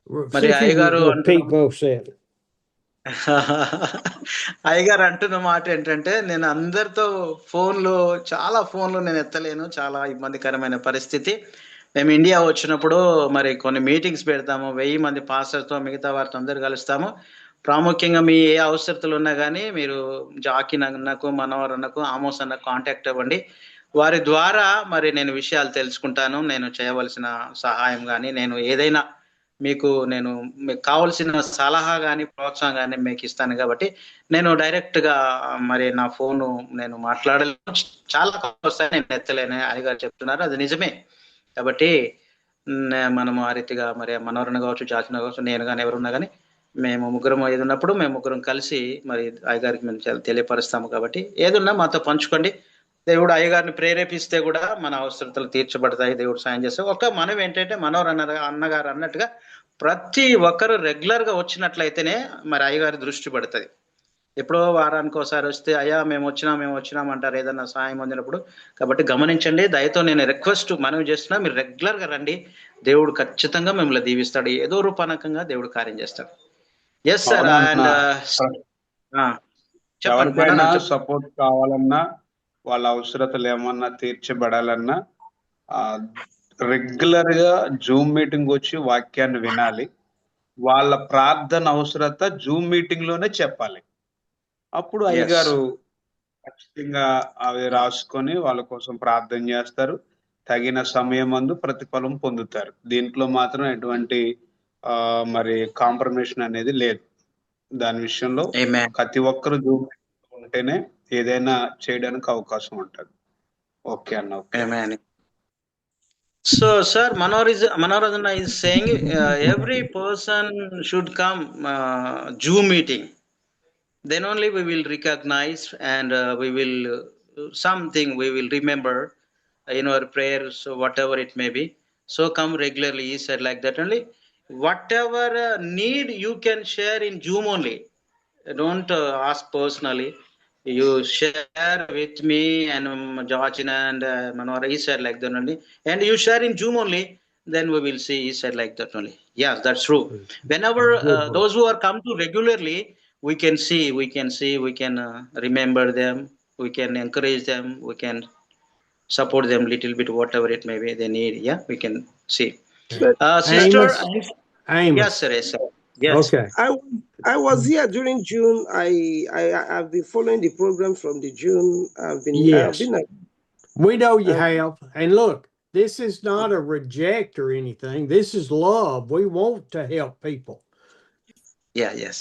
Repeat both said. అయ్యగారు అంటున్న మాట ఏంటంటే, నేను అందరితో చాలా ఫోన్లు నేను ఎత్తలేను, చాలా ఇబ్బందికరమైన పరిస్థితి. మేము ఇండియా వచ్చినప్పుడు మరి కొన్ని మీటింగ్స్ పెడతాము, 1000 మంది పాస్టర్స్తో, మిగతా వారితో అందరు కలుస్తాము. ప్రాముఖ్యంగా మీ ఏ అవసరతలు ఉన్నా కానీ మీరు జాకిన్ అన్నకు, మనోహర్ అన్నకు, ఆమోస్ అన్నకు కాంటాక్ట్ అవ్వండి. వారి ద్వారా మరి నేను విషయాలు తెలుసుకుంటాను. నేను చేయవలసిన సహాయం కానీ, నేను ఏదైనా మీకు కావాల్సిన సలహా కానీ, ప్రోత్సాహం కానీ మీకు ఇస్తాను. కాబట్టి నేను డైరెక్ట్గా మరి నా ఫోను నేను మాట్లాడలేను, చాలా వస్తాయి, నేను ఎత్తలేను అయ్యగారు చెప్తున్నారు. అది నిజమే. కాబట్టి మనము ఆ రీతిగా మరి మనోహరణ కావచ్చు, జాకిన కావచ్చు, నేను కానీ ఎవరున్నా కానీ మేము ముగ్గురం ఏది ఉన్నప్పుడు మేము ముగ్గురం కలిసి మరి అయ్యగారికి మేము చాలా తెలియపరుస్తాము. కాబట్టి ఏదున్నా మాతో పంచుకోండి. దేవుడు అయ్యగారిని ప్రేరేపిస్తే కూడా మన అవసరతలు తీర్చబడతాయి, దేవుడు సాయం చేస్తే. మనం ఏంటంటే అన్నగారు అన్నట్టుగా ప్రతి ఒక్కరు రెగ్యులర్ గా వచ్చినట్లయితేనే మరి అయ్యగారి దృష్టి పడుతుంది. ఎప్పుడో వారానికి ఒకసారి వస్తే అయ్యా మేము వచ్చినాం అంటారు ఏదన్నా సాయం అందినప్పుడు. కాబట్టి గమనించండి, దయతో నేను రిక్వెస్ట్ మనవి చేస్తున్నా, మీరు రెగ్యులర్ గా రండి. దేవుడు ఖచ్చితంగా మిమ్మల్ని దీవిస్తాడు, ఏదో రూపనకంగా దేవుడు కార్యం చేస్తాడు. Yes sir. అండ్ ఎవరికైనా సపోర్ట్ కావాలన్నా, వాళ్ళ అవసరతలు ఏమన్నా తీర్చబడాలన్నా రెగ్యులర్ గా జూమ్ మీటింగ్ వచ్చి వాక్యాన్ని వినాలి. వాళ్ళ ప్రార్థన అవసరత జూమ్ మీటింగ్ లోనే చెప్పాలి. అప్పుడు అయ్యగారు ఖచ్చితంగా అవి రాసుకొని వాళ్ళ కోసం ప్రార్థన చేస్తారు. తగిన సమయమందు ప్రతిఫలం పొందుతారు. దీంట్లో మాత్రం ఎటువంటి మరి కాంప్రమైషన్ అనేది లేదు. దాని విషయంలో ప్రతి ఒక్కరు జూమ్ ఉంటేనే ఏదైనా చేయడానికి అవకాశం ఉంటుంది. ఓకే అన్న. So sir, Manoranjana is saying every person should come Zoom meeting. Then only we will recognize and we will something we will remember in our prayers, whatever it may be. So come regularly, he said like that only. Whatever need you can share in Zoom only. Don't ask personally. You share with me and Georgina and Manora, he said like that only. And you share in Zoom only, then we will see, he said like that only. Yes, that's true. Whenever those who are come to regularly, we can see, we can remember them, we can encourage them, we can support them little bit, whatever it may be they need. Yeah, we can see. Sister Amos. Yes sir, yes sir. Yes. Okay. I was here during June. I've been following the program from the June. We know you have. And look, this is not a reject or anything. This is love. We want to help people. Yeah, yes.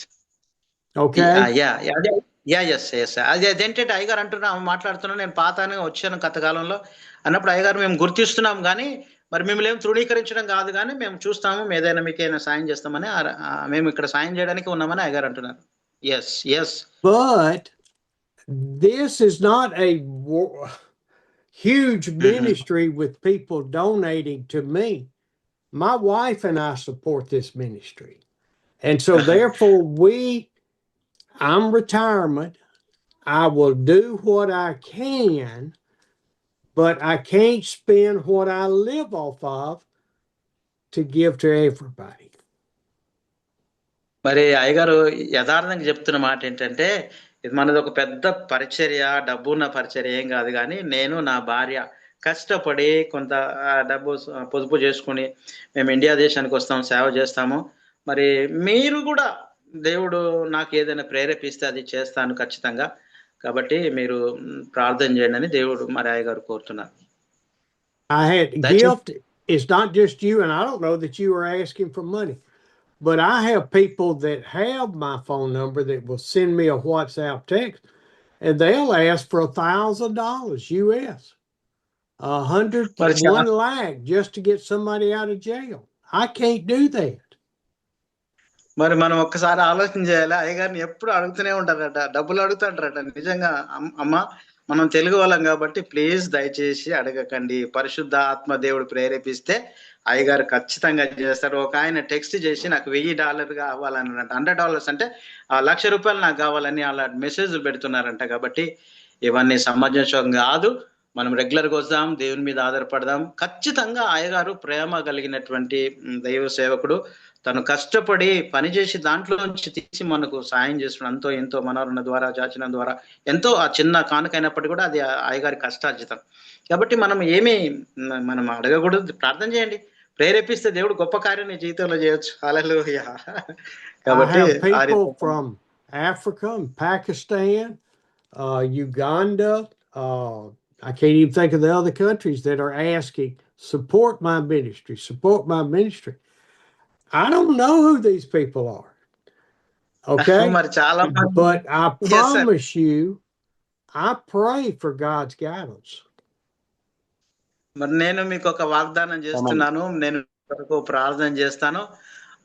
Okay. Yes. అదేంటంటే అయ్యగారు అంటున్నా మాట్లాడుతున్నా, నేను పాతానే వచ్చాను గతకాలంలో అన్నప్పుడు అయ్యగారు మేము గుర్తిస్తున్నాం కానీ మరి మిమ్మల్ని ఏం తృణీకరించడం కాదు, కానీ మేము చూస్తాము, ఏదైనా మీకైనా సాయం చేస్తామని, మేము ఇక్కడ సాయం చేయడానికి ఉన్నామని అయ్యగారు అంటున్నారు. Yes. But this is not a huge ministry with people donating to me. My wife and I support this ministry. And so therefore I'm retirement. I will do what I can, but I can't spend what I live off of to give to everybody. మరి అయ్యగారు యథార్థంగా చెప్తున్న మాట ఏంటంటే, ఇది మనది ఒక పెద్ద పరిచర్య, డబ్బున్న పరిచర్య ఏం కాదు, కానీ నేను నా భార్య కష్టపడి కొంత డబ్బు పొదుపు చేసుకుని మేము ఇండియా దేశానికి వస్తాము, సేవ చేస్తాము. మరి మీరు కూడా దేవుడు నాకు ఏదైనా ప్రేరేపిస్తే అది చేస్తాను ఖచ్చితంగా. కాబట్టి మీరు ప్రార్థన చేయండి అని దేవుడు మరి అయ్యగారు కోరుతున్నారు. Gift is not just you, and I don't know that you are asking for money, but I have people that have my phone number that will send me a WhatsApp text, and they'll ask for $1,000 US, 1 lakh just to get somebody out of jail. I can't do that. మరి మనం ఒక్కసారి ఆలోచన చేయాలి. అయ్యగారిని ఎప్పుడు అడుగుతూనే ఉంటారట, డబ్బులు అడుగుతుంటారట. నిజంగా అమ్మ, మనం తెలుగు వాళ్ళం కాబట్టి ప్లీజ్ దయచేసి అడగకండి. పరిశుద్ధ ఆత్మ దేవుడు ప్రేరేపిస్తే అయ్యగారు ఖచ్చితంగా చేస్తారు. ఒక ఆయన టెక్స్ట్ చేసి నాకు $1000 కావాలని, $100 అంటే ₹1,00,000 నాకు కావాలని అలా మెసేజ్లు పెడుతున్నారంట. కాబట్టి ఇవన్నీ సమంజసం కాదు. మనం రెగ్యులర్గా వద్దాం, దేవుని మీద ఆధారపడదాం. ఖచ్చితంగా అయ్యగారు ప్రేమ కలిగినటువంటి దైవ సేవకుడు. తను కష్టపడి పనిచేసి దాంట్లో నుంచి తీసి మనకు సాయం చేస్తున్నాడు. అంతో ఎంతో మనోరణ ద్వారా, జాచన ద్వారా, ఎంతో ఆ చిన్న కానుకైనప్పటికీ కూడా అది అయ్యగారి కష్టార్జితం. కాబట్టి మనం అడగకూడదు, ప్రార్థన చేయండి. ప్రేరేపిస్తే దేవుడు గొప్ప కార్యం నీ జీవితంలో చేయొచ్చు. హల్లెలూయా. కాబట్టి people from Africa and Pakistan, Uganda, I can't even think of the other countries that are asking, support my ministry. I don't know who these people are. Okay? But I promise you, I pray for God's guidance. మరి నేను మీకు ఒక వాగ్దానం చేస్తున్నాను, నేను ప్రార్థన చేస్తాను.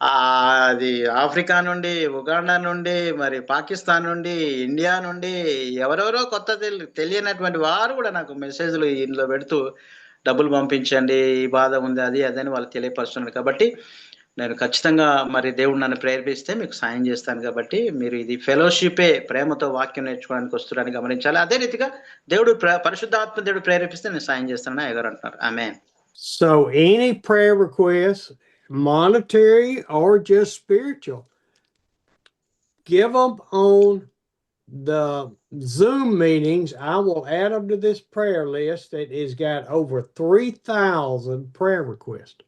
అది ఆఫ్రికా నుండి, ఉగాండా నుండి, మరి పాకిస్తాన్ నుండి, ఇండియా నుండి ఎవరెవరో కొత్త తెలియనటువంటి వారు కూడా నాకు మెసేజ్లు ఇందులో పెడుతూ డబ్బులు పంపించండి, ఈ బాధ ఉంది, అది అదని వాళ్ళు తెలియపరుస్తున్నారు. కాబట్టి నేను ఖచ్చితంగా మరి దేవుడు నన్ను ప్రేరేపిస్తే మీకు సాయం చేస్తాను. కాబట్టి మీరు ఇది ఫెలోషిపే, ప్రేమతో వాక్యం నేర్చుకోవడానికి వస్తున్నారని గమనించాలి. అదే రీతిగా దేవుడు పరిశుద్ధాత్మ దేవుడు ప్రేరేపిస్తే నేను సాయం చేస్తానని అయ్యగారు అంటున్నారు. ఆమేన్. So any prayer requests, monetary or just spiritual, give them on the Zoom meetings. I will add them to this prayer list that has got over 3,000 prayer requests.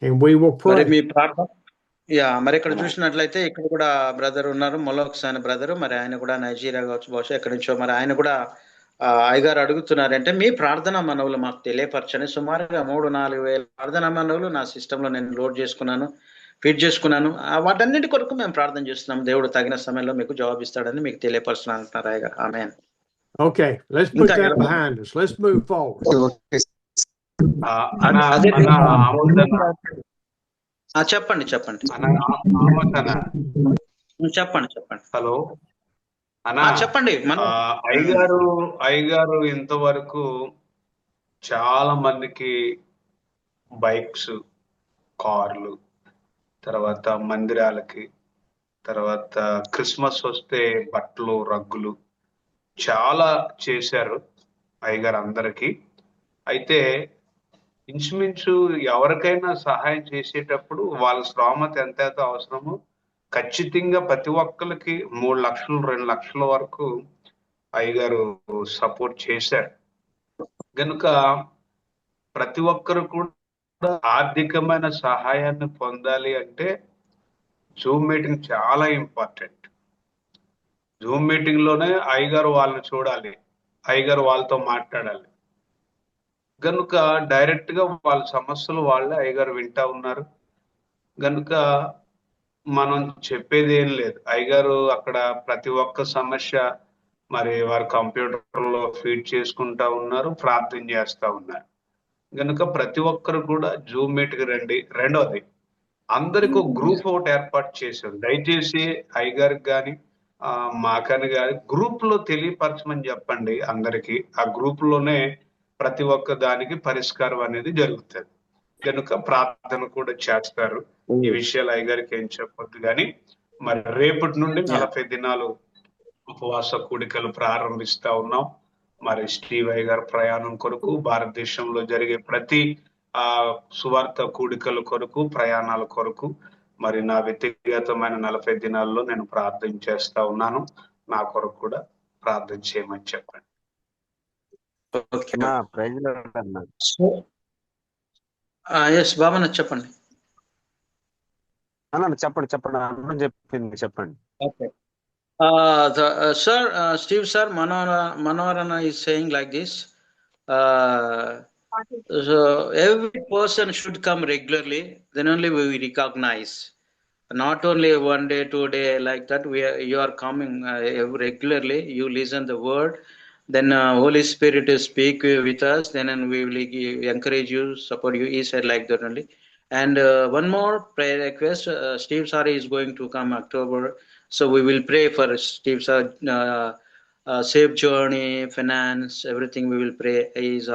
And we will మరి pray. మీ ప్రార్థన మరి ఇక్కడ చూసినట్లయితే ఇక్కడ కూడా brother ఉన్నారు, మొలోక్స్ అనే brother. మరి ఆయన కూడా నైజీరియా కావచ్చు, బహుశా ఎక్కడి నుంచో. మరి ఆయన కూడా అయ్యగారు అడుగుతున్నారంటే మీ ప్రార్థనా మనవులు మాకు తెలియపరచని. సుమారుగా 3-4 వేల ప్రార్థనా మనవులు నా సిస్టంలో నేను లోడ్ చేసుకున్నాను, ఫీడ్ చేసుకున్నాను. వాటన్నిటి కొరకు మేము ప్రార్థన చేస్తున్నాం. దేవుడు తగిన సమయంలో మీకు జవాబిస్తాడని మీకు తెలియపరుస్తున్నాను అంటున్నారు అయ్యగారు. ఆమేన్. Okay, let's put that behind us. Let's move forward. చెప్పండి హలో చెప్పండి. అయ్యగారు ఇంతవరకు చాలా మందికి బైక్స్, కార్లు, తర్వాత మందిరాలకి, తర్వాత క్రిస్మస్ వస్తే బట్టలు, రగ్గులు చాలా చేశారు అయ్యగారు అందరికీ. అయితే ఇంచుమించు ఎవరికైనా సహాయం చేసేటప్పుడు వాళ్ళ స్తోమత ఎంతైతే అవసరమో ఖచ్చితంగా ప్రతి ఒక్కరికి 3 లక్షలు 2 లక్షల వరకు అయ్యగారు సపోర్ట్ చేశారు. కనుక ప్రతి ఒక్కరు కూడా ఆర్థికమైన సహాయాన్ని పొందాలి అంటే జూమ్ మీటింగ్ చాలా ఇంపార్టెంట్. జూమ్ మీటింగ్ లోనే అయ్యగారు వాళ్ళని చూడాలి, అయ్యగారు వాళ్ళతో మాట్లాడాలి. కనుక డైరెక్ట్ గా వాళ్ళ సమస్యలు వాళ్ళే అయ్యగారు వింటా ఉన్నారు. కనుక మనం చెప్పేది ఏం లేదు. అయ్యగారు అక్కడ ప్రతి ఒక్క సమస్య మరి వారి కంప్యూటర్ లో ఫీడ్ చేసుకుంటా ఉన్నారు, ప్రార్థన చేస్తా ఉన్నారు. కనుక ప్రతి ఒక్కరు కూడా జూమ్ మీట్కి రండి. రెండవది, అందరికి ఒక గ్రూప్ ఒకటి ఏర్పాటు చేశారు. దయచేసి అయ్యగారికి కానీ మాకని కానీ గ్రూప్ లో తెలియపరచమని చెప్పండి అందరికి. ఆ గ్రూప్ లోనే ప్రతి ఒక్క దానికి పరిష్కారం అనేది జరుగుతుంది. కనుక ప్రార్థన కూడా చేస్తారు. ఈ విషయాలు అయ్యగారికి ఏం చెప్పొద్దు. కానీ మరి రేపటి నుండి 40 దినాలు ఉపవాస కూడికలు ప్రారంభిస్తా ఉన్నాం. మరి స్టీవ్ అయ్యగారు ప్రయాణం కొరకు, భారతదేశంలో జరిగే ప్రతి సువార్త కూడికల కొరకు, ప్రయాణాల కొరకు మరి నా వ్యక్తిగతమైన 40 దినాల్లో నేను ప్రార్థన చేస్తా ఉన్నాను. నా కొరకు కూడా ప్రార్థన చేయమని చెప్పండి. బాబా చెప్పండి. చెప్పండి చెప్పండి. Sir, Steve sir, Manoharana is saying like this. So every person should come regularly, then only we will recognize. Not only 1 day, 2 day like that. You are coming regularly. You listen the word. Then Holy Spirit will speak with us. Then we will encourage you, support you. He said like that only. And one more prayer request. Steve sir is going to come October. So we will pray for Steve sir, safe journey, finance, everything we will pray. He is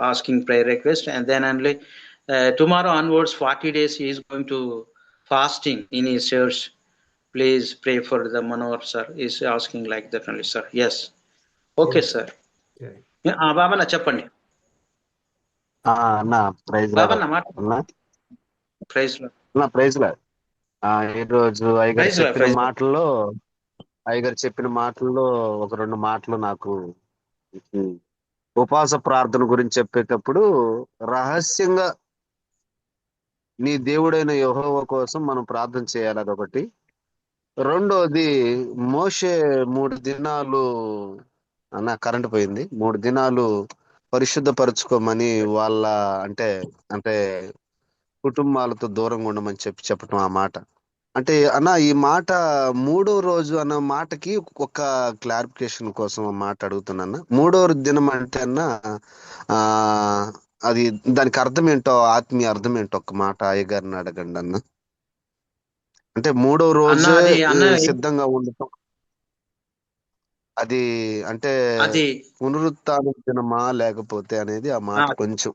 asking prayer request. And then only tomorrow onwards, 40 days, he is going to fasting in his church. Please pray for the Manohar sir. He is asking like that only, sir. Yes. Okay, sir. Okay. బాబా నా చెప్పండి. Praise ఈరోజు అయ్యగారు చెప్పిన మాటల్లో ఒక 2 మాటలు నాకు ఉపవాస ప్రార్థన గురించి చెప్పేటప్పుడు, రహస్యంగా నీ దేవుడైన యెహోవా కోసం మనం ప్రార్థన చేయాలి, అదొకటి. రెండోది, మోషే 3 దినాలు కరెంట్ పోయింది, 3 దినాలు పరిశుద్ధపరచుకోమని వాళ్ళ అంటే కుటుంబాలతో దూరంగా ఉండమని చెప్పటం. ఆ మాట అంటే ఈ మాట 3వ రోజు అన్న మాటకి ఒక క్లారిఫికేషన్ కోసం ఆ మాట అడుగుతున్నా. 3వ దినం అంటే అది దానికి అర్థం ఏంటో, ఆత్మీయ అర్థం ఏంటో ఒక మాట అయ్యగారిని అడగండి అన్న. అంటే 3వ అన్న రోజే అది అన్న సిద్ధంగా ఉండటం, అది అంటే అది పునరుత్థాన దినమా లేకపోతే అనేది ఆ ఆ, మాట కొంచెం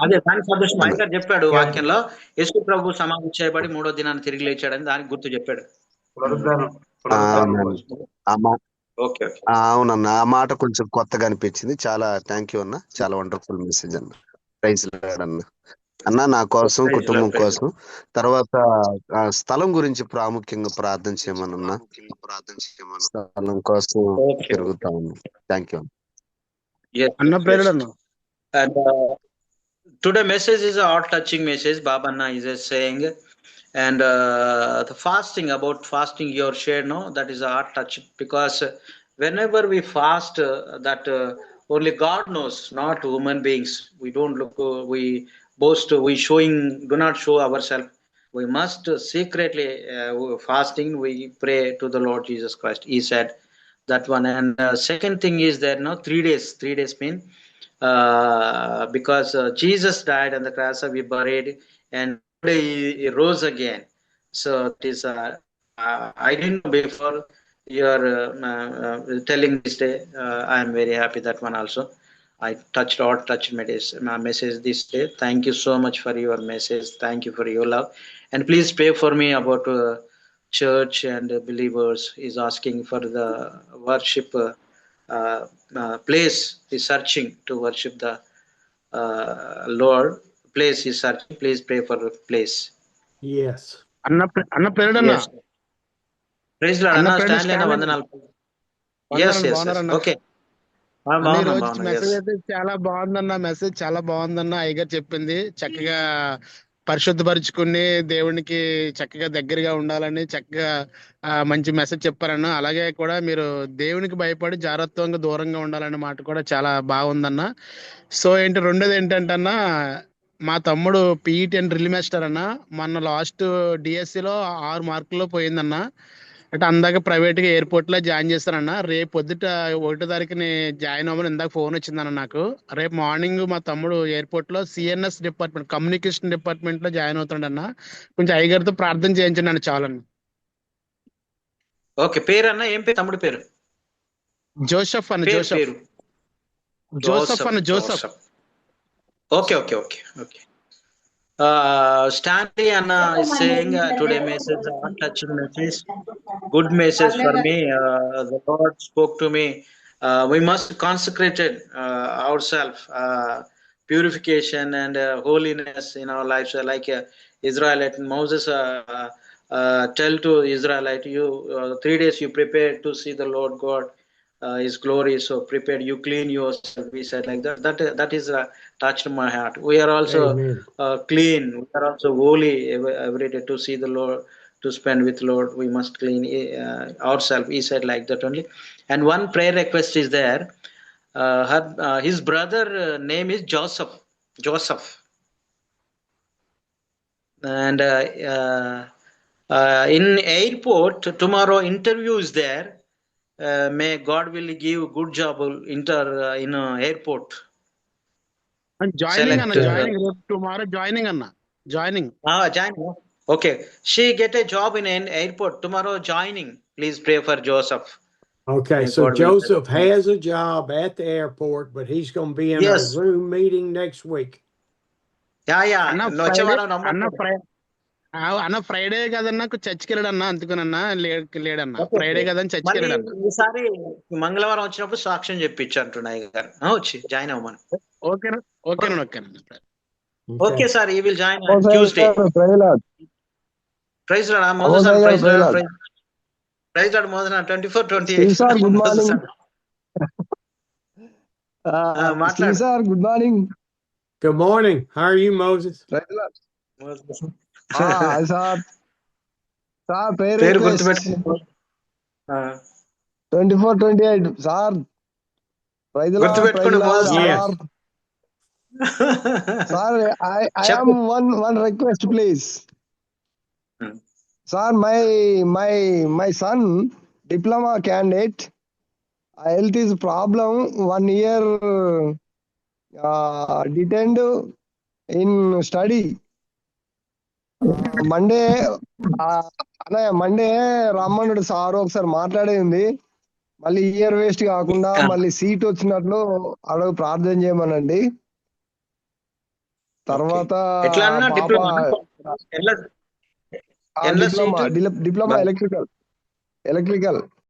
అదే దానికి సదృశం అన్న. అయ్యగారు చెప్పాడు వాక్యంలో, యేసు ప్రభు సమాధి చేయబడి 3వ దినాన్ని తిరిగి లేచాడని దానికి గుర్తు చెప్పాడు. అవునండి. ఆ మా ఓకే ఓకే అవునన్న, ఆ మాట కొంచెం కొత్తగా అనిపించింది. చాలా థ్యాంక్ యూ అన్న, చాలా వండర్ఫుల్ మెసేజ్ అన్న. ప్రైజ్ లార్డ్ అన్న. అన్న నా కోసం, ప్రైజ్ కుటుంబం లార్డ్, ప్రైజ్ కోసం, తర్వాత స్థలం గురించి ప్రాముఖ్యంగా ప్రార్థన చేయమనన్నా. స్థలం కోసం ఓకే తిరుగుతా ఉన్నా. థ్యాంక్ యూ అన్న. అన్న ప్రేరణ అన్న. And today message is a heart touching message. Babanna is saying, and the fasting, about fasting you are shared, no, that is a heart touch, because whenever we fast, that only God knows, not human beings. We don't look, we boast, we showing, do not show ourselves. We must secretly fasting, we pray to the Lord Jesus Christ. He said that one. And second thing is that, no, 3 days, 3 days mean because Jesus died on the cross, we buried, and today he rose again. So it is I didn't know before you are telling this day. I am very happy that one also. I touched my message this day. Thank you so much for your message. Thank you for your love, and please pray for me about church and believers is asking for the worship place is searching to worship the Lord. Place is searching. Please pray for the place. Yes. అన్న ప్రేరణ అన్న. Yes. Praise Lord. అన్న Anna ప్రేరణ Stanley na వందనాలు. Yes, yes, yes. బాగున్నారన్న. Okay. అన్న ఈ రోజు బాగున్నా. Yes. Message అయితే చాలా బాగుందన్న. మెసేజ్ చాలా బాగుందన్న. అయ్యగారు చెప్పింది చక్కగా పరిశుద్ధపరుచుకుని దేవునికి చక్కగా దగ్గరగా ఉండాలని చక్కగా మంచి మెసేజ్ చెప్పారన్న. అలాగే కూడా మీరు దేవునికి భయపడి జాగ్రత్తగా దూరంగా ఉండాలనే మాట కూడా చాలా బాగుందన్న. సో రెండోది ఏంటంటే అన్న, మా తమ్ముడు పీఈటీ అండ్ డ్రిల్ మాస్టర్ అన్న. మొన్న లాస్ట్ డిఎస్సిలో 6 మార్కుల్లో పోయిందన్న. అంటే అందాక ప్రైవేట్గా ఎయిర్పోర్ట్లో జాయిన్ చేస్తానన్న. రేపు పొద్దుట 1వ తారీఖుని జాయిన్ అవ్వమని ఇందాక ఫోన్ వచ్చిందన్న నాకు. రేపు మార్నింగ్ మా తమ్ముడు ఎయిర్పోర్ట్లో సిఎన్ఎస్ డిపార్ట్మెంట్, కమ్యూనికేషన్ డిపార్ట్మెంట్లో జాయిన్ అవుతాడన్న. కొంచెం అయ్యగారితో ప్రార్థన చేయించండి అన్న చాలన్న. ఓకే, పేరు అన్న ఏం పేరు? తమ్ముడు పేరు జోసెఫ్ అన్న. జోసెఫ్ పేరు జోసెఫ్ అన్న. Joseph. Okay. Stanley Anna is saying today message, touching message, good message for me. The Lord spoke to me. We must consecrate ourselves, purification and holiness in our lives, like Israelite Moses tell to Israelite, you 3 days you prepare to see the Lord God, His glory. So prepare, you clean yourself. We said like that. That is touched my heart. We are also clean. We are also holy every day to see the Lord, to spend with Lord. We must clean ourselves. He said like that only. And one prayer request is there. His brother name is Joseph. And in airport tomorrow interview is there. May God will give good job in airport. Joining Anna, joining tomorrow. Joining Anna, joining. Joining. Okay, she get a job in an airport tomorrow. Joining. Please pray for Joseph. Okay, so Joseph has a job at the airport, but he's going to be in our Zoom meeting next week. Yeah. అన్న Friday కదన్నా చర్చికి వెళ్ళడన్నా, అందుకునన్నా లేడన్నా. Friday కదని చర్చికి వెళ్ళడన్నా. ఈసారి మంగళవారం వచ్చినప్పుడు సాక్ష్యం చెప్పించు అంటున్నాయి గారు. వచ్చి జాయిన్ అవ్వమని. Okay sir, he will join Tuesday. Praise Lord Moses. Praise Lord Moses 24-28. Sir good morning. మాట్లాడు sir. Good morning. Good morning. How are you, Moses? Praise Lord. Sir పేరు గుర్తుపెట్టుకో. 24-28 సార్. Praise Lord. గుర్తుపెట్టుకోండి sir. Sir I am one request please. Sir, my son diploma candidate, health is problem, 1 year detained in study. Monday అన్నయ్య Monday రమ్మన్నాడు sir, ఒకసారి మాట్లాడేది మళ్ళీ year waste కాకుండా మళ్ళీ సీట్ వచ్చినట్లు అడుగు ప్రార్థన చేయమనండి. తర్వాత ఎట్లా అన్నా పాప డిప్లొమా డిప్లొమా ఎలక్ట్రికల్